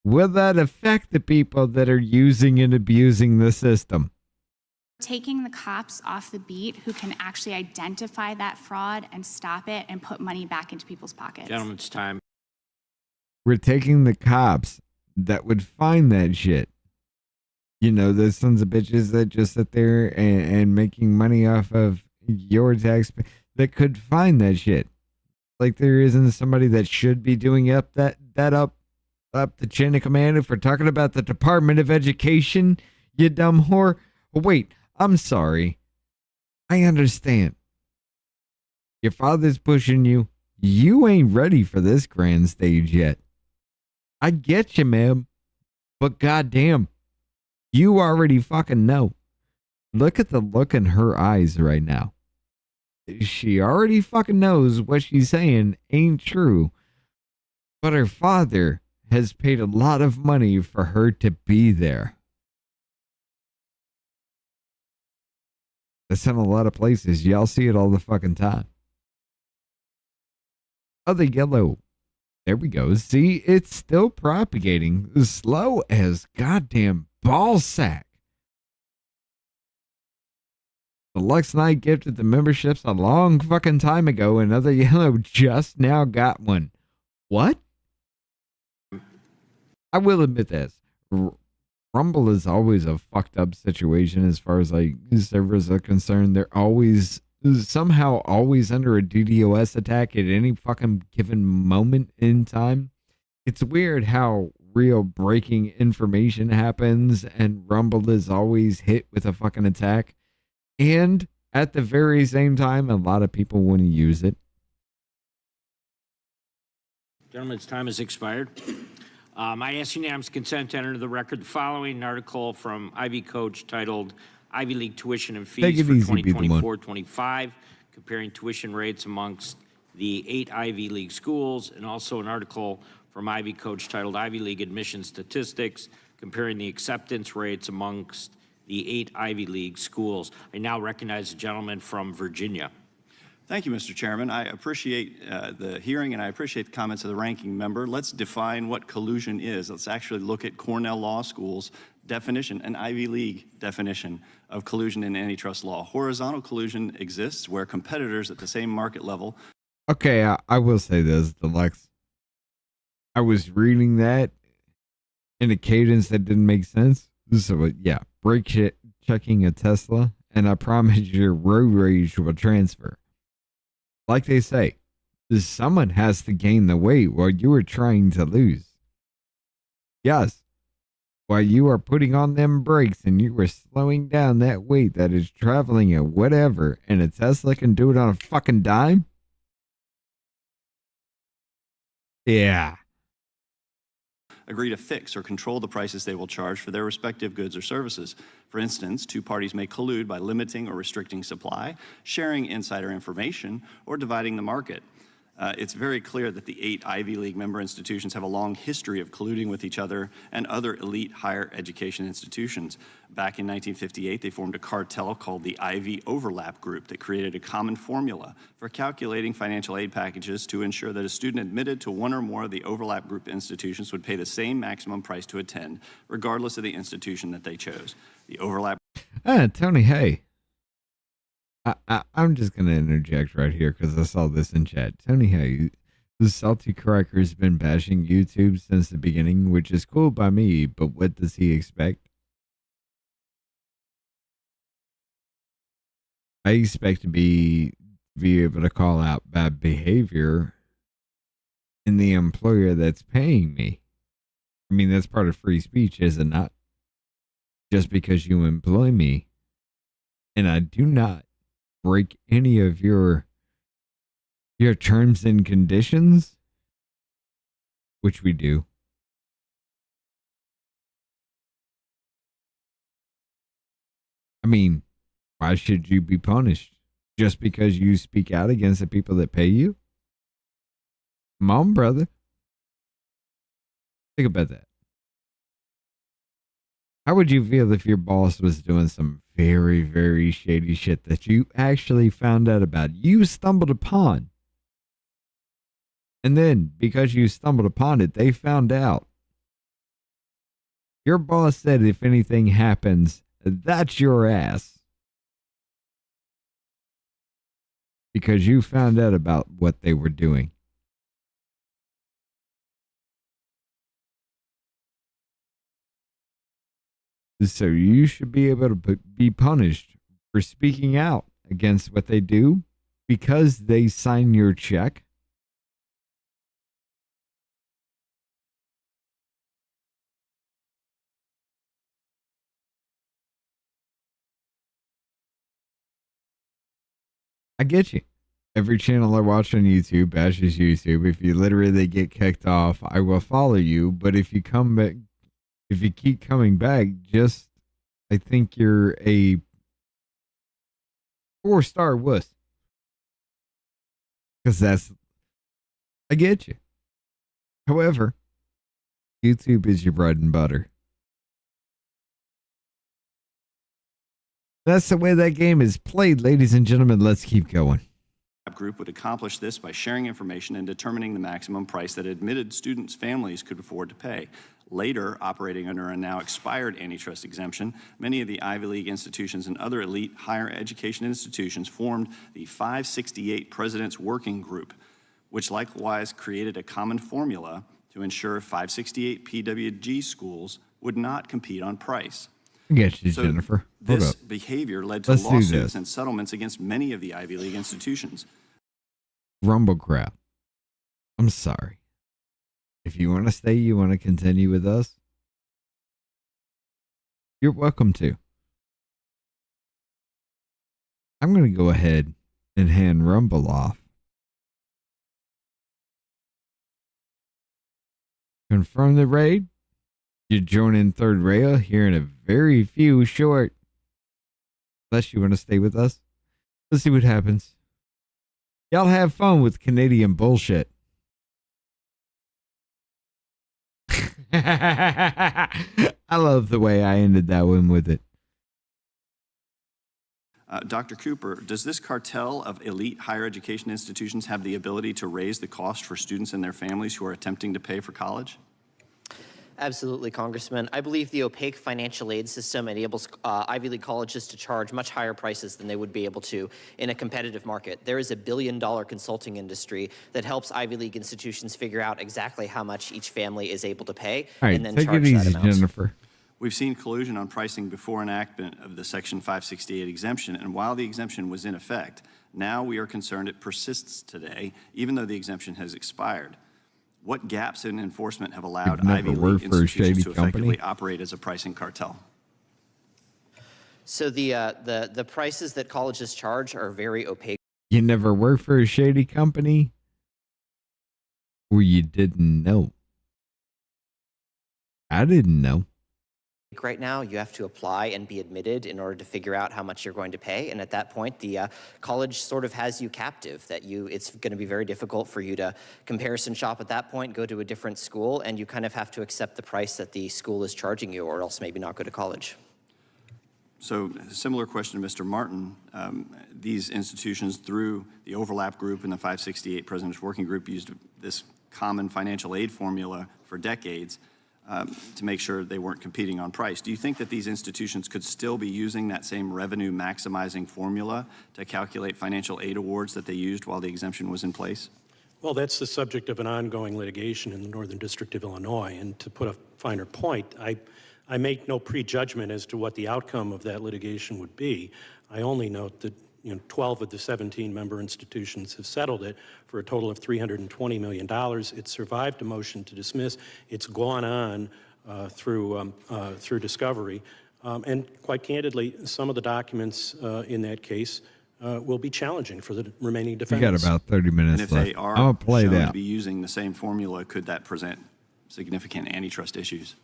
will that affect the people that are using and abusing the system? Taking the cops off the beat who can actually identify that fraud and stop it and put money back into people's pockets. Gentlemen, it's time. We're taking the cops that would find that shit. You know, those sons of bitches that just sit there and making money off of your tax that could find that shit. Like there isn't somebody that should be doing up that up the chain of command if we're talking about the Department of Education, you dumb whore. Oh, wait, I'm sorry. I understand. Your father's pushing you. You ain't ready for this grand stage yet. I get you, ma'am. But goddamn, you already fucking know. Look at the look in her eyes right now. She already fucking knows what she's saying ain't true. But her father has paid a lot of money for her to be there. That's in a lot of places. Y'all see it all the fucking time. Other yellow There we go. See, it's still propagating. Slow as goddamn ball sack. The Lux Knight gifted the memberships a long fucking time ago, and Other Yellow just now got one. What? I will admit this. Rumble is always a fucked up situation as far as like servers are concerned. They're always somehow always under a DDoS attack at any fucking given moment in time. It's weird how real breaking information happens and Rumble is always hit with a fucking attack. And at the very same time, a lot of people want to use it. Gentlemen's time has expired. I ask unanimous consent to enter into the record the following article from Ivy Coach titled Ivy League Tuition and Fees for 2024-25, comparing tuition rates amongst the 8 Ivy League schools, and also an article from Ivy Coach titled Ivy League Admission Statistics, comparing the acceptance rates amongst the 8 Ivy League schools. I now recognize the gentleman from Virginia. Thank you, Mr. Chairman. I appreciate the hearing and I appreciate the comments of the ranking member. Let's define what collusion is. Let's actually look at Cornell Law School's definition, an Ivy League definition of collusion in antitrust law. Horizontal collusion exists where competitors at the same market level. Okay, I will say this, Deluxe. I was reading that in a cadence that didn't make sense. So, yeah, brake checking a Tesla, and I promise your road rage will transfer. Like they say, someone has to gain the weight while you are trying to lose. Yes, while you are putting on them brakes and you are slowing down that weight that is traveling at whatever, and a Tesla can do it on a fucking dime? Yeah. Agree to fix or control the prices they will charge for their respective goods or services. For instance, 2 parties may collude by limiting or restricting supply, sharing insider information, or dividing the market. It's very clear that the 8 Ivy League member institutions have a long history of colluding with each other and other elite higher education institutions. Back in 1958, they formed a cartel called the Ivy Overlap Group that created a common formula for calculating financial aid packages to ensure that a student admitted to one or more of the Overlap Group institutions would pay the same maximum price to attend, regardless of the institution that they chose. The Overlap... Tony, hey. I'm just going to interject right here because I saw this in chat. Tony, hey, the Salty Cracker's been bashing YouTube since the beginning, which is cool by me, but what does he expect? I expect to be able to call out bad behavior in the employer that's paying me. I mean, that's part of free speech, is it not? Just because you employ me, and I do not break any of your terms and conditions, which we do. I mean, why should you be punished just because you speak out against the people that pay you? Come on, brother. Think about that. How would you feel if your boss was doing some very, very shady shit that you actually found out about? You stumbled upon. And then, because you stumbled upon it, they found out. Your boss said if anything happens, that's your ass. Because you found out about what they were doing. So you should be able to be punished for speaking out against what they do because they sign your check. I get you. Every channel I watch on YouTube bashes YouTube. If you literally get kicked off, I will follow you. But if you come back, if you keep coming back, I think you're a 4-star wuss. Because I get you. However, YouTube is your bread and butter. That's the way that game is played, ladies and gentlemen. Let's keep going. group would accomplish this by sharing information and determining the maximum price that admitted students' families could afford to pay. Later, operating under a now expired antitrust exemption, many of the Ivy League institutions and other elite higher education institutions formed the 568 President's Working Group, which likewise created a common formula to ensure 568 PWG schools would not compete on price. I get you, Jennifer. Hold This up. behavior led to Let's do lawsuits this. and settlements against many of the Ivy League institutions. Rumble crap. I'm sorry. If you want to stay, you want to continue with us, you're welcome to. I'm going to go ahead and hand Rumble off. Confirm the raid. You're joining third rail here in a very few short. Unless you want to stay with us. Let's see what happens. Y'all have fun with Canadian bullshit. I love the way I ended that one with it. Dr. Cooper, does this cartel of elite higher education institutions have the ability to raise the cost for students and their families who are attempting to pay for college? Absolutely, Congressman. I believe the opaque financial aid system enables Ivy League colleges to charge much higher prices than they would be able to in a competitive market. There is a billion-dollar consulting industry that helps Ivy League institutions figure out exactly how much each family is able to pay and then take charge it that easy, amount. Jennifer. We've seen collusion on pricing before enactment of the Section 568 exemption, and while the exemption was in effect, now we are concerned it persists today, even though the exemption has expired. What gaps in enforcement have allowed Ivy League institutions to effectively operate as a pricing cartel? So the prices that colleges charge are very opaque. You never worked for a shady company? Or you didn't know? I didn't know. Right now, you have to apply and be admitted in order to figure out how much you're going to pay. And at that point, the college sort of has you captive, that it's going to be very difficult for you to comparison shop at that point, go to a different school, and you kind of have to accept the price that the school is charging you, or else maybe not go to college. So, similar question to Mr. Martin. These institutions, through the overlap group and the 568 President's Working Group, used this common financial aid formula for decades to make sure they weren't competing on price. Do you think that these institutions could still be using that same revenue maximizing formula to calculate financial aid awards that they used while the exemption was in place? Well, that's the subject of an ongoing litigation in the Northern District of Illinois. And to put a finer point, I make no prejudgment as to what the outcome of that litigation would be. I only note that 12 of the 17 member institutions have settled it for a total of $320 million. It survived a motion to dismiss. It's gone on through discovery. And quite candidly, some of the documents in that case will be challenging for the remaining defendants. We got about 30 minutes And if left. they are I'll play shown that. to be using the same formula, could that present significant antitrust issues?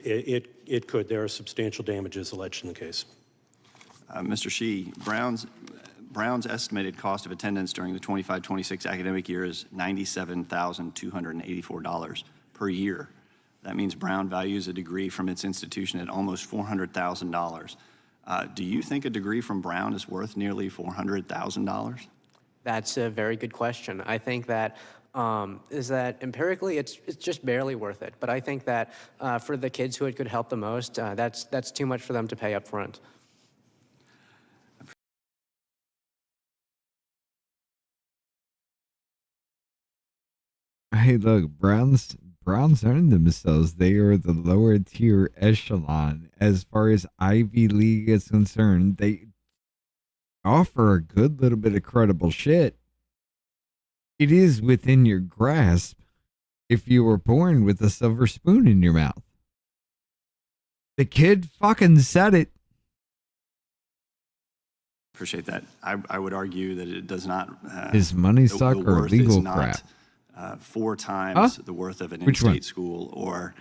It could. There are substantial damages alleged in the case. Mr. Shee, Brown's estimated cost of attendance during the 25-26 academic year is $97,284 per year. That means Brown values a degree from its institution at almost $400,000. Do you think a degree from Brown is worth nearly $400,000? That's a very good question. I think that is that empirically it's just barely worth it. But I think that for the kids who it could help the most, that's too much for them to pay up front. Hey, look, Browns earned themselves. They are the lower tier echelon as far as Ivy League is concerned. They offer a good little bit of credible shit. It is within your grasp if you were born with a silver spoon in your mouth. The kid fucking said it. Appreciate that. I would argue that it does not. Is money suck the or worth legal is not, crap? 4 times the worth of an Which one? in-state school, or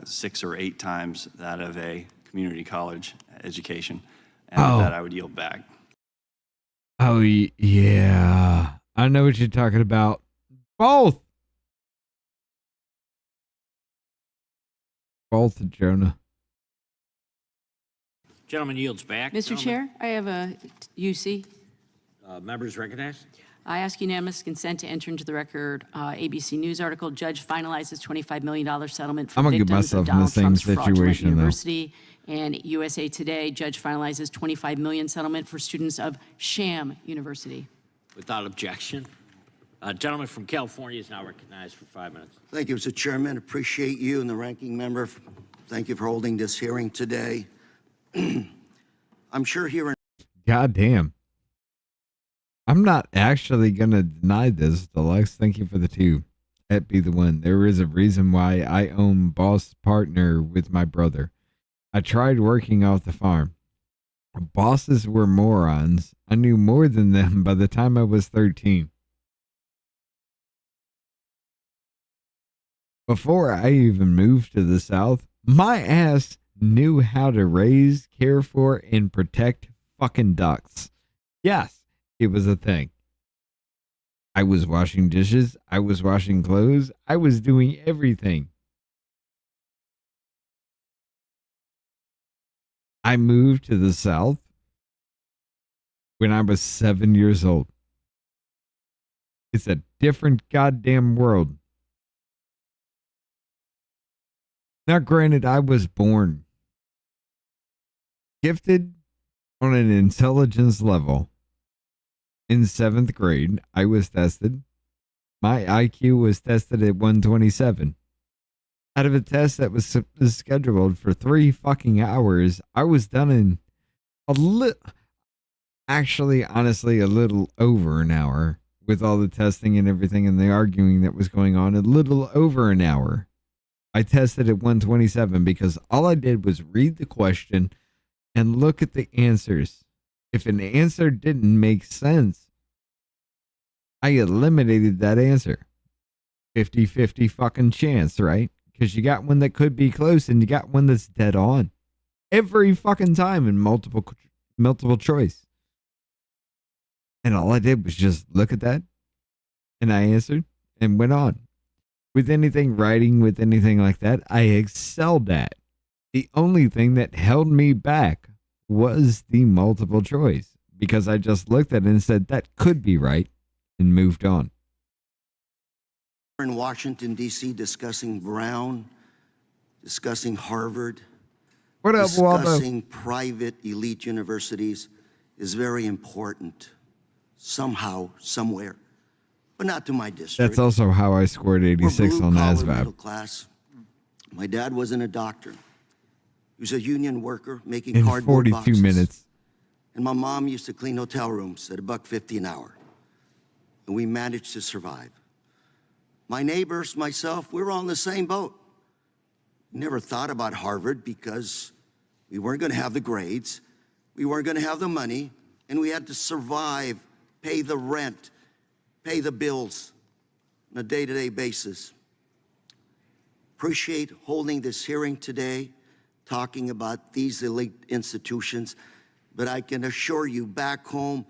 6 or 8 times that of a community college education. And with that, I would yield back. Oh, yeah. I know what you're talking about. Both, Jonah. Gentleman yields back. Mr. Gentleman. Chair, I have a UC. Members recognized. I ask unanimous consent to enter into the record ABC News article, Judge finalizes $25 million settlement for I'm gonna get victims myself of in the Donald same Trump's fraudulent situation, though. university. And USA Today, Judge finalizes $25 million settlement for students of sham university. Without objection. Gentleman from California is now recognized for 5 minutes. Thank you, Mr. Chairman. Appreciate you and the ranking member. Thank you for holding this hearing today. I'm sure here in God damn. I'm not actually gonna deny this, Deluxe. Thank you for the 2. That be the one. There is a reason why I own Boss Partner with my brother. I tried working off the farm. Bosses were morons. I knew more than them by the time I was 13. Before I even moved to the South, my ass knew how to raise, care for, and protect fucking ducks. Yes, it was a thing. I was washing dishes. I was washing clothes. I was doing everything. I moved to the South when I was 7 years old. It's a different goddamn world. Now, granted, I was born gifted on an intelligence level. In 7th grade, I was tested. My IQ was tested at 127. Out of a test that was scheduled for 3 fucking hours, I was done in honestly, a little over an hour with all the testing and everything and the arguing that was going on. A little over an hour. I tested at 127 because all I did was read the question and look at the answers. If an answer didn't make sense, I eliminated that answer. 50-50 fucking chance, right? Because you got one that could be close and you got one that's dead on. Every fucking time in multiple choice. And all I did was just look at that and I answered and went on. With anything writing, with anything like that, I excelled at. The only thing that held me back was the multiple choice because I just looked at it and said that could be right and moved on. in Washington, D.C., discussing Brown, discussing Harvard, what up, discussing private elite universities is very important somehow, somewhere, but not to my district. That's also how I scored 86 on Middle ASVAB. class. My dad wasn't a doctor. He was a union worker making In cardboard 42 boxes. minutes. And my mom used to clean hotel rooms at $1.50 an hour. And we managed to survive. My neighbors, myself, we were all in the same boat. Never thought about Harvard because we weren't going to have the grades, we weren't going to have the money, and we had to survive, pay the rent, pay the bills on a day-to-day basis. Appreciate holding this hearing today, talking about these elite institutions, but I can assure you back home,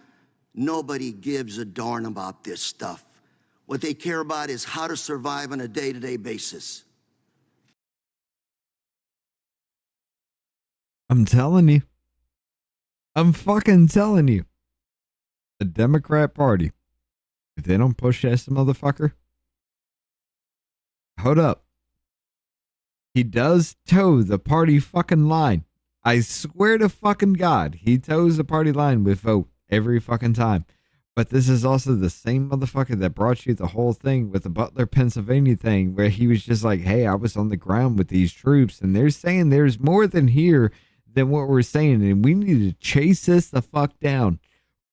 nobody gives a darn about this stuff. What they care about is how to survive on a day-to-day basis. I'm telling you. I'm fucking telling you. The Democrat Party, if they don't push this motherfucker, hold up. He does toe the party fucking line. I swear to fucking God, he toes the party line with vote every fucking time. But this is also the same motherfucker that brought you the whole thing with the Butler, Pennsylvania thing, where he was just like, hey, I was on the ground with these troops, and they're saying there's more than here than what we're saying, and we need to chase this the fuck down.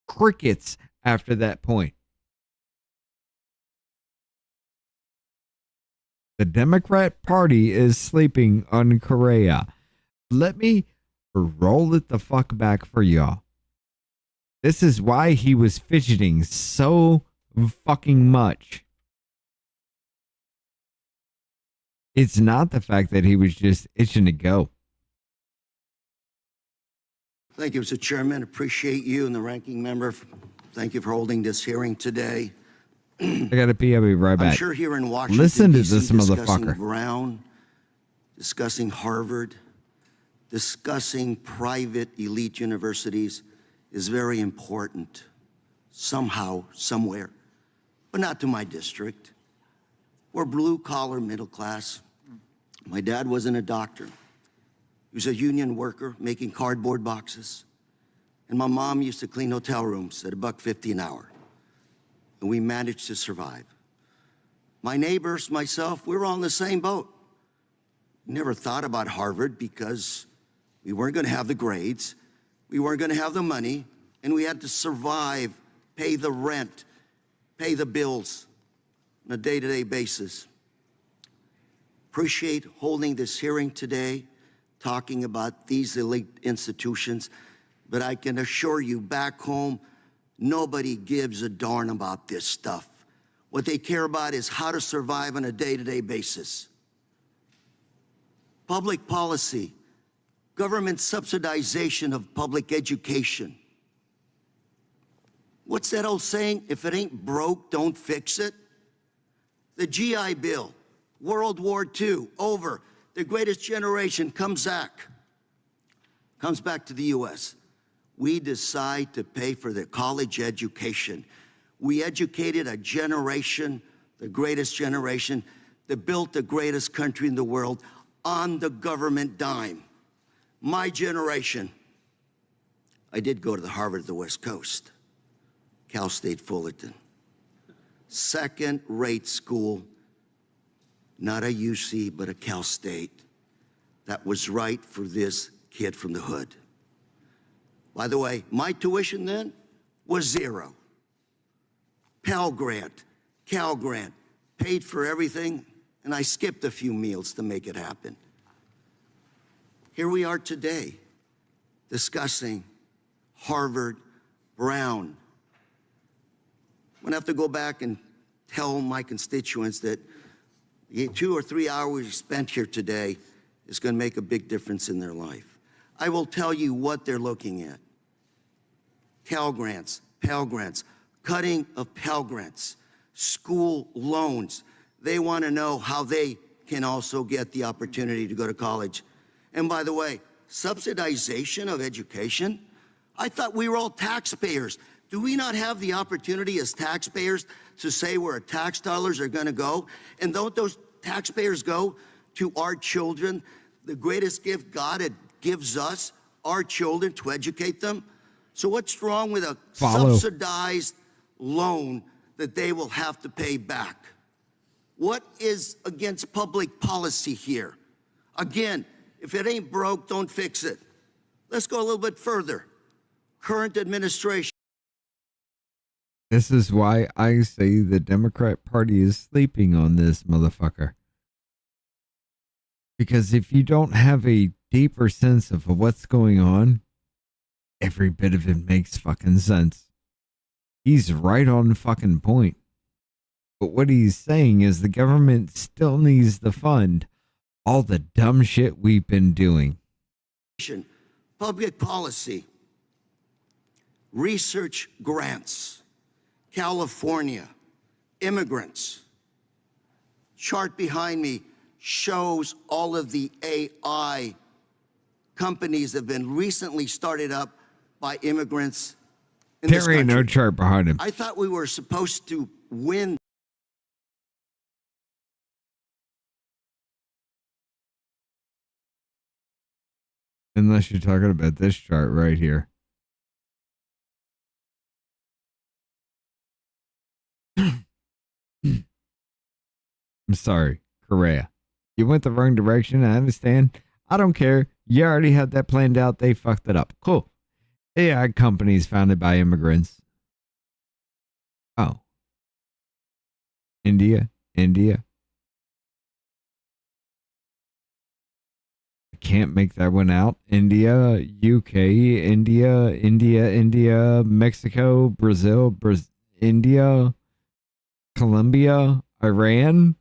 Crickets after that point. The Democrat Party is sleeping on Korea. Let me roll it the fuck back for y'all. This is why he was fidgeting so fucking much. It's not the fact that he was just itching to go. Thank you, Mr. Chairman. Appreciate you and the ranking member. Thank you for holding this hearing today. I gotta pee. I'll be right back. I'm sure here in Washington, Listen to DC, this discussing motherfucker. Brown, discussing Harvard, discussing private elite universities is very important somehow, somewhere, but not to my district. We're blue-collar, middle class. My dad wasn't a doctor. He was a union worker making cardboard boxes. And my mom used to clean hotel rooms at $1.50 an hour. And we managed to survive. My neighbors, myself, we were all in the same boat. Never thought about Harvard because we weren't going to have the grades, we weren't going to have the money, and we had to survive, pay the rent, pay the bills on a day-to-day basis. Appreciate holding this hearing today, talking about these elite institutions, but I can assure you back home, nobody gives a darn about this stuff. What they care about is how to survive on a day-to-day basis. Public policy, government subsidization of public education. What's that old saying? If it ain't broke, don't fix it. The GI Bill, World War II, over. The greatest generation comes back to the U.S. We decide to pay for their college education. We educated a generation, the greatest generation, that built the greatest country in the world on the government dime. My generation. I did go to the Harvard of the West Coast, Cal State Fullerton. Second-rate school, not a UC, but a Cal State. That was right for this kid from the hood. By the way, my tuition then was zero. Pell Grant, Cal Grant, paid for everything, and I skipped a few meals to make it happen. Here we are today, discussing Harvard, Brown. I'm gonna have to go back and tell my constituents that the 2 or 3 hours spent here today is gonna make a big difference in their life. I will tell you what they're looking at. Pell Grants, Pell Grants, cutting of Pell Grants, school loans. They want to know how they can also get the opportunity to go to college. And by the way, subsidization of education? I thought we were all taxpayers. Do we not have the opportunity as taxpayers to say where our tax dollars are going to go? And don't those taxpayers go to our children, the greatest gift God gives us, our children, to educate them? So what's wrong with a subsidized loan that they will have to pay back? What is against public policy here? Again, if it ain't broke, don't fix it. Let's go a little bit further. Current administration. This is why I say the Democrat Party is sleeping on this motherfucker. Because if you don't have a deeper sense of what's going on, every bit of it makes fucking sense. He's right on fucking point. But what he's saying is the government still needs to fund all the dumb shit we've been doing. Public policy, research grants, California, immigrants. Chart behind me shows all of the AI companies that have been recently started up by immigrants in this There ain't no country. chart behind him. I thought we were supposed to win. Unless you're talking about this chart right here. I'm sorry, Korea. You went the wrong direction. I understand. I don't care. You already had that planned out. They fucked it up. Cool. AI companies founded by immigrants. Oh. India. I can't make that one out. India, UK, India, Mexico, Brazil, India, Colombia, Iran.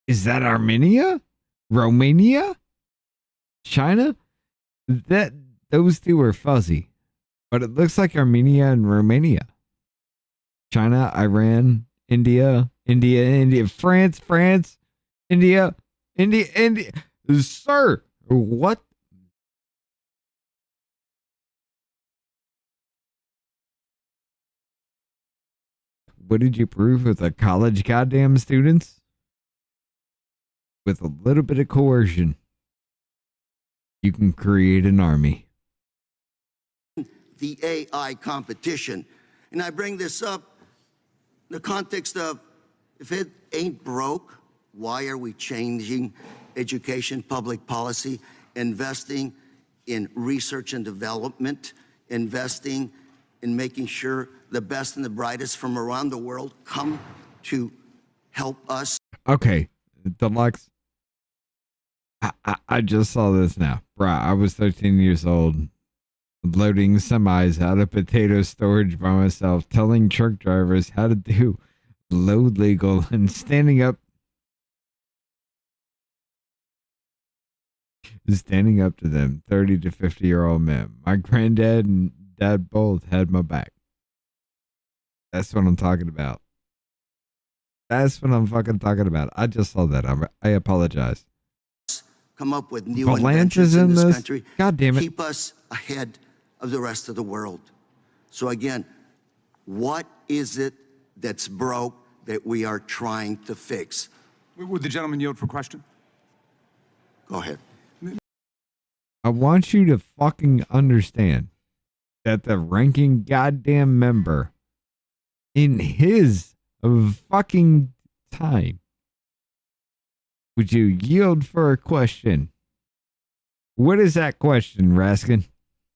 Is that Armenia? Romania? China? Those two are fuzzy. But it looks like Armenia and Romania. China, Iran, India, France, India. Sir, what? what did you prove with the college goddamn students? With a little bit of coercion, you can create an army. The AI competition. And I bring this up in the context of, if it ain't broke, why are we changing education, public policy, investing in research and development, investing in making sure the best and the brightest from around the world come to help us? Okay, Deluxe. I just saw this now. Bruh, I was 13 years old, loading semis out of potato storage by myself, telling truck drivers how to do load legal and standing up to them, 30 to 50-year-old men. My granddad and dad both had my back. That's what I'm talking about. That's what I'm fucking talking about. I just saw that. I apologize. Come up with new But Lance inventions is in in this this? country. God damn it. Keep us ahead of the rest of the world. So again, what is it that's broke that we are trying to fix? Would the gentleman yield for question? Go ahead. I want you to fucking understand that the ranking goddamn member in his fucking time, would you yield for a question? What is that question, Raskin?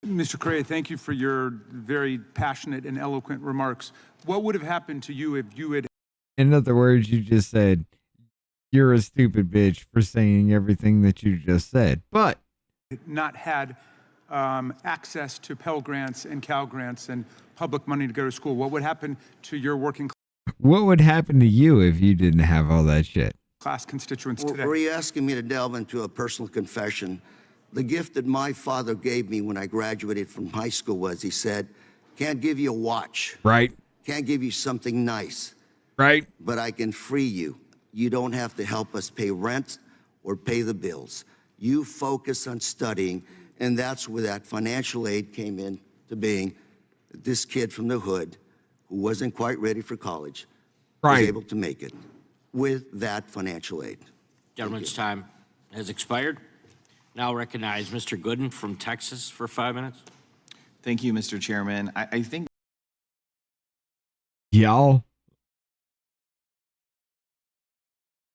Mr. Correa, thank you for your very passionate and eloquent remarks. What would have happened to you if you had... In other words, you just said, you're a stupid bitch for saying everything that you just said. But not had access to Pell Grants and Cal Grants and public money to go to school? What would happen to your working what would happen to you if you didn't have all that shit? class constituents today? Were you asking me to delve into a personal confession? The gift that my father gave me when I graduated from high school was, he said, can't give you a watch. Right. Can't give you something nice. Right. But I can free you. You don't have to help us pay rent or pay the bills. You focus on studying, and that's where that financial aid came in to being. This kid from the hood who wasn't quite ready for college was able to make it with that financial aid. Gentleman's time has expired. Now recognize Mr. Gooden from Texas for 5 minutes. Thank you, Mr. Chairman. I think Y'all.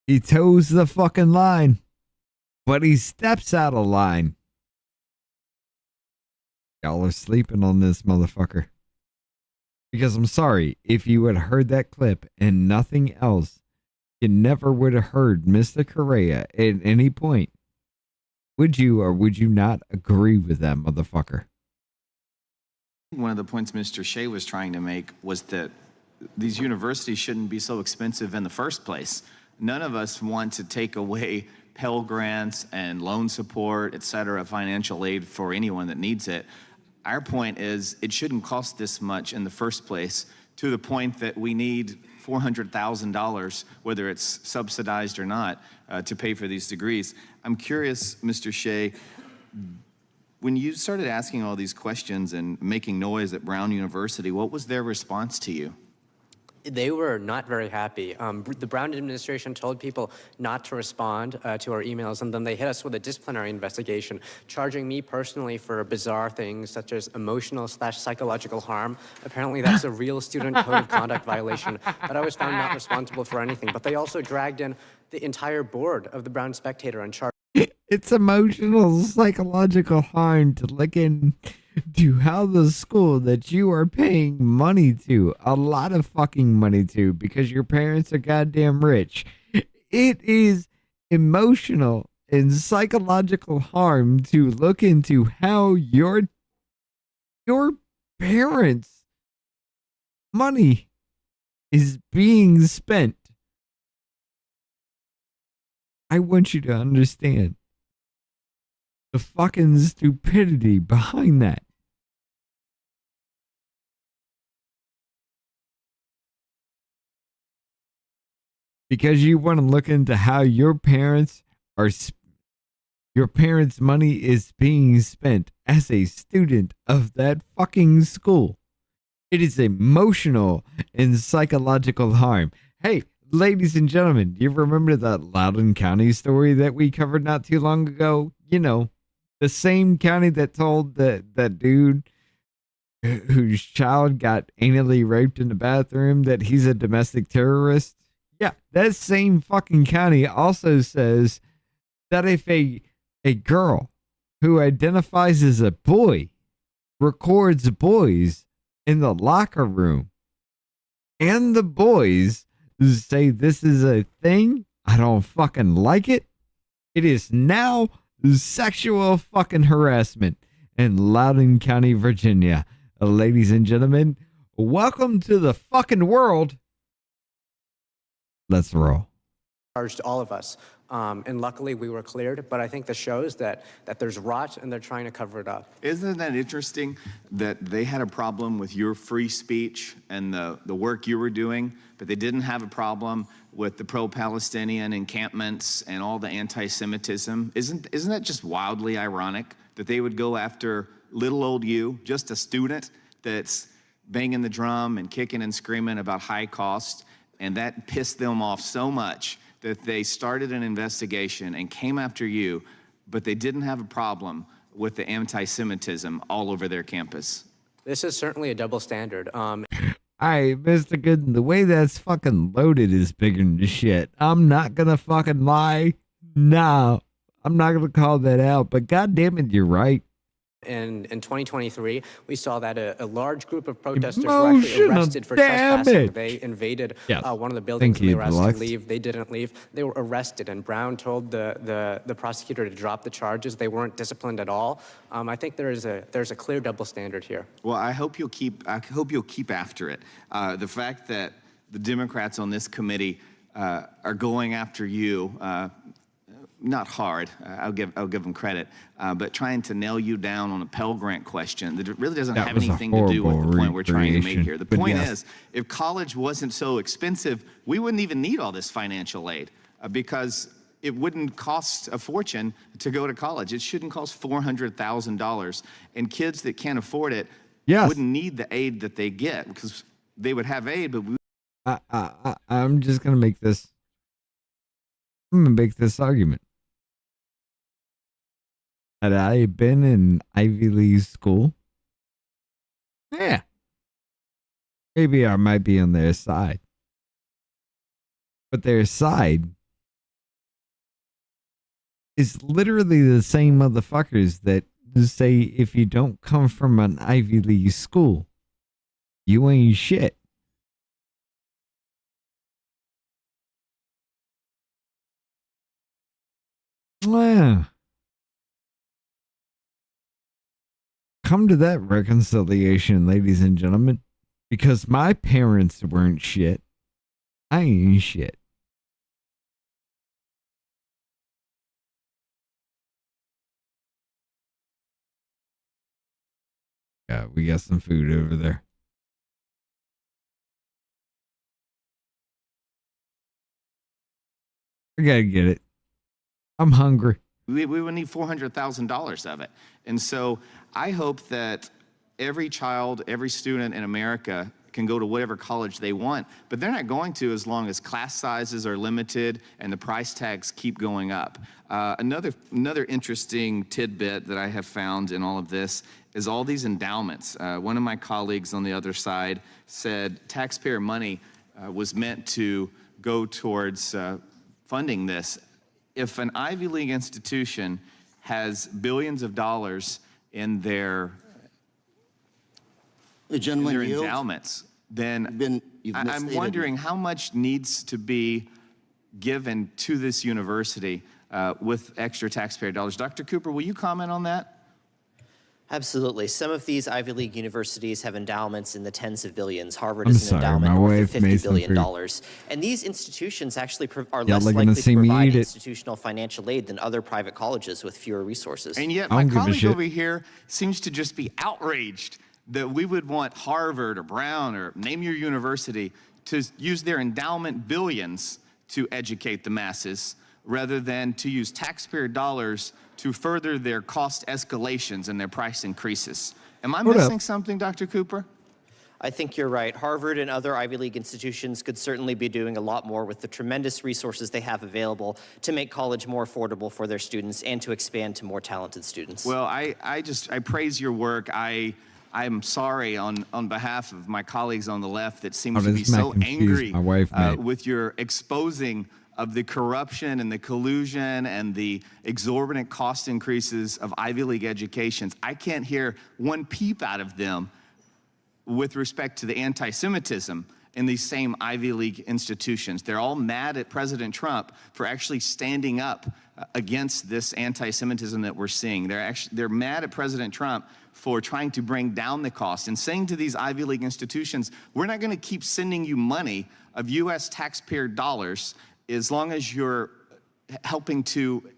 He toes the fucking line, but he steps out of line. Y'all are sleeping on this motherfucker. Because I'm sorry, if you had heard that clip and nothing else, you never would have heard Mr. Correa at any point. Would you or would you not agree with that motherfucker? one of the points Mr. Shea was trying to make was that these universities shouldn't be so expensive in the first place. None of us want to take away Pell Grants and loan support, et cetera, financial aid for anyone that needs it. Our point is it shouldn't cost this much in the first place, to the point that we need $400,000, whether it's subsidized or not, to pay for these degrees. I'm curious, Mr. Shea, when you started asking all these questions and making noise at Brown University, what was their response to you? They were not very happy. The Brown administration told people not to respond to our emails, and then they hit us with a disciplinary investigation, charging me personally for bizarre things such as emotional/psychological harm. Apparently that's a real student code of conduct violation, but I was found not responsible for anything. But they also dragged in the entire board of the Brown Spectator and charged. It's emotional, psychological harm to look into how the school that you are paying money to, a lot of fucking money to, because your parents are goddamn rich. It is emotional and psychological harm to look into how your parents' money is being spent. I want you to understand the fucking stupidity behind that. Because you want to look into how your parents' money is being spent as a student of that fucking school. It is emotional and psychological harm. Hey, ladies and gentlemen, do you remember that Loudoun County story that we covered not too long ago? You know, the same county that told that dude whose child got anally raped in the bathroom that he's a domestic terrorist. Yeah, that same fucking county also says that if a girl who identifies as a boy records boys in the locker room and the boys say this is a thing, I don't fucking like it. It is now sexual fucking harassment in Loudoun County, Virginia. Ladies and gentlemen, welcome to the fucking world. Let's roll. Charged all of us. And luckily we were cleared, but I think this shows that there's rot and they're trying to cover it up. Isn't that interesting that they had a problem with your free speech and the work you were doing, but they didn't have a problem with the pro-Palestinian encampments and all the anti-Semitism? Isn't that just wildly ironic that they would go after little old you, just a student that's banging the drum and kicking and screaming about high cost, and that pissed them off so much that they started an investigation and came after you, but they didn't have a problem with the anti-Semitism all over their campus? This is certainly a double standard. All right, Mr. Gooden, the way that's fucking loaded is bigger than shit. I'm not gonna fucking lie. No, I'm not gonna call that out, but goddamn it, you're right. In 2023, we saw that a large group of protesters were actually arrested for trespassing. They invaded one of the buildings and they were asked to leave. They didn't leave. They were arrested, and Brown told the prosecutor to drop the charges. They weren't disciplined at all. I think there's a clear double standard here. Well, I hope you'll keep after it. The fact that the Democrats on this committee are going after you. Not hard, I'll give them credit, but trying to nail you down on a Pell Grant question that really doesn't have anything to do with the point we're trying to make here. The point is, if college wasn't so expensive, we wouldn't even need all this financial aid because it wouldn't cost a fortune to go to college. It shouldn't cost $400,000, and kids that can't afford it wouldn't need the aid that they get because they would have aid, but I'm just gonna make this. I'm gonna make this argument. Had I been in Ivy League school, yeah, maybe I might be on their side. But their side is literally the same motherfuckers that say if you don't come from an Ivy League school, you ain't shit. Wow. Come to that reconciliation, ladies and gentlemen, because my parents weren't shit. I ain't shit. Yeah, we got some food over there. I gotta get it. I'm hungry. we would need $400,000 of it. And so I hope that every child, every student in America can go to whatever college they want, but they're not going to as long as class sizes are limited and the price tags keep going up. Another interesting tidbit that I have found in all of this is all these endowments. One of my colleagues on the other side said taxpayer money was meant to go towards funding this. If an Ivy League institution has billions of dollars in their endowments, then I'm wondering how much needs to be given to this university with extra taxpayer dollars. Dr. Cooper, will you comment on that? Absolutely. Some of these Ivy League universities have endowments in the tens of billions. Harvard is an endowment worth $50 billion. And these institutions actually are less likely to provide institutional financial aid than other private colleges with fewer resources. And yet my colleague over here seems to just be outraged that we would want Harvard or Brown or name your university to use their endowment billions to educate the masses rather than to use taxpayer dollars to further their cost escalations and their price increases. Am I missing something, Dr. Cooper? I think you're right. Harvard and other Ivy League institutions could certainly be doing a lot more with the tremendous resources they have available to make college more affordable for their students and to expand to more talented students. Well, I praise your work. I'm sorry on behalf of my colleagues on the left that seem to be so angry my wife, mate. with your exposing of the corruption and the collusion and the exorbitant cost increases of Ivy League educations. I can't hear one peep out of them with respect to the anti-Semitism in these same Ivy League institutions. They're all mad at President Trump for actually standing up against this anti-Semitism that we're seeing. They're mad at President Trump for trying to bring down the cost and saying to these Ivy League institutions, we're not going to keep sending you money of U.S. taxpayer dollars as long as you're helping to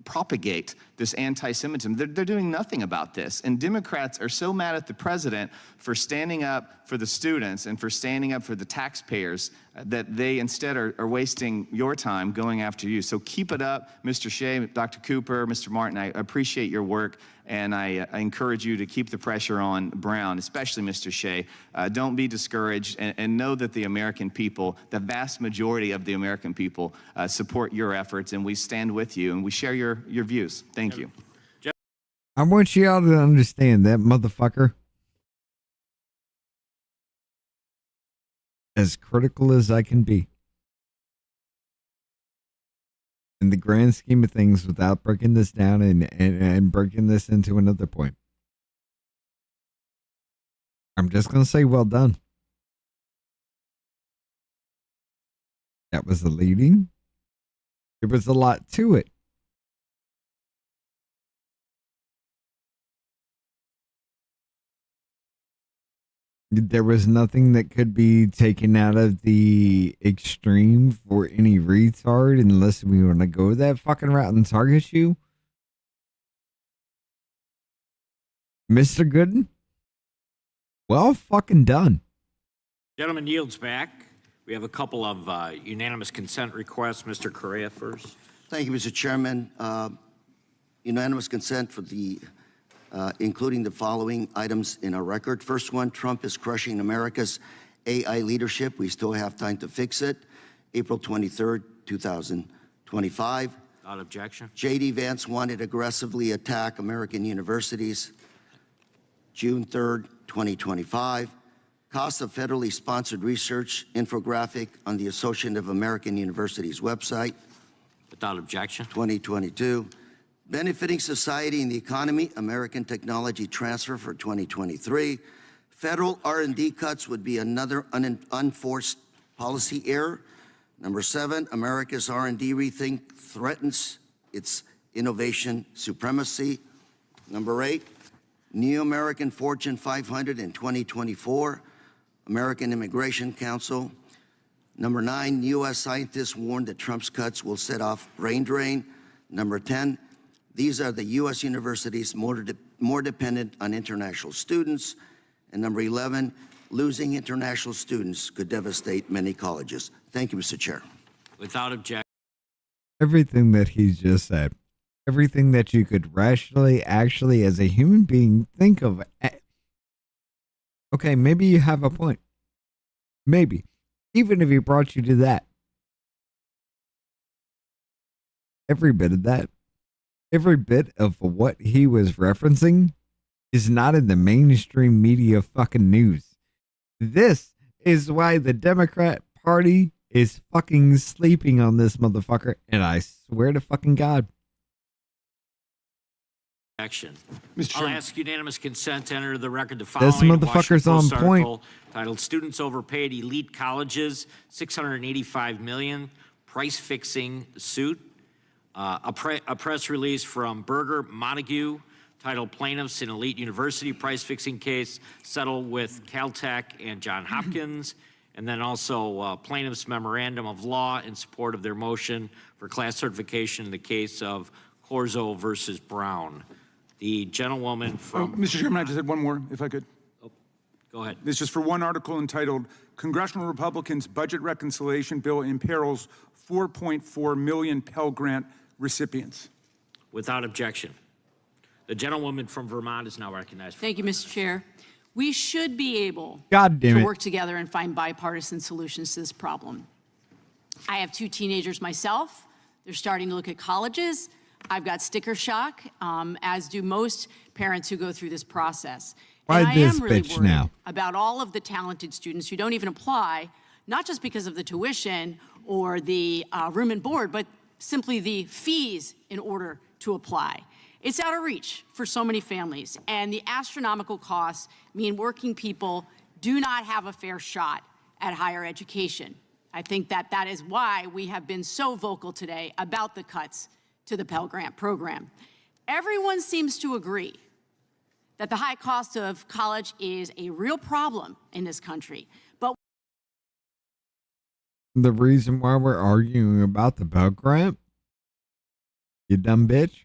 propagate this anti-Semitism. They're doing nothing about this. And Democrats are so mad at the president for standing up for the students and for standing up for the taxpayers that they instead are wasting your time going after you. So keep it up, Mr. Shea, Dr. Cooper, Mr. Martin. I appreciate your work, and I encourage you to keep the pressure on Brown, especially Mr. Shea. Don't be discouraged, and know that the American people, the vast majority of the American people, support your efforts, and we stand with you, and we share your views. Thank you. I want y'all to understand that motherfucker, as critical as I can be, in the grand scheme of things, without breaking this down and breaking this into another point, I'm just going to say well done. That was the leading. There was a lot to it. There was nothing that could be taken out of the extreme for any retard unless we want to go that fucking route and target you. Mr. Gooden? Well fucking done. Gentleman yields back. We have a couple of unanimous consent requests. Mr. Correa first. Thank you, Mr. Chairman. Unanimous consent for the including the following items in our record. First one, Trump is crushing America's AI leadership. We still have time to fix it. April 23rd, 2025. Without objection. J.D. Vance wanted to aggressively attack American universities. June 3rd, 2025. Cost of federally sponsored research infographic on the Association of American Universities website. Without objection. 2022. Benefiting society and the economy, American technology transfer for 2023. Federal R&D cuts would be another unforced policy error. Number 7, America's R&D rethink threatens its innovation supremacy. Number 8, New American Fortune 500 in 2024, American Immigration Council. Number 9, U.S. scientists warn that Trump's cuts will set off brain drain. Number 10, these are the U.S. universities more dependent on international students. And number 11, losing international students could devastate many colleges. Thank you, Mr. Chair. Without objection. Everything that he's just said, everything that you could rationally, actually, as a human being, think of. Okay, maybe you have a point. Maybe. Even if he brought you to that. Every bit of that. Every bit of what he was referencing is not in the mainstream media fucking news. This is why the Democrat Party is fucking sleeping on this motherfucker, and I swear to fucking God. Action. Mr. I'll Chairman. ask unanimous consent to enter the record the following. This motherfucker's Washington on Post point. article titled "Students Overpaid Elite Colleges, $685 Million, Price Fixing Suit." A press release from Berger Montague titled "Plaintiffs in Elite University Price Fixing Case Settle with Caltech and John Hopkins." And then also plaintiffs' memorandum of law in support of their motion for class certification in the case of Corzo versus Brown. The gentlewoman from... Mr. Chairman, I just had one more, if I could. Go ahead. This is for one article entitled, Congressional Republicans' Budget Reconciliation Bill Imperils 4.4 million Pell Grant Recipients. Without objection. The gentlewoman from Vermont is now recognized. Thank you, Mr. Chair. We should be able God damn to it. work together and find bipartisan solutions to this problem. I have 2 teenagers myself. They're starting to look at colleges. I've got sticker shock, as do most parents who go through this process. Why And I this am really bitch worried now? about all of the talented students who don't even apply, not just because of the tuition or the room and board, but simply the fees in order to apply. It's out of reach for so many families, and the astronomical costs mean working people do not have a fair shot at higher education. I think that that is why we have been so vocal today about the cuts to the Pell Grant program. Everyone seems to agree that the high cost of college is a real problem in this country. But The reason why we're arguing about the Pell Grant, you dumb bitch,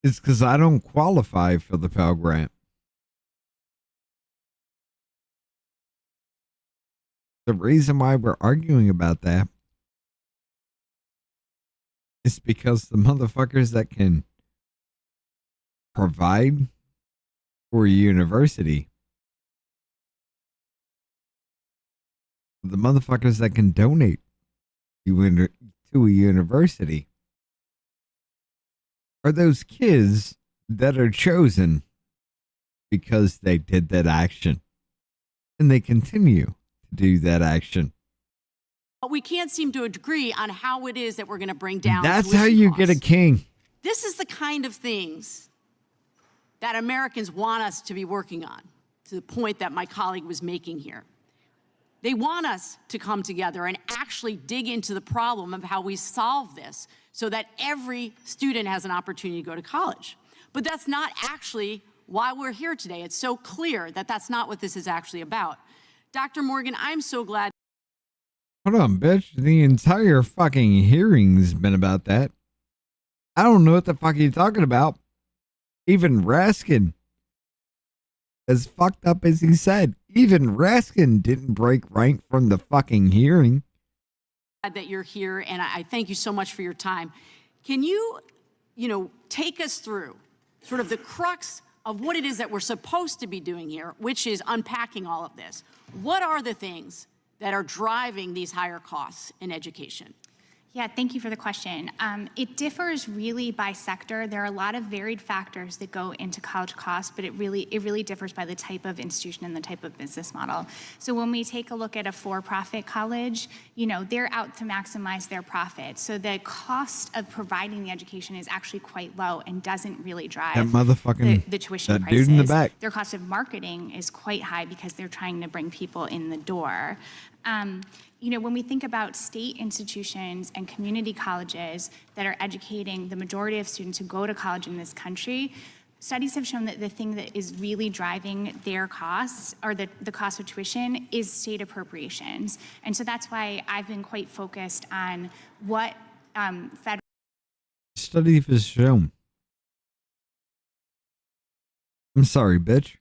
is because I don't qualify for the Pell Grant. The reason why we're arguing about that is because the motherfuckers that can provide for a university, the motherfuckers that can donate to a university, are those kids that are chosen because they did that action and they continue to do that action. we can't seem to agree on how it is that we're going to bring down That's tuition how you costs. get a king. This is the kind of things that Americans want us to be working on, to the point that my colleague was making here. They want us to come together and actually dig into the problem of how we solve this so that every student has an opportunity to go to college. But that's not actually why we're here today. It's so clear that that's not what this is actually about. Dr. Morgan, I'm so glad. Hold on, bitch. The entire fucking hearing's been about that. I don't know what the fuck you're talking about. Even Raskin, as fucked up as he said, even Raskin didn't break rank from the fucking hearing. That you're here, and I thank you so much for your time. Can you, take us through sort of the crux of what it is that we're supposed to be doing here, which is unpacking all of this? What are the things that are driving these higher costs in education? Yeah, thank you for the question. It differs really by sector. There are a lot of varied factors that go into college costs, but it really differs by the type of institution and the type of business model. So when we take a look at a for-profit college, they're out to maximize their profit. So the cost of providing the education is actually quite low and doesn't really drive That motherfucking the tuition that prices. dude in the back. Their cost of marketing is quite high because they're trying to bring people in the door. When we think about state institutions and community colleges that are educating the majority of students who go to college in this country, studies have shown that the thing that is really driving their costs, or the cost of tuition, is state appropriations. And so that's why I've been quite focused on what federal Study has shown. I'm sorry, bitch.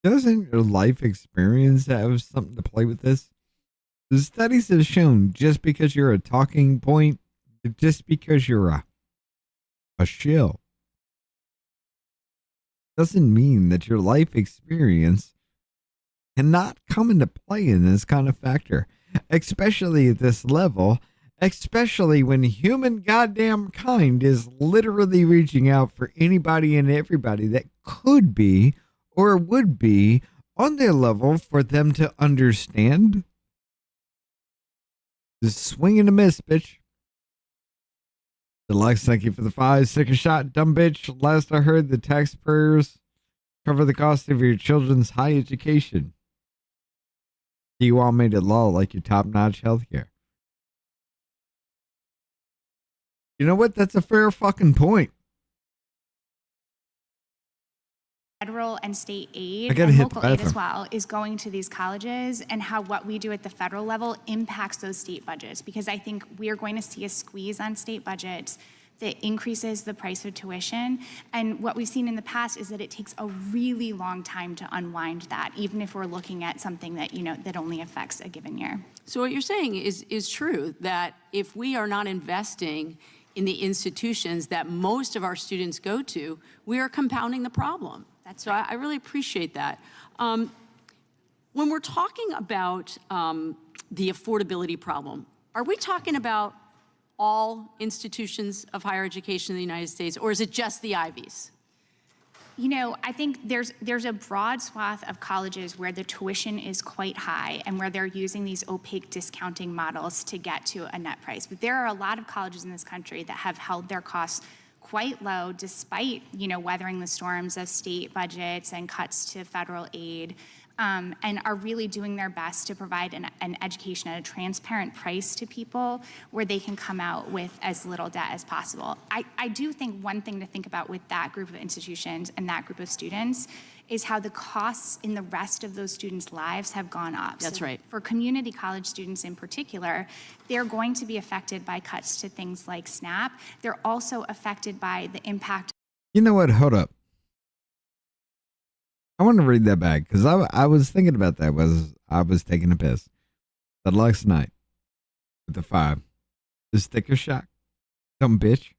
Doesn't your life experience have something to play with this? The studies have shown just because you're a talking point, just because you're a shill, doesn't mean that your life experience cannot come into play in this kind of factor, especially at this level, especially when human goddamn kind is literally reaching out for anybody and everybody that could be or would be on their level for them to understand. Just swing and a miss, bitch. Deluxe, thank you for the 5. Sticker shot, dumb bitch. Last I heard, the taxpayers cover the cost of your children's high education. You all made it law like your top-notch healthcare. You know what? That's a fair fucking point. federal and state aid I gotta and hit the local aid as bathroom. well is going to these colleges, and how what we do at the federal level impacts those state budgets, because I think we are going to see a squeeze on state budgets that increases the price of tuition. And what we've seen in the past is that it takes a really long time to unwind that, even if we're looking at something that, that only affects a given year. So what you're saying is true, that if we are not investing in the institutions that most of our students go to, we are compounding the problem. So I really appreciate that. When we're talking about the affordability problem, are we talking about all institutions of higher education in the United States, or is it just the Ivies? You know, I think there's a broad swath of colleges where the tuition is quite high and where they're using these opaque discounting models to get to a net price. But there are a lot of colleges in this country that have held their costs quite low despite, you know, weathering the storms of state budgets and cuts to federal aid. And are really doing their best to provide an education at a transparent price to people where they can come out with as little debt as possible. I do think one thing to think about with that group of institutions and that group of students is how the costs in the rest of those students' lives have gone up. That's right. For community college students in particular, they're going to be affected by cuts to things like SNAP. They're also affected by the impact. You know what? Hold up. I want to read that back because I was thinking about that was I was taking a piss. That last night with the 5. The sticker shock. Dumb bitch.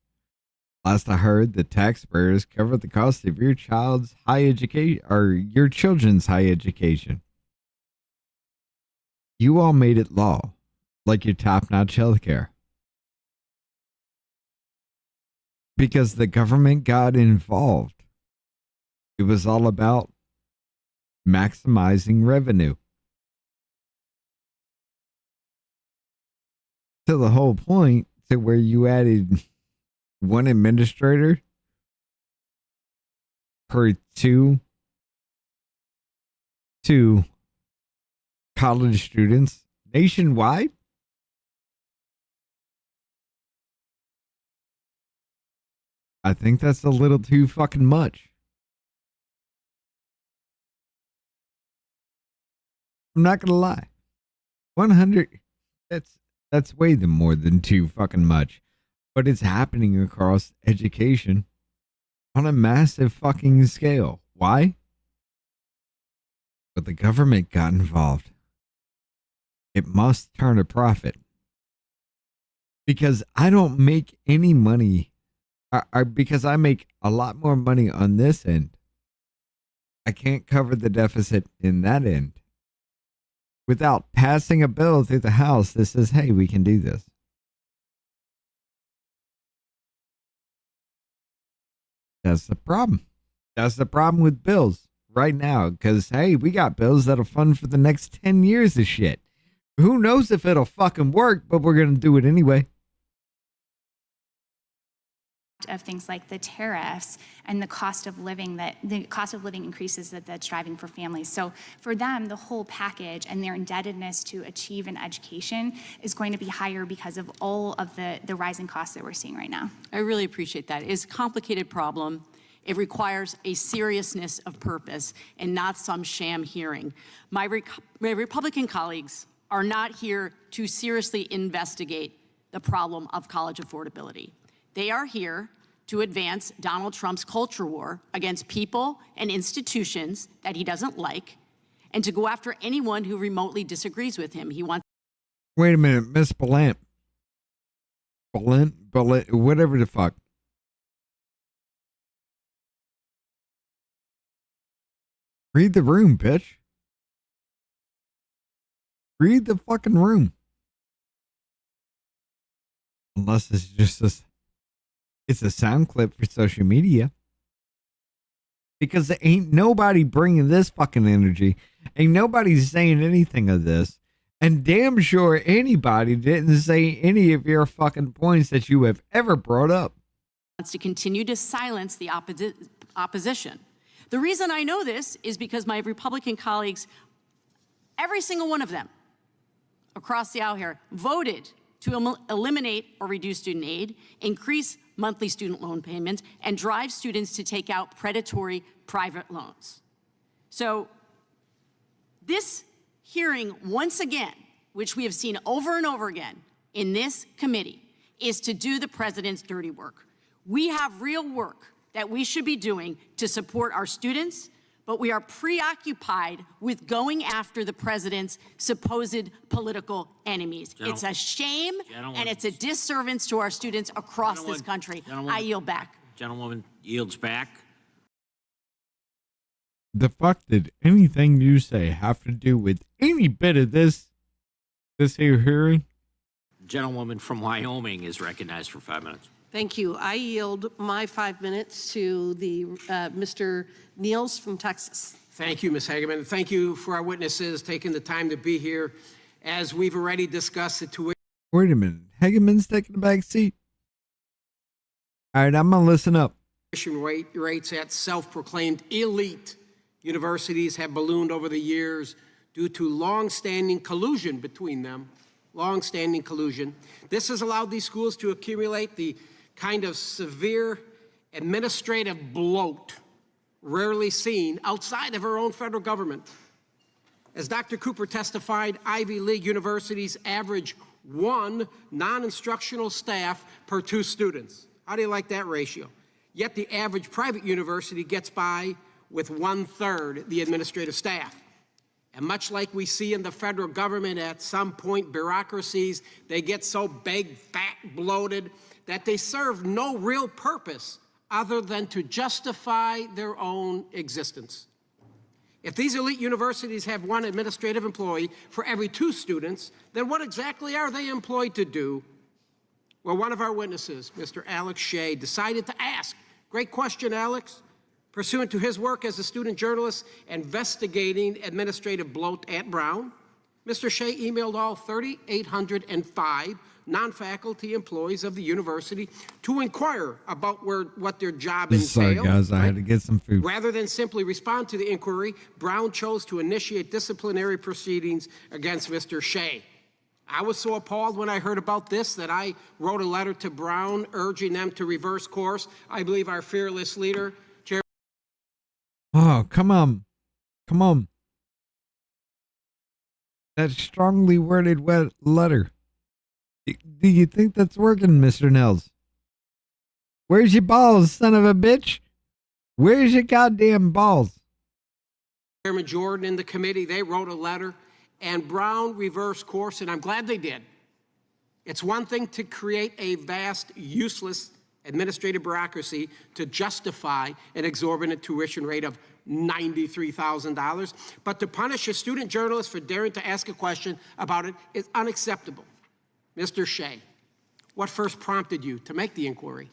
Last I heard, the taxpayers cover the cost of your child's high education or your children's high education. You all made it law, like your top-notch healthcare. Because the government got involved. It was all about maximizing revenue. To the whole point to where you added one administrator per two college students nationwide. I think that's a little too fucking much. I'm not gonna lie. 100, that's way more than too fucking much. But it's happening across education on a massive fucking scale. Why? But the government got involved. It must turn a profit. Because I don't make any money. Because I make a lot more money on this end. I can't cover the deficit in that end without passing a bill through the House that says, hey, we can do this. That's the problem. That's the problem with bills right now. Because, hey, we got bills that'll fund for the next 10 years of shit. Who knows if it'll fucking work, but we're going to do it anyway. Of things like the tariffs and the cost of living increases that's driving for families. So for them, the whole package and their indebtedness to achieve an education is going to be higher because of all of the rising costs that we're seeing right now. I really appreciate that. It's a complicated problem. It requires a seriousness of purpose and not some sham hearing. My Republican colleagues are not here to seriously investigate the problem of college affordability. They are here to advance Donald Trump's culture war against people and institutions that he doesn't like, and to go after anyone who remotely disagrees with him. He wants. Wait a minute, Miss Ballant, whatever the fuck. Read the room, bitch. Read the fucking room. Unless it's just it's a sound clip for social media. Because there ain't nobody bringing this fucking energy. Ain't nobody saying anything of this. And damn sure anybody didn't say any of your fucking points that you have ever brought up. Wants to continue to silence the opposition. The reason I know this is because my Republican colleagues, every single one of them across the aisle here, voted to eliminate or reduce student aid, increase monthly student loan payments, and drive students to take out predatory private loans. So this hearing, once again, which we have seen over and over again in this committee, is to do the president's dirty work. We have real work that we should be doing to support our students, but we are preoccupied with going after the president's supposed political enemies. It's a shame, and it's a disservice to our students across this country. I yield back. Gentlewoman yields back. The fuck did anything you say have to do with any bit of this here hearing? Gentlewoman from Wyoming is recognized for 5 minutes. Thank you. I yield my 5 minutes to the Mr. Niels from Texas. Thank you, Ms. Hageman. Thank you for our witnesses taking the time to be here. As we've already discussed, the tuition. Wait a minute. Hageman's taking the back seat. All right, I'm going to listen up. Rates at self-proclaimed elite universities have ballooned over the years due to long-standing collusion between them. Long-standing collusion. This has allowed these schools to accumulate the kind of severe administrative bloat rarely seen outside of our own federal government. As Dr. Cooper testified, Ivy League universities average 1 non-instructional staff per 2 students. How do you like that ratio? Yet the average private university gets by with 1/3 the administrative staff. And much like we see in the federal government, at some point, bureaucracies, they get so big, fat, bloated, that they serve no real purpose other than to justify their own existence. If these elite universities have 1 administrative employee for every 2 students, then what exactly are they employed to do? Well, one of our witnesses, Mr. Alex Shea, decided to ask. Great question, Alex. Pursuant to his work as a student journalist investigating administrative bloat at Brown, Mr. Shea emailed all 3,805 non-faculty employees of the university to inquire about what their job entailed. Sorry, guys, I had to get some food. Rather than simply respond to the inquiry, Brown chose to initiate disciplinary proceedings against Mr. Shea. I was so appalled when I heard about this that I wrote a letter to Brown urging them to reverse course. I believe our fearless leader, Oh, come on. Come on. That strongly worded letter. Do you think that's working, Mr. Nels? Where's your balls, son of a bitch? Where's your goddamn balls? Chairman Jordan and the committee, they wrote a letter, and Brown reversed course, and I'm glad they did. It's one thing to create a vast, useless administrative bureaucracy to justify an exorbitant tuition rate of $93,000, but to punish a student journalist for daring to ask a question about it is unacceptable. Mr. Shea, what first prompted you to make the inquiry?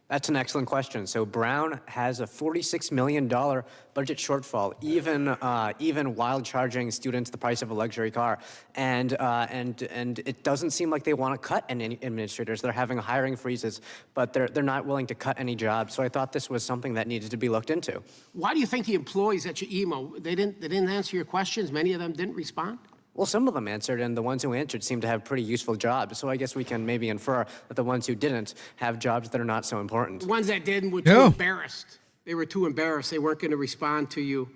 That's an excellent question. So Brown has a $46 million budget shortfall, even while charging students the price of a luxury car. And it doesn't seem like they want to cut any administrators. They're having hiring freezes, but they're not willing to cut any jobs. So I thought this was something that needed to be looked into. Why do you think the employees at your email, they didn't answer your questions? Many of them didn't respond? Well, some of them answered, and the ones who answered seemed to have pretty useful jobs. So I guess we can maybe infer that the ones who didn't have jobs that are not so important. The ones that didn't were too embarrassed. They were too embarrassed. They weren't going to respond to you.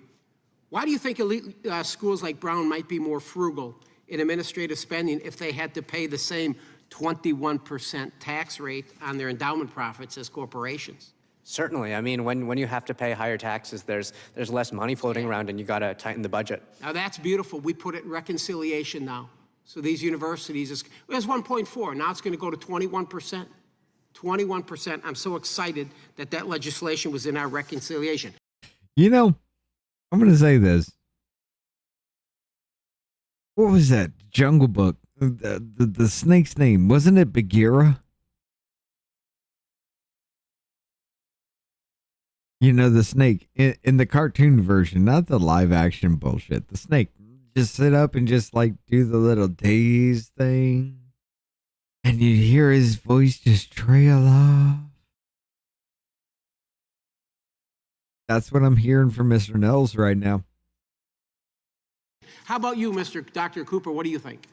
Why do you think elite schools like Brown might be more frugal in administrative spending if they had to pay the same 21% tax rate on their endowment profits as corporations? Certainly. I mean, when you have to pay higher taxes, there's less money floating around, and you got to tighten the budget. Now that's beautiful. We put it in reconciliation now. So these universities, it was 1.4. Now it's going to go to 21%. 21%. I'm so excited that that legislation was in our reconciliation. You know, I'm going to say this. What was that Jungle Book? The snake's name, wasn't it Bagheera? You know, the snake in the cartoon version, not the live action bullshit. The snake just sit up and just like do the little daze thing. And you hear his voice just trail off. That's what I'm hearing from Mr. Nels right now. How about you, Dr. Cooper? What do you think?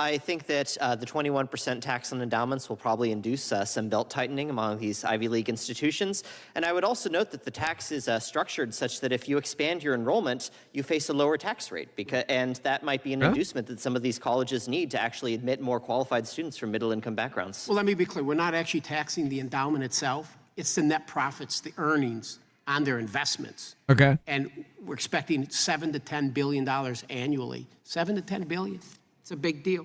I think that the 21% tax on endowments will probably induce some belt tightening among these Ivy League institutions. And I would also note that the tax is structured such that if you expand your enrollment, you face a lower tax rate. And that might be an inducement that some of these colleges need to actually admit more qualified students from middle-income backgrounds. Well, let me be clear. We're not actually taxing the endowment itself. It's the net profits, the earnings on their investments. Okay. And we're expecting $7 to $10 billion annually. $7 to $10 billion. It's a big deal.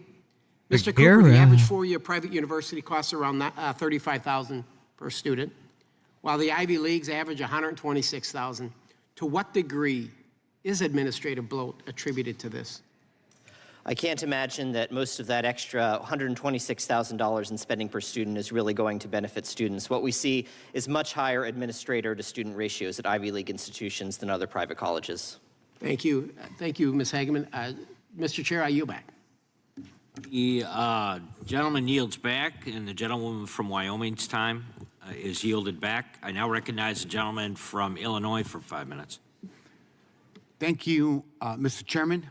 Mr. Big Cooper, deal, the yeah. average four-year private university costs around $35,000 per student, while the Ivy Leagues average $126,000. To what degree is administrative bloat attributed to this? I can't imagine that most of that extra $126,000 in spending per student is really going to benefit students. What we see is much higher administrator to student ratios at Ivy League institutions than other private colleges. Thank you. Thank you, Ms. Hageman. Mr. Chair, I yield back. The gentleman yields back, and the gentlewoman from Wyoming's time is yielded back. I now recognize the gentleman from Illinois for 5 minutes. Thank you, Mr. Chairman.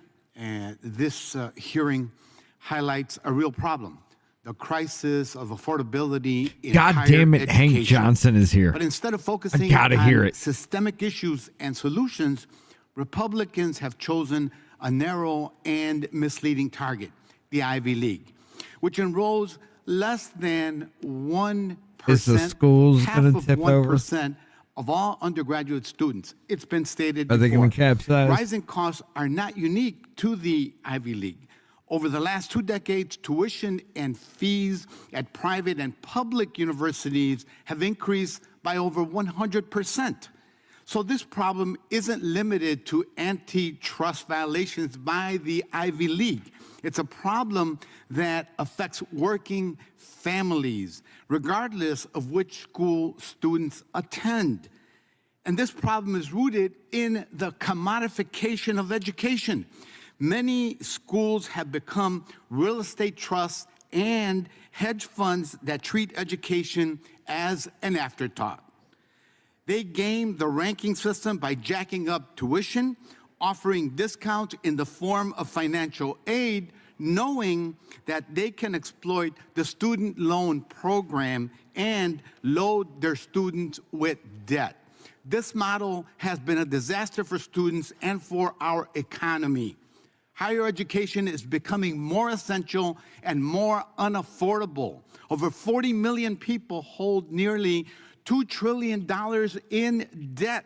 This hearing highlights a real problem, the crisis of affordability in God higher damn it, education. Hank Johnson is here. But instead of focusing gotta on hear it. systemic issues and solutions, Republicans have chosen a narrow and misleading target, the Ivy League, which enrolls less than 1%, Is the schools half gonna of tip over? 1% of all undergraduate students. It's been stated Are they before. gonna capsize? Rising costs are not unique to the Ivy League. Over the last 2 decades, tuition and fees at private and public universities have increased by over 100%. So this problem isn't limited to antitrust violations by the Ivy League. It's a problem that affects working families, regardless of which school students attend. And this problem is rooted in the commodification of education. Many schools have become real estate trusts and hedge funds that treat education as an afterthought. They game the ranking system by jacking up tuition, offering discounts in the form of financial aid, knowing that they can exploit the student loan program and load their students with debt. This model has been a disaster for students and for our economy. Higher education is becoming more essential and more unaffordable. Over 40 million people hold nearly $2 trillion in debt.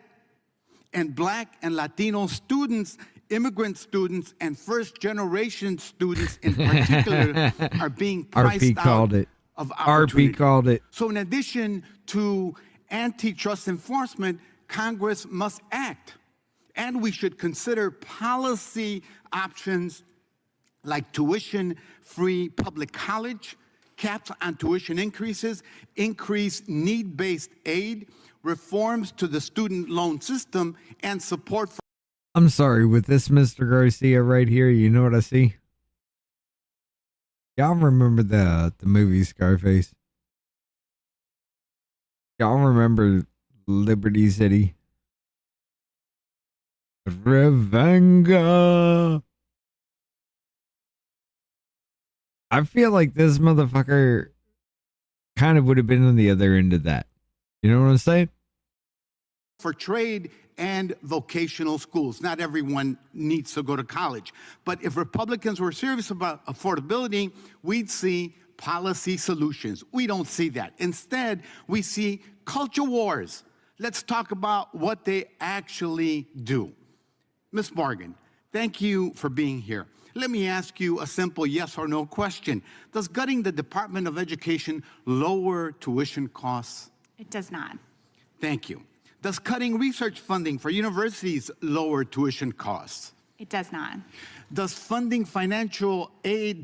And Black and Latino students, immigrant students, and first-generation students in particular are being priced RP called out it. of opportunity. RP called it. So in addition to antitrust enforcement, Congress must act. And we should consider policy options like tuition-free public college, caps on tuition increases, increased need-based aid, reforms to the student loan system, and support for... I'm sorry, with this Mr. Garcia right here, you know what I see? Y'all remember the movie Scarface? Y'all remember Liberty City? Revenga. I feel like this motherfucker kind of would have been on the other end of that. You know what I'm saying? For trade and vocational schools. Not everyone needs to go to college. But if Republicans were serious about affordability, we'd see policy solutions. We don't see that. Instead, we see culture wars. Let's talk about what they actually do. Ms. Morgan, thank you for being here. Let me ask you a simple yes or no question. Does gutting the Department of Education lower tuition costs? It does not. Thank you. Does cutting research funding for universities lower tuition costs? It does not. Does cutting financial aid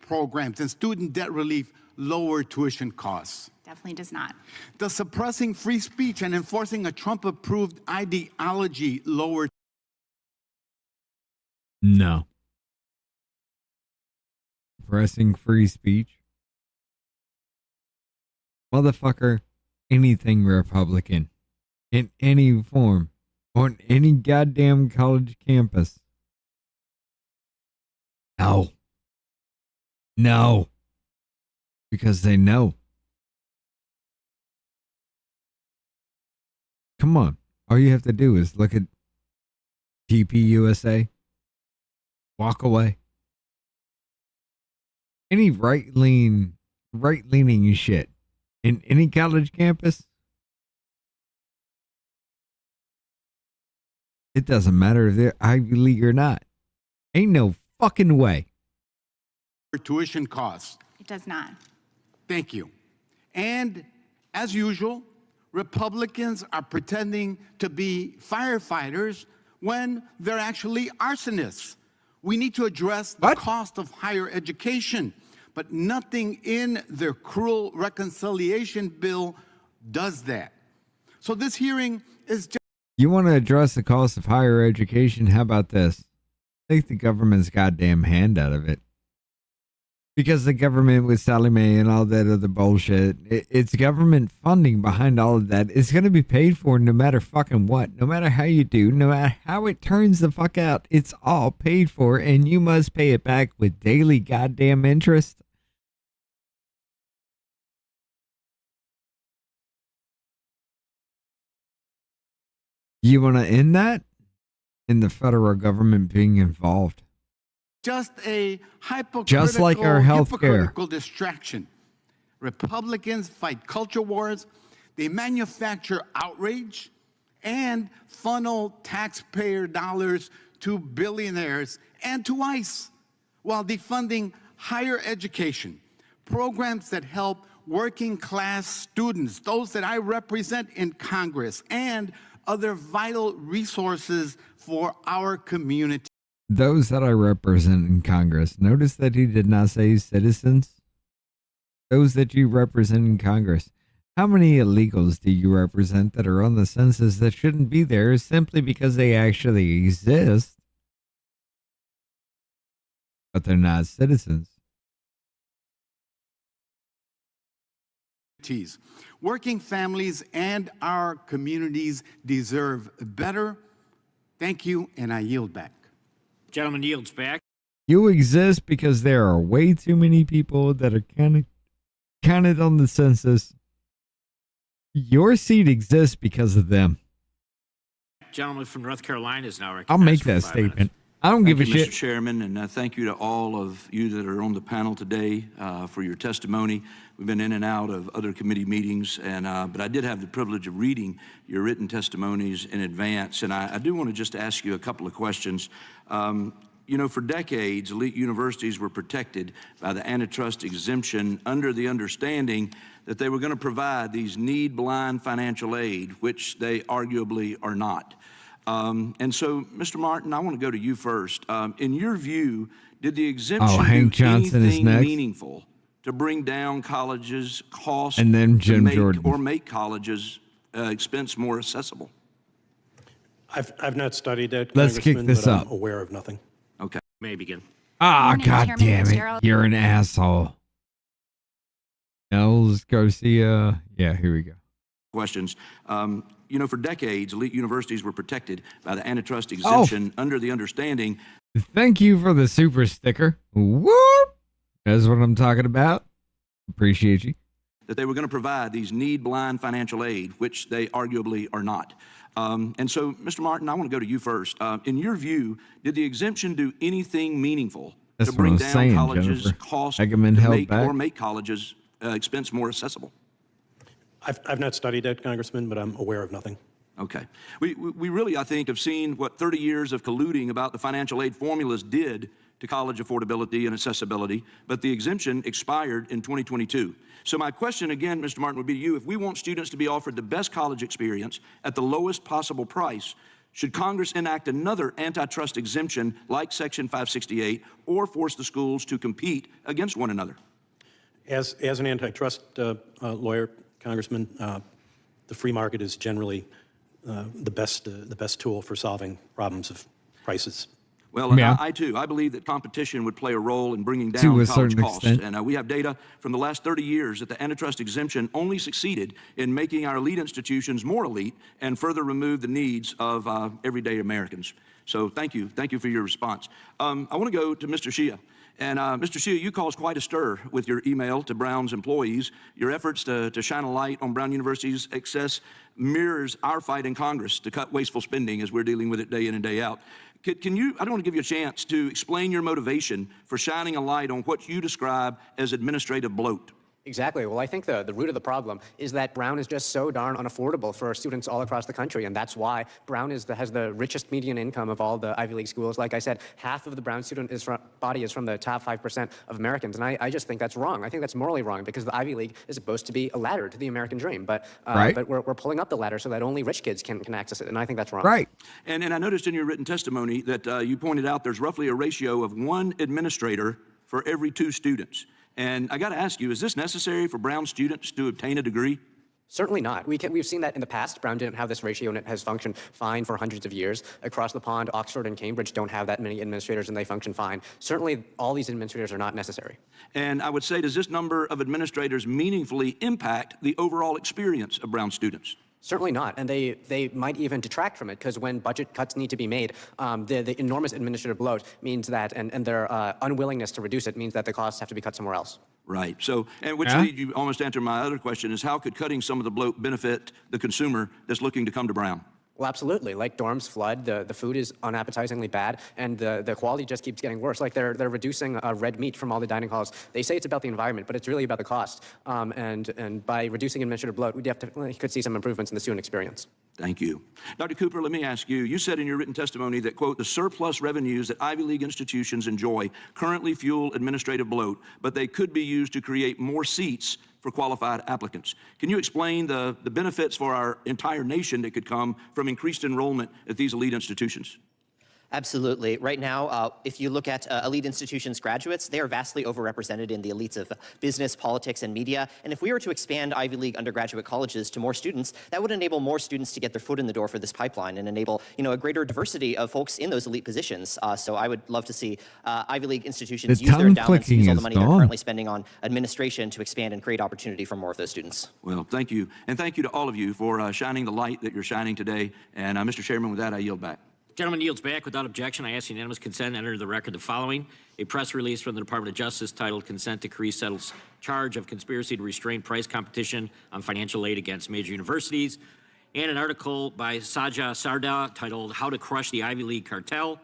programs and student debt relief lower tuition costs? Definitely does not. Does suppressing free speech and enforcing a Trump-approved ideology lower? No. Pressing free speech? Motherfucker, anything Republican in any form on any goddamn college campus. No. No. Because they know. Come on. All you have to do is look at TPUSA. Walk away. Any right-leaning shit in any college campus, It doesn't matter if they're Ivy League or not. Ain't no fucking way. Tuition costs. It does not. Thank you. And as usual, Republicans are pretending to be firefighters when they're actually arsonists. We need to address the cost of higher education, but nothing in their cruel reconciliation bill does that. So this hearing is just... You want to address the cost of higher education? How about this? Take the government's goddamn hand out of it. Because the government with Sally Mae and all that other bullshit, it's government funding behind all of that. It's going to be paid for no matter fucking what. No matter how you do, no matter how it turns the fuck out, it's all paid for, and you must pay it back with daily goddamn interest. You want to end that? In the federal government being involved. Just a Just like our healthcare. hypocritical distraction. Republicans fight culture wars. They manufacture outrage and funnel taxpayer dollars to billionaires and to ICE while defunding higher education, programs that help working class students, those that I represent in Congress, and other vital resources for our community. Those that I represent in Congress. Notice that he did not say citizens. Those that you represent in Congress. How many illegals do you represent that are on the census that shouldn't be there simply because they actually exist, but they're not citizens? Working families and our communities deserve better. Thank you, and I yield back. Gentleman yields back. You exist because there are way too many people that are counted on the census. Your seat exists because of them. Gentleman from North Carolina is now recognized. I'll make for that 5 statement. minutes. I don't give a Thank you, shit. Mr. Chairman, and thank you to all of you that are on the panel today for your testimony. We've been in and out of other committee meetings, but I did have the privilege of reading your written testimonies in advance, and I do want to just ask you a couple of questions. You know, for decades, elite universities were protected by the antitrust exemption under the understanding that they were going to provide these need-blind financial aid, which they arguably are not. And so, Mr. Martin, I want to go to you first. In your view, did the exemption Hank do Johnson is anything next. meaningful to bring down colleges' costs And then Jim to Jordan. make colleges' expense more accessible? I've not studied that, Let's kick Congressman, this but up. I'm aware of nothing. Okay. May begin. Ah, Morning, god Chairman damn it. Fitzgerald. You're an asshole. Els Garcia. Yeah, here we go. Questions. You know, for decades, elite universities were protected by the antitrust exemption under the understanding Thank you for the super sticker. Whoop! That's what I'm talking about. Appreciate you. that they were going to provide these need-blind financial aid, which they arguably are not. And so, Mr. Martin, I want to go to you first. In your view, did the exemption do anything meaningful That's to what bring I'm down saying, colleges' Jennifer. costs Hageman to held back. make colleges' expense more accessible? I've not studied that, Congressman, but I'm aware of nothing. Okay. We really, I think, have seen what 30 years of colluding about the financial aid formulas did to college affordability and accessibility, but the exemption expired in 2022. So my question again, Mr. Martin, would be to you, if we want students to be offered the best college experience at the lowest possible price, should Congress enact another antitrust exemption like Section 568 or force the schools to compete against one another? As an antitrust lawyer, Congressman, the free market is generally the best tool for solving problems of prices. Well, Yeah. I too, I believe that competition would play a role in bringing To down a college certain costs. extent. And we have data from the last 30 years that the antitrust exemption only succeeded in making our elite institutions more elite and further remove the needs of everyday Americans. So thank you for your response. I want to go to Mr. Shea. And Mr. Shea, you caused quite a stir with your email to Brown's employees. Your efforts to shine a light on Brown University's excess mirrors our fight in Congress to cut wasteful spending as we're dealing with it day in and day out. Can you, I don't want to give you a chance to explain your motivation for shining a light on what you describe as administrative bloat. Exactly. Well, I think the root of the problem is that Brown is just so darn unaffordable for students all across the country, and that's why Brown has the richest median income of all the Ivy League schools. Like I said, half of the Brown student body is from the top 5% of Americans, and I just think that's wrong. I think that's morally wrong because the Ivy League is supposed to be a ladder to the American dream, but we're pulling up the ladder so that only rich kids can access it, and I think that's wrong. Right. And I noticed in your written testimony that you pointed out there's roughly a ratio of 1 administrator for every 2 students. And I got to ask you, is this necessary for Brown students to obtain a degree? Certainly not. We've seen that in the past. Brown didn't have this ratio, and it has functioned fine for hundreds of years. Across the pond, Oxford and Cambridge don't have that many administrators, and they function fine. Certainly, all these administrators are not necessary. And I would say, does this number of administrators meaningfully impact the overall experience of Brown students? Certainly not, and they might even detract from it, because when budget cuts need to be made, the enormous administrative load means that, and their unwillingness to reduce it means that the costs have to be cut somewhere else. Right. So, and which leads you almost answer my other question, is how could cutting some of the bloat benefit the consumer that's looking to come to Brown? Well, absolutely. Like dorms flood, the food is unappetizingly bad, and the quality just keeps getting worse. Like they're reducing red meat from all the dining halls. They say it's about the environment, but it's really about the cost. And by reducing administrative bloat, we definitely could see some improvements in the student experience. Thank you. Dr. Cooper, let me ask you, you said in your written testimony that, quote, the surplus revenues that Ivy League institutions enjoy currently fuel administrative bloat, but they could be used to create more seats for qualified applicants. Can you explain the benefits for our entire nation that could come from increased enrollment at these elite institutions? Absolutely. Right now, if you look at elite institutions graduates, they are vastly overrepresented in the elites of business, politics, and media. And if we were to expand Ivy League undergraduate colleges to more students, that would enable more students to get their foot in the door for this pipeline and enable, a greater diversity of folks in those elite positions. So I would love to see Ivy League institutions use their endowments to use all the money they're currently spending on administration to expand and create opportunity for more of those students. Well, thank you. And thank you to all of you for shining the light that you're shining today. And Mr. Chairman, with that, I yield back. Gentleman yields back without objection. I ask unanimous consent to enter into the record the following. A press release from the Department of Justice titled Consent Decree Settles Charge of Conspiracy to Restrain Price Competition on Financial Aid Against Major Universities, and an article by Saja Sarda titled How to Crush the Ivy League Cartel,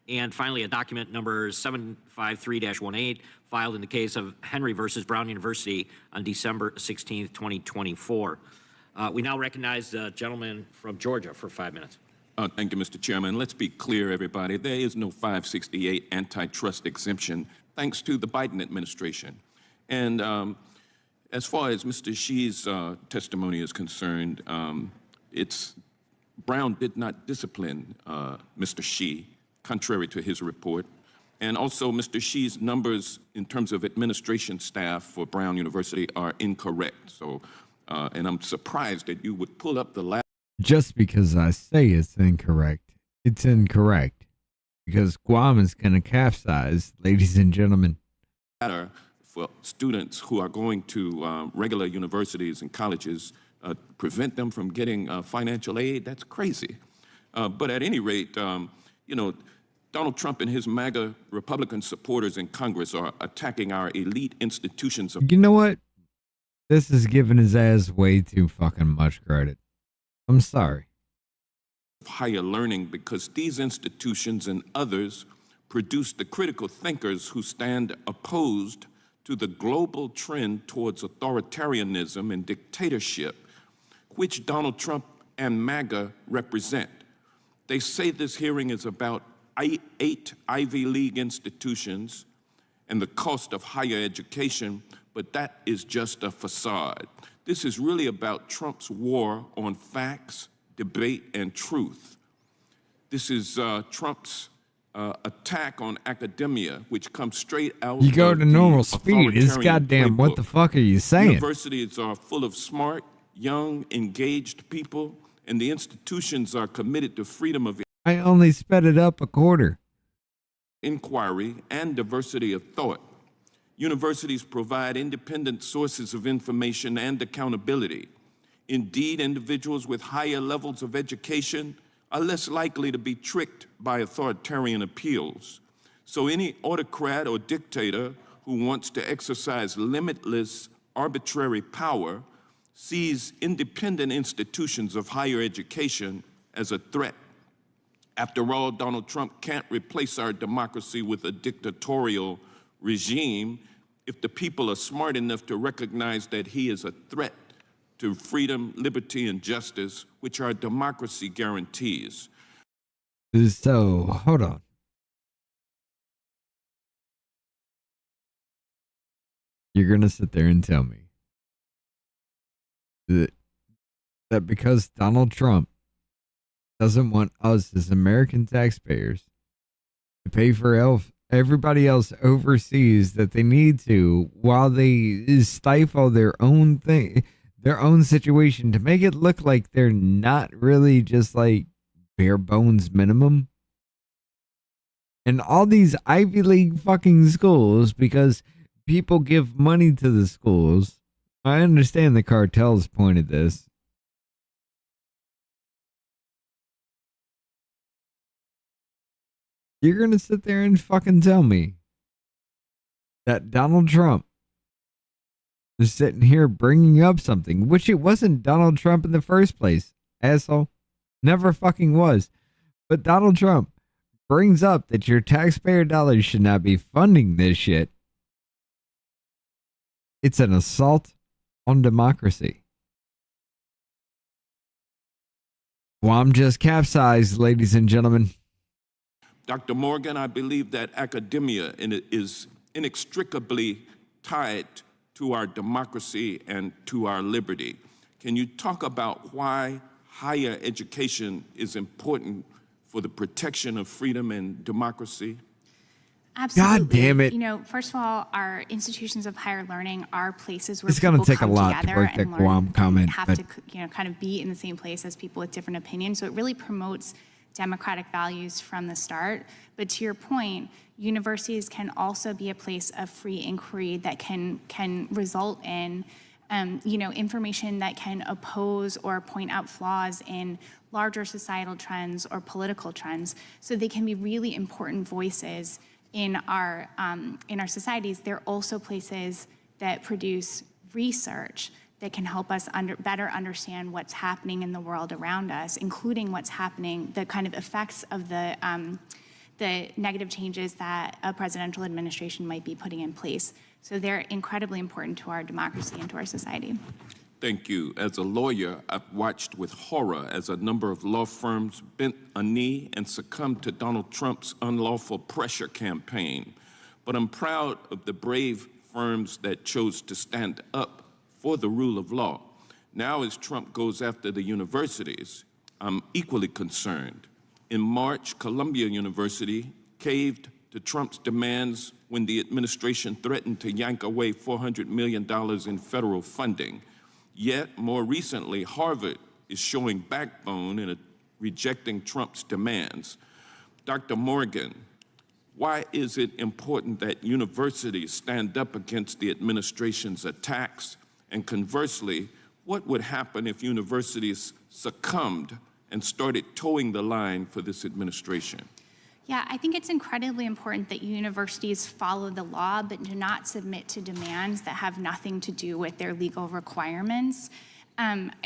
and finally a document number 753-18 filed in the case of Henry versus Brown University on December 16th, 2024. We now recognize the gentleman from Georgia for 5 minutes. Thank you, Mr. Chairman. Let's be clear, everybody. There is no 568 antitrust exemption, thanks to the Biden administration. And as far as Mr. Xi's testimony is concerned, Brown did not discipline Mr. Xi, contrary to his report. And also, Mr. Xi's numbers in terms of administration staff for Brown University are incorrect. So, and I'm surprised that you would pull up the last. Just because I say it's incorrect, because Guam is going to capsize, ladies and gentlemen. For students who are going to regular universities and colleges, prevent them from getting financial aid, that's crazy. But at any rate, Donald Trump and his MAGA Republican supporters in Congress are attacking our elite institutions. You know what? This is giving his ass way too fucking much credit. I'm sorry. Higher learning, because these institutions and others produce the critical thinkers who stand opposed to the global trend towards authoritarianism and dictatorship, which Donald Trump and MAGA represent. They say this hearing is about 8 Ivy League institutions and the cost of higher education, but that is just a facade. This is really about Trump's war on facts, debate, and truth. This is Trump's attack on academia, which comes straight out. You go to normal speed. It's goddamn. What the fuck are you saying? Universities are full of smart, young, engaged people, and the institutions are committed to freedom of I only sped it up a quarter. Inquiry and diversity of thought. Universities provide independent sources of information and accountability. Indeed, individuals with higher levels of education are less likely to be tricked by authoritarian appeals. So any autocrat or dictator who wants to exercise limitless, arbitrary power sees independent institutions of higher education as a threat. After all, Donald Trump can't replace our democracy with a dictatorial regime. if the people are smart enough to recognize that he is a threat to freedom, liberty, and justice, which our democracy guarantees. So, hold on. You're going to sit there and tell me that because Donald Trump doesn't want us as American taxpayers to pay for everybody else overseas that they need to, while they stifle their own thing, their own situation, to make it look like they're not really just like bare bones minimum. And all these Ivy League fucking schools, because people give money to the schools. I understand the cartel's point of this. You're going to sit there and fucking tell me that Donald Trump is sitting here bringing up something, which it wasn't Donald Trump in the first place, asshole. Never fucking was. But Donald Trump brings up that your taxpayer dollars should not be funding this shit. It's an assault on democracy. Well, I'm just capsized, ladies and gentlemen. Dr. Morgan, I believe that academia is inextricably tied to our democracy and to our liberty. Can you talk about why higher education is important for the protection of freedom and democracy? Absolutely. God damn it. You know, first of all, our institutions of higher learning are places where It's going people to take a come lot to together break that and learn Guam comment. and have But to, you know, kind of be in the same place as people with different opinions. So it really promotes democratic values from the start. But to your point, universities can also be a place of free inquiry that can result in, you know, information that can oppose or point out flaws in larger societal trends or political trends. So they can be really important voices in our societies. They're also places that produce research that can help us better understand what's happening in the world around us, including what's happening, the kind of effects of the negative changes that a presidential administration might be putting in place. So they're incredibly important to our democracy and to our society. Thank you. As a lawyer, I've watched with horror as a number of law firms bent a knee and succumbed to Donald Trump's unlawful pressure campaign. But I'm proud of the brave firms that chose to stand up for the rule of law. Now, as Trump goes after the universities, I'm equally concerned. In March, Columbia University caved to Trump's demands when the administration threatened to yank away $400 million in federal funding. Yet, more recently, Harvard is showing backbone in rejecting Trump's demands. Dr. Morgan, why is it important that universities stand up against the administration's attacks? And conversely, what would happen if universities succumbed and started towing the line for this administration? Yeah, I think it's incredibly important that universities follow the law, but do not submit to demands that have nothing to do with their legal requirements.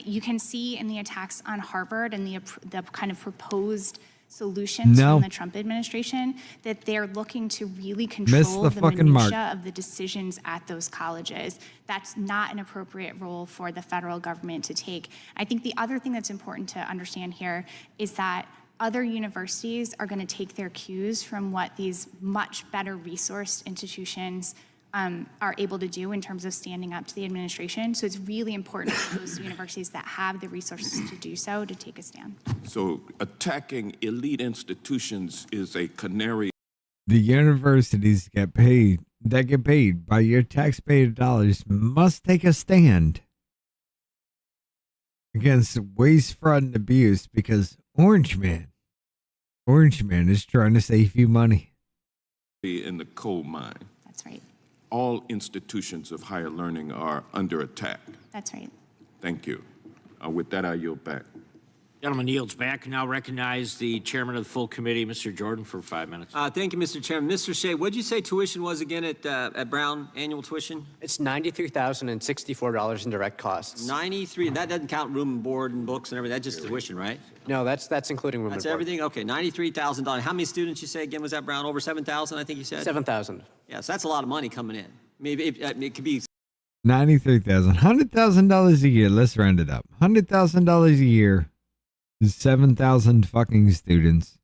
You can see in the attacks on Harvard and the kind of proposed solutions from the Trump administration that they're looking to really control the minutia of the decisions at those colleges. That's not an appropriate role for the federal government to take. I think the other thing that's important to understand here is that other universities are going to take their cues from what these much better resourced institutions are able to do in terms of standing up to the administration. So it's really important for those universities that have the resources to do so to take a stand. So attacking elite institutions is a canary. the universities that get paid by your taxpayer dollars must take a stand against waste, fraud, and abuse, because Orange Man is trying to save you money. In the coal mine. That's right. All institutions of higher learning are under attack. That's right. Thank you. With that, I yield back. Gentleman yields back. Now recognize the chairman of the full committee, Mr. Jordan, for 5 minutes. Thank you, Mr. Chairman. Mr. Shea, what did you say tuition was again at Brown, annual tuition? It's $93,064 in direct costs. 93, and that doesn't count room and board and books and everything. That's just tuition, right? No, that's including room and board. That's everything? Okay, $93,000. How many students you say again was at Brown? Over 7,000, I think you said? 7,000. Yeah, so that's a lot of money coming in. Maybe it could be 93,000. $100,000 a year. Let's round it up. $100,000 a year is 7,000 fucking students.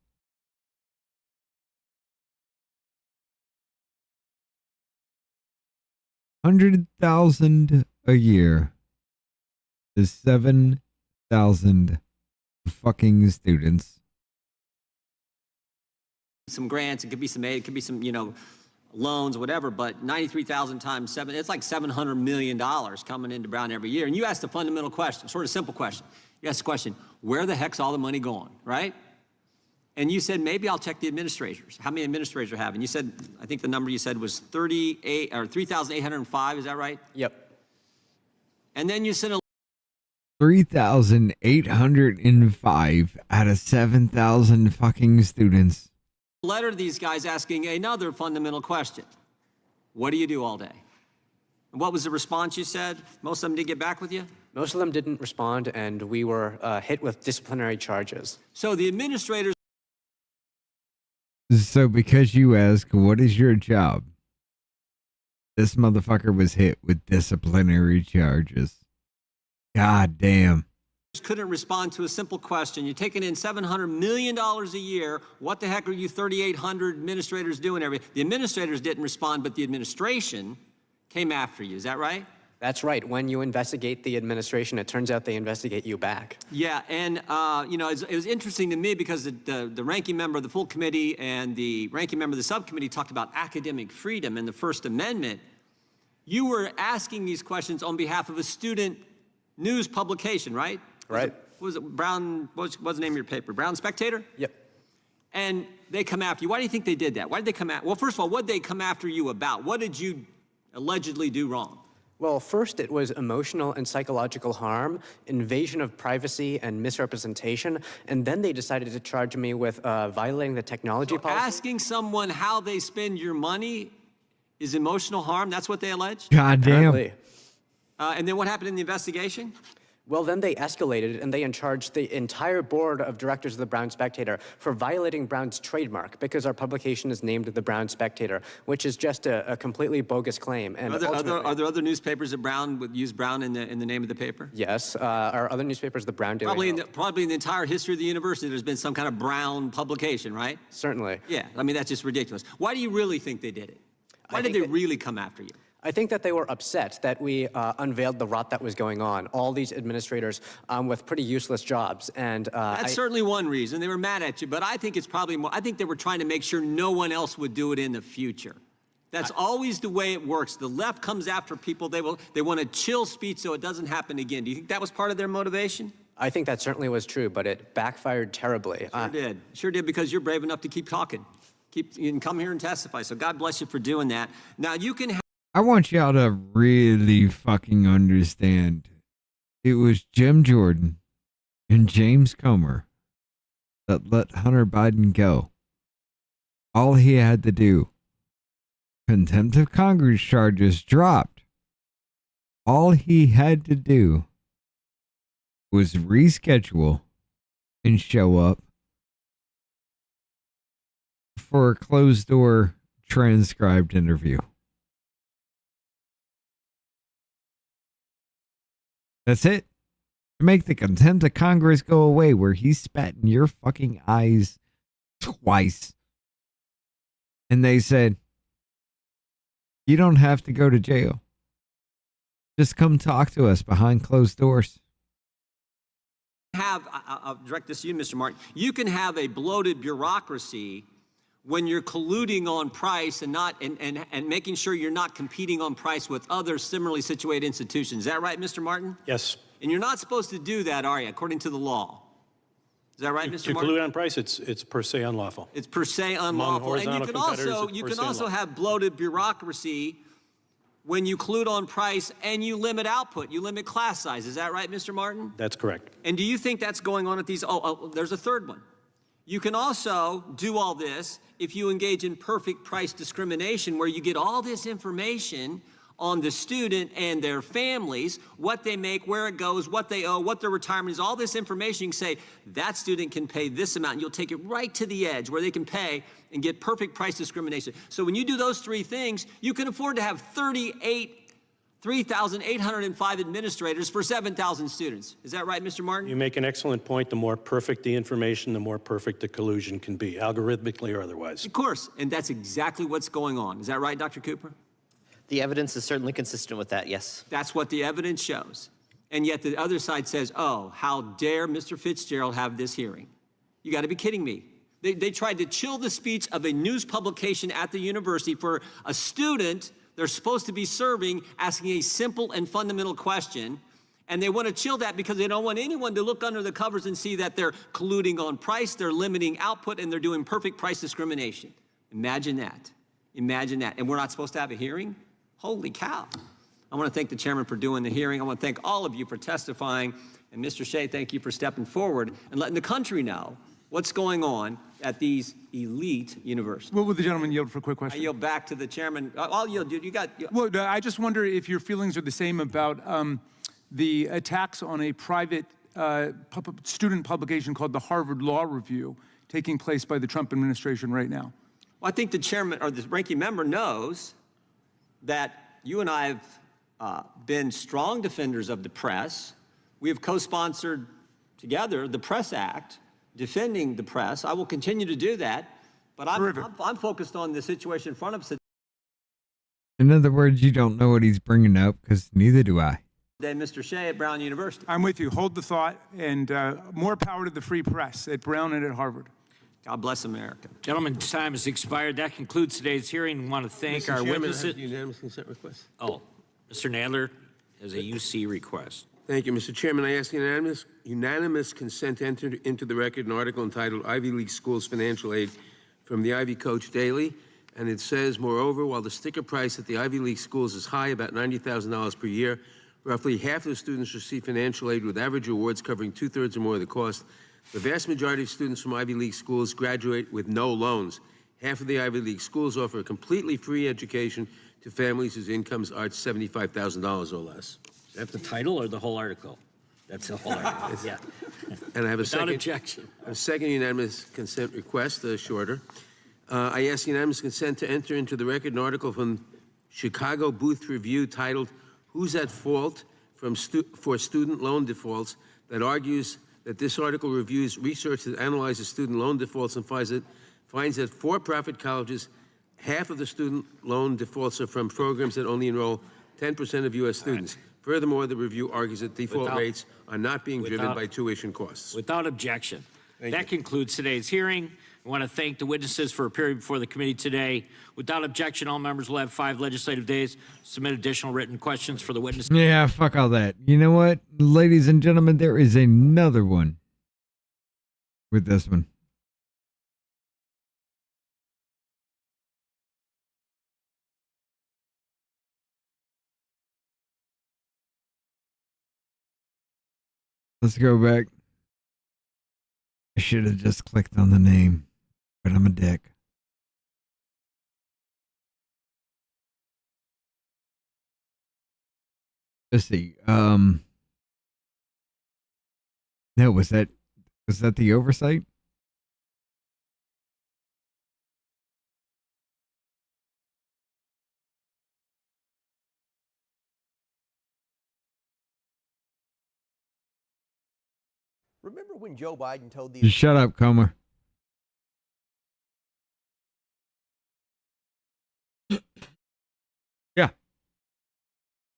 $100,000 a year is 7,000 fucking students. some grants, it could be some aid, it could be some, loans, whatever, but 93,000 times 7, it's like $700 million coming into Brown every year. And you asked a fundamental question, sort of simple question. You asked the question, where the heck's all the money going, right? And you said, maybe I'll check the administrators. How many administrators have? And you said, I think the number you said was 38 or 3,805, is that right? Yep. And then you sent a 3,805 out of 7,000 fucking students. letter to these guys asking another fundamental question. What do you do all day? And what was the response you said? Most of them did get back with you? Most of them didn't respond, and we were hit with disciplinary charges. So the administrators. So because you ask, what is your job? This motherfucker was hit with disciplinary charges. God damn. Couldn't respond to a simple question. You're taking in $700 million a year. What the heck are you 3,800 administrators doing The administrators didn't respond, but the administration came after you. Is that right? That's right. When you investigate the administration, it turns out they investigate you back. Yeah, and it was interesting to me because the ranking member of the full committee and the ranking member of the subcommittee talked about academic freedom and the First Amendment. You were asking these questions on behalf of a student news publication, right? Right. Was it Brown, what's the name of your paper? Brown Spectator? Yep. And they come after you. Why do you think they did that? Why did they come after? Well, first of all, what did they come after you about? What did you allegedly do wrong? Well, first it was emotional and psychological harm, invasion of privacy, and misrepresentation. And then they decided to charge me with violating the technology policy. Asking someone how they spend your money is emotional harm? That's what they allege? God damn. Apparently. And then what happened in the investigation? Well, then they escalated and they charged the entire board of directors of the Brown Spectator for violating Brown's trademark because our publication is named the Brown Spectator, which is just a completely bogus claim. And Are there other newspapers that Brown would use Brown in the name of the paper? Yes. Our other newspapers, the Brown Daily Herald. Probably in the entire history of the university, there's been some kind of Brown publication, right? Certainly. Yeah, I mean, that's just ridiculous. Why do you really think they did it? Why did they really come after you? I think that they were upset that we unveiled the rot that was going on. All these administrators with pretty useless jobs, and that's certainly one reason they were mad at you. But I think it's probably more. I think they were trying to make sure no one else would do it in the future. That's always the way it works. The left comes after people. They want to chill speech so it doesn't happen again. Do you think that was part of their motivation? I think that certainly was true, but it backfired terribly. Sure did, because you're brave enough to keep talking. You can come here and testify. So God bless you for doing that. Now you can. I want y'all to really fucking understand. It was Jim Jordan and James Comer that let Hunter Biden go. All he had to do, contempt of Congress charges dropped. All he had to do was reschedule and show up for a closed door transcribed interview. That's it. To make the contempt of Congress go away, where he spat in your fucking eyes twice. And they said, you don't have to go to jail. Just come talk to us behind closed doors. I'll direct this to you, Mr. Martin. You can have a bloated bureaucracy when you're colluding on price and making sure you're not competing on price with other similarly situated institutions. Is that right, Mr. Martin? Yes. And you're not supposed to do that, are you, according to the law? Is that right, Mr. Martin? To collude on price, it's per se unlawful. It's per se unlawful. And you can also have bloated bureaucracy when you collude on price and you limit output, you limit class size. Is that right, Mr. Martin? That's correct. And do you think that's going on at these? There's a third one. You can also do all this if you engage in perfect price discrimination, where you get all this information on the student and their families, what they make, where it goes, what they owe, what their retirement is, all this information. You can say, that student can pay this amount, and you'll take it right to the edge where they can pay and get perfect price discrimination. So when you do those three things, you can afford to have 3,805 administrators for 7,000 students. Is that right, Mr. Martin? You make an excellent point. The more perfect the information, the more perfect the collusion can be, algorithmically or otherwise. Of course, and that's exactly what's going on. Is that right, Dr. Cooper? The evidence is certainly consistent with that, yes. That's what the evidence shows. And yet the other side says, oh, how dare Mr. Fitzgerald have this hearing? You got to be kidding me. They tried to chill the speech of a news publication at the university for a student they're supposed to be serving, asking a simple and fundamental question. And they want to chill that because they don't want anyone to look under the covers and see that they're colluding on price, they're limiting output, and they're doing perfect price discrimination. Imagine that. Imagine that. And we're not supposed to have a hearing? Holy cow. I want to thank the chairman for doing the hearing. I want to thank all of you for testifying. And Mr. Shea, thank you for stepping forward and letting the country know what's going on at these elite universities. Will the gentleman yield for a quick question? I yield back to the chairman. I'll yield, dude. You got... Well, I just wonder if your feelings are the same about the attacks on a private student publication called the Harvard Law Review taking place by the Trump administration right now. Well, I think the chairman or the ranking member knows that you and I have been strong defenders of the press. We have co-sponsored together the Press Act, defending the press. I will continue to do that, but I'm focused on the situation in front of us In other words, you don't know what he's bringing up, because neither do I. today, Mr. Shea at Brown University. I'm with you. Hold the thought, and more power to the free press at Brown and at Harvard. God bless America. Gentlemen's time has expired. That concludes today's hearing. We want to thank our witnesses. I have a unanimous consent request. Oh, Mr. Nadler has a UC request. Thank you, Mr. Chairman. I ask unanimous consent to enter into the record an article entitled Ivy League Schools Financial Aid from the Ivy Coach Daily. And it says, moreover, while the sticker price at the Ivy League schools is high, about $90,000 per year, roughly half of the students receive financial aid with average awards covering 2/3 or more of the cost. The vast majority of students from Ivy League schools graduate with no loans. Half of the Ivy League schools offer a completely free education to families whose incomes are $75,000 or less. Is that the title or the whole article? That's the whole article. Yeah. And I have Without objection. a second unanimous consent request, shorter. I ask unanimous consent to enter into the record an article from Chicago Booth Review titled "Who's at Fault for Student Loan Defaults?" that argues that this article reviews research that analyzes student loan defaults and finds that for-profit colleges, half of the student loan defaults are from programs that only enroll 10% of U.S. students. Furthermore, the review argues that default rates are not being driven by tuition costs. Without objection. That concludes today's hearing. I want to thank the witnesses for appearing before the committee today. Without objection, all members will have 5 legislative days to submit additional written questions for the witnesses. Yeah, fuck all that. You know what? Ladies and gentlemen, there is another one with this one. Let's go back. I should have just clicked on the name, but I'm a dick. Let's see. No, was that the oversight? Remember when Joe Biden told the... Just shut up, Comer. Yeah.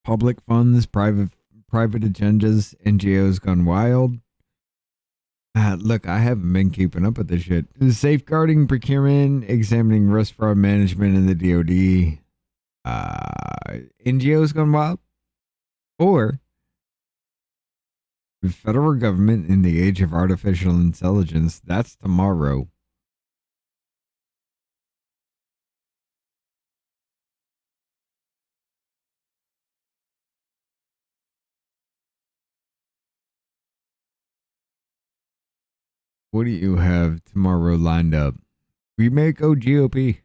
Public funds, private agendas, NGOs gone wild. Look, I haven't been keeping up with this shit. Safeguarding procurement, examining risk fraud management in the DoD. NGOs gone wild? Or the federal government in the age of artificial intelligence, that's tomorrow. What do you have tomorrow lined up? We may go GOP.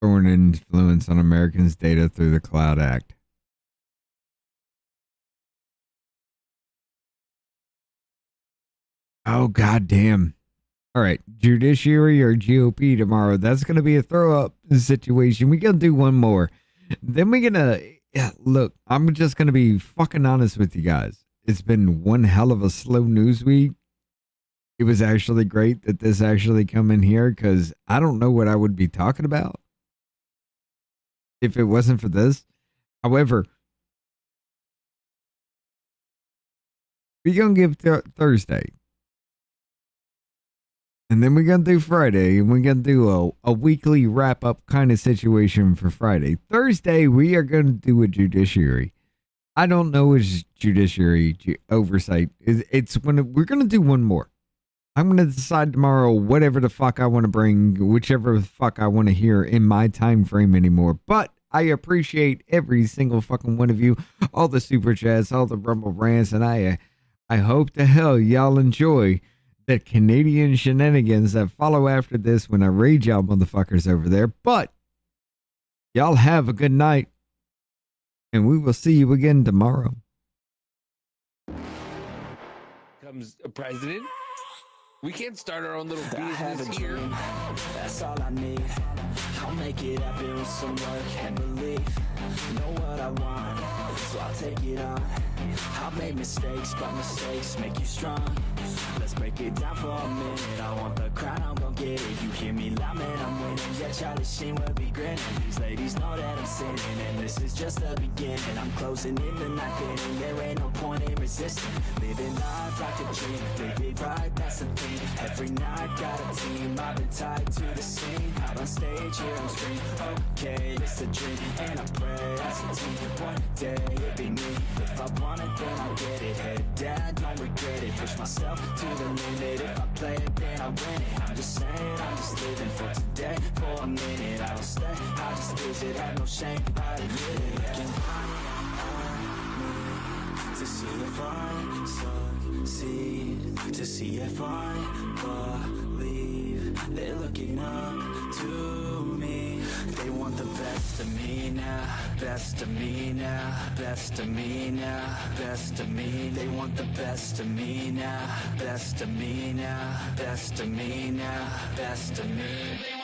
Foreign influence on Americans' data through the Cloud Act. Oh, goddamn. All right, Judiciary or GOP tomorrow. That's going to be a throw-up situation. We're going to do one more. Then we're going to... look, I'm just going to be fucking honest with you guys. It's been one hell of a slow news week. It was actually great that this actually come in here because I don't know what I would be talking about if it wasn't for this. However, we're going to give Thursday. And then we're going to do Friday, and we're going to do a weekly wrap-up kind of situation for Friday. Thursday, we are going to do a judiciary. I don't know if judiciary oversight. It's when we're going to do one more. I'm going to decide tomorrow whatever the fuck I want to bring, whichever the fuck I want to hear in my time frame anymore. But I appreciate every single fucking one of you, all the super chats, all the rumble rants, and I hope to hell y'all enjoy the Canadian shenanigans that follow after this when I raid y'all motherfuckers over there. But y'all have a good night, and we will see you again tomorrow. Comes a president. We can't start our own little business here. That's all I need. I'll make it happen with some work and belief. Know what I want, so I'll take it on. I've made mistakes, but mistakes make you strong. Let's break it down for a minute. I want the crown, I'm gon' get it. You hear me loud, man, I'm winning. Yeah, Charlie Sheen will be grinning. These ladies know that I'm sinning, and this is just the beginning. I'm closing in the night inning. There ain't no point in resisting. Living life like a dream, live it right, that's the thing. Every night got a team, I've been tied to the scene. Out on stage, here on screen. Okay, it's a dream, and I pray as a team. One day it'll be me. If I want it, then I'll get it. Head down, don't regret it. Push myself to the limit. If I play it, then I win it. I'm just saying, I'm just living for today. For a minute, I don't stay. I just visit, have no shame. I admit it. Looking to see if I succeed, to see if I believe. They're looking up to me. They want the best of me now, best of me now, best of me now, best of me. They want the best of me now, best of me now, best of me now, best of me.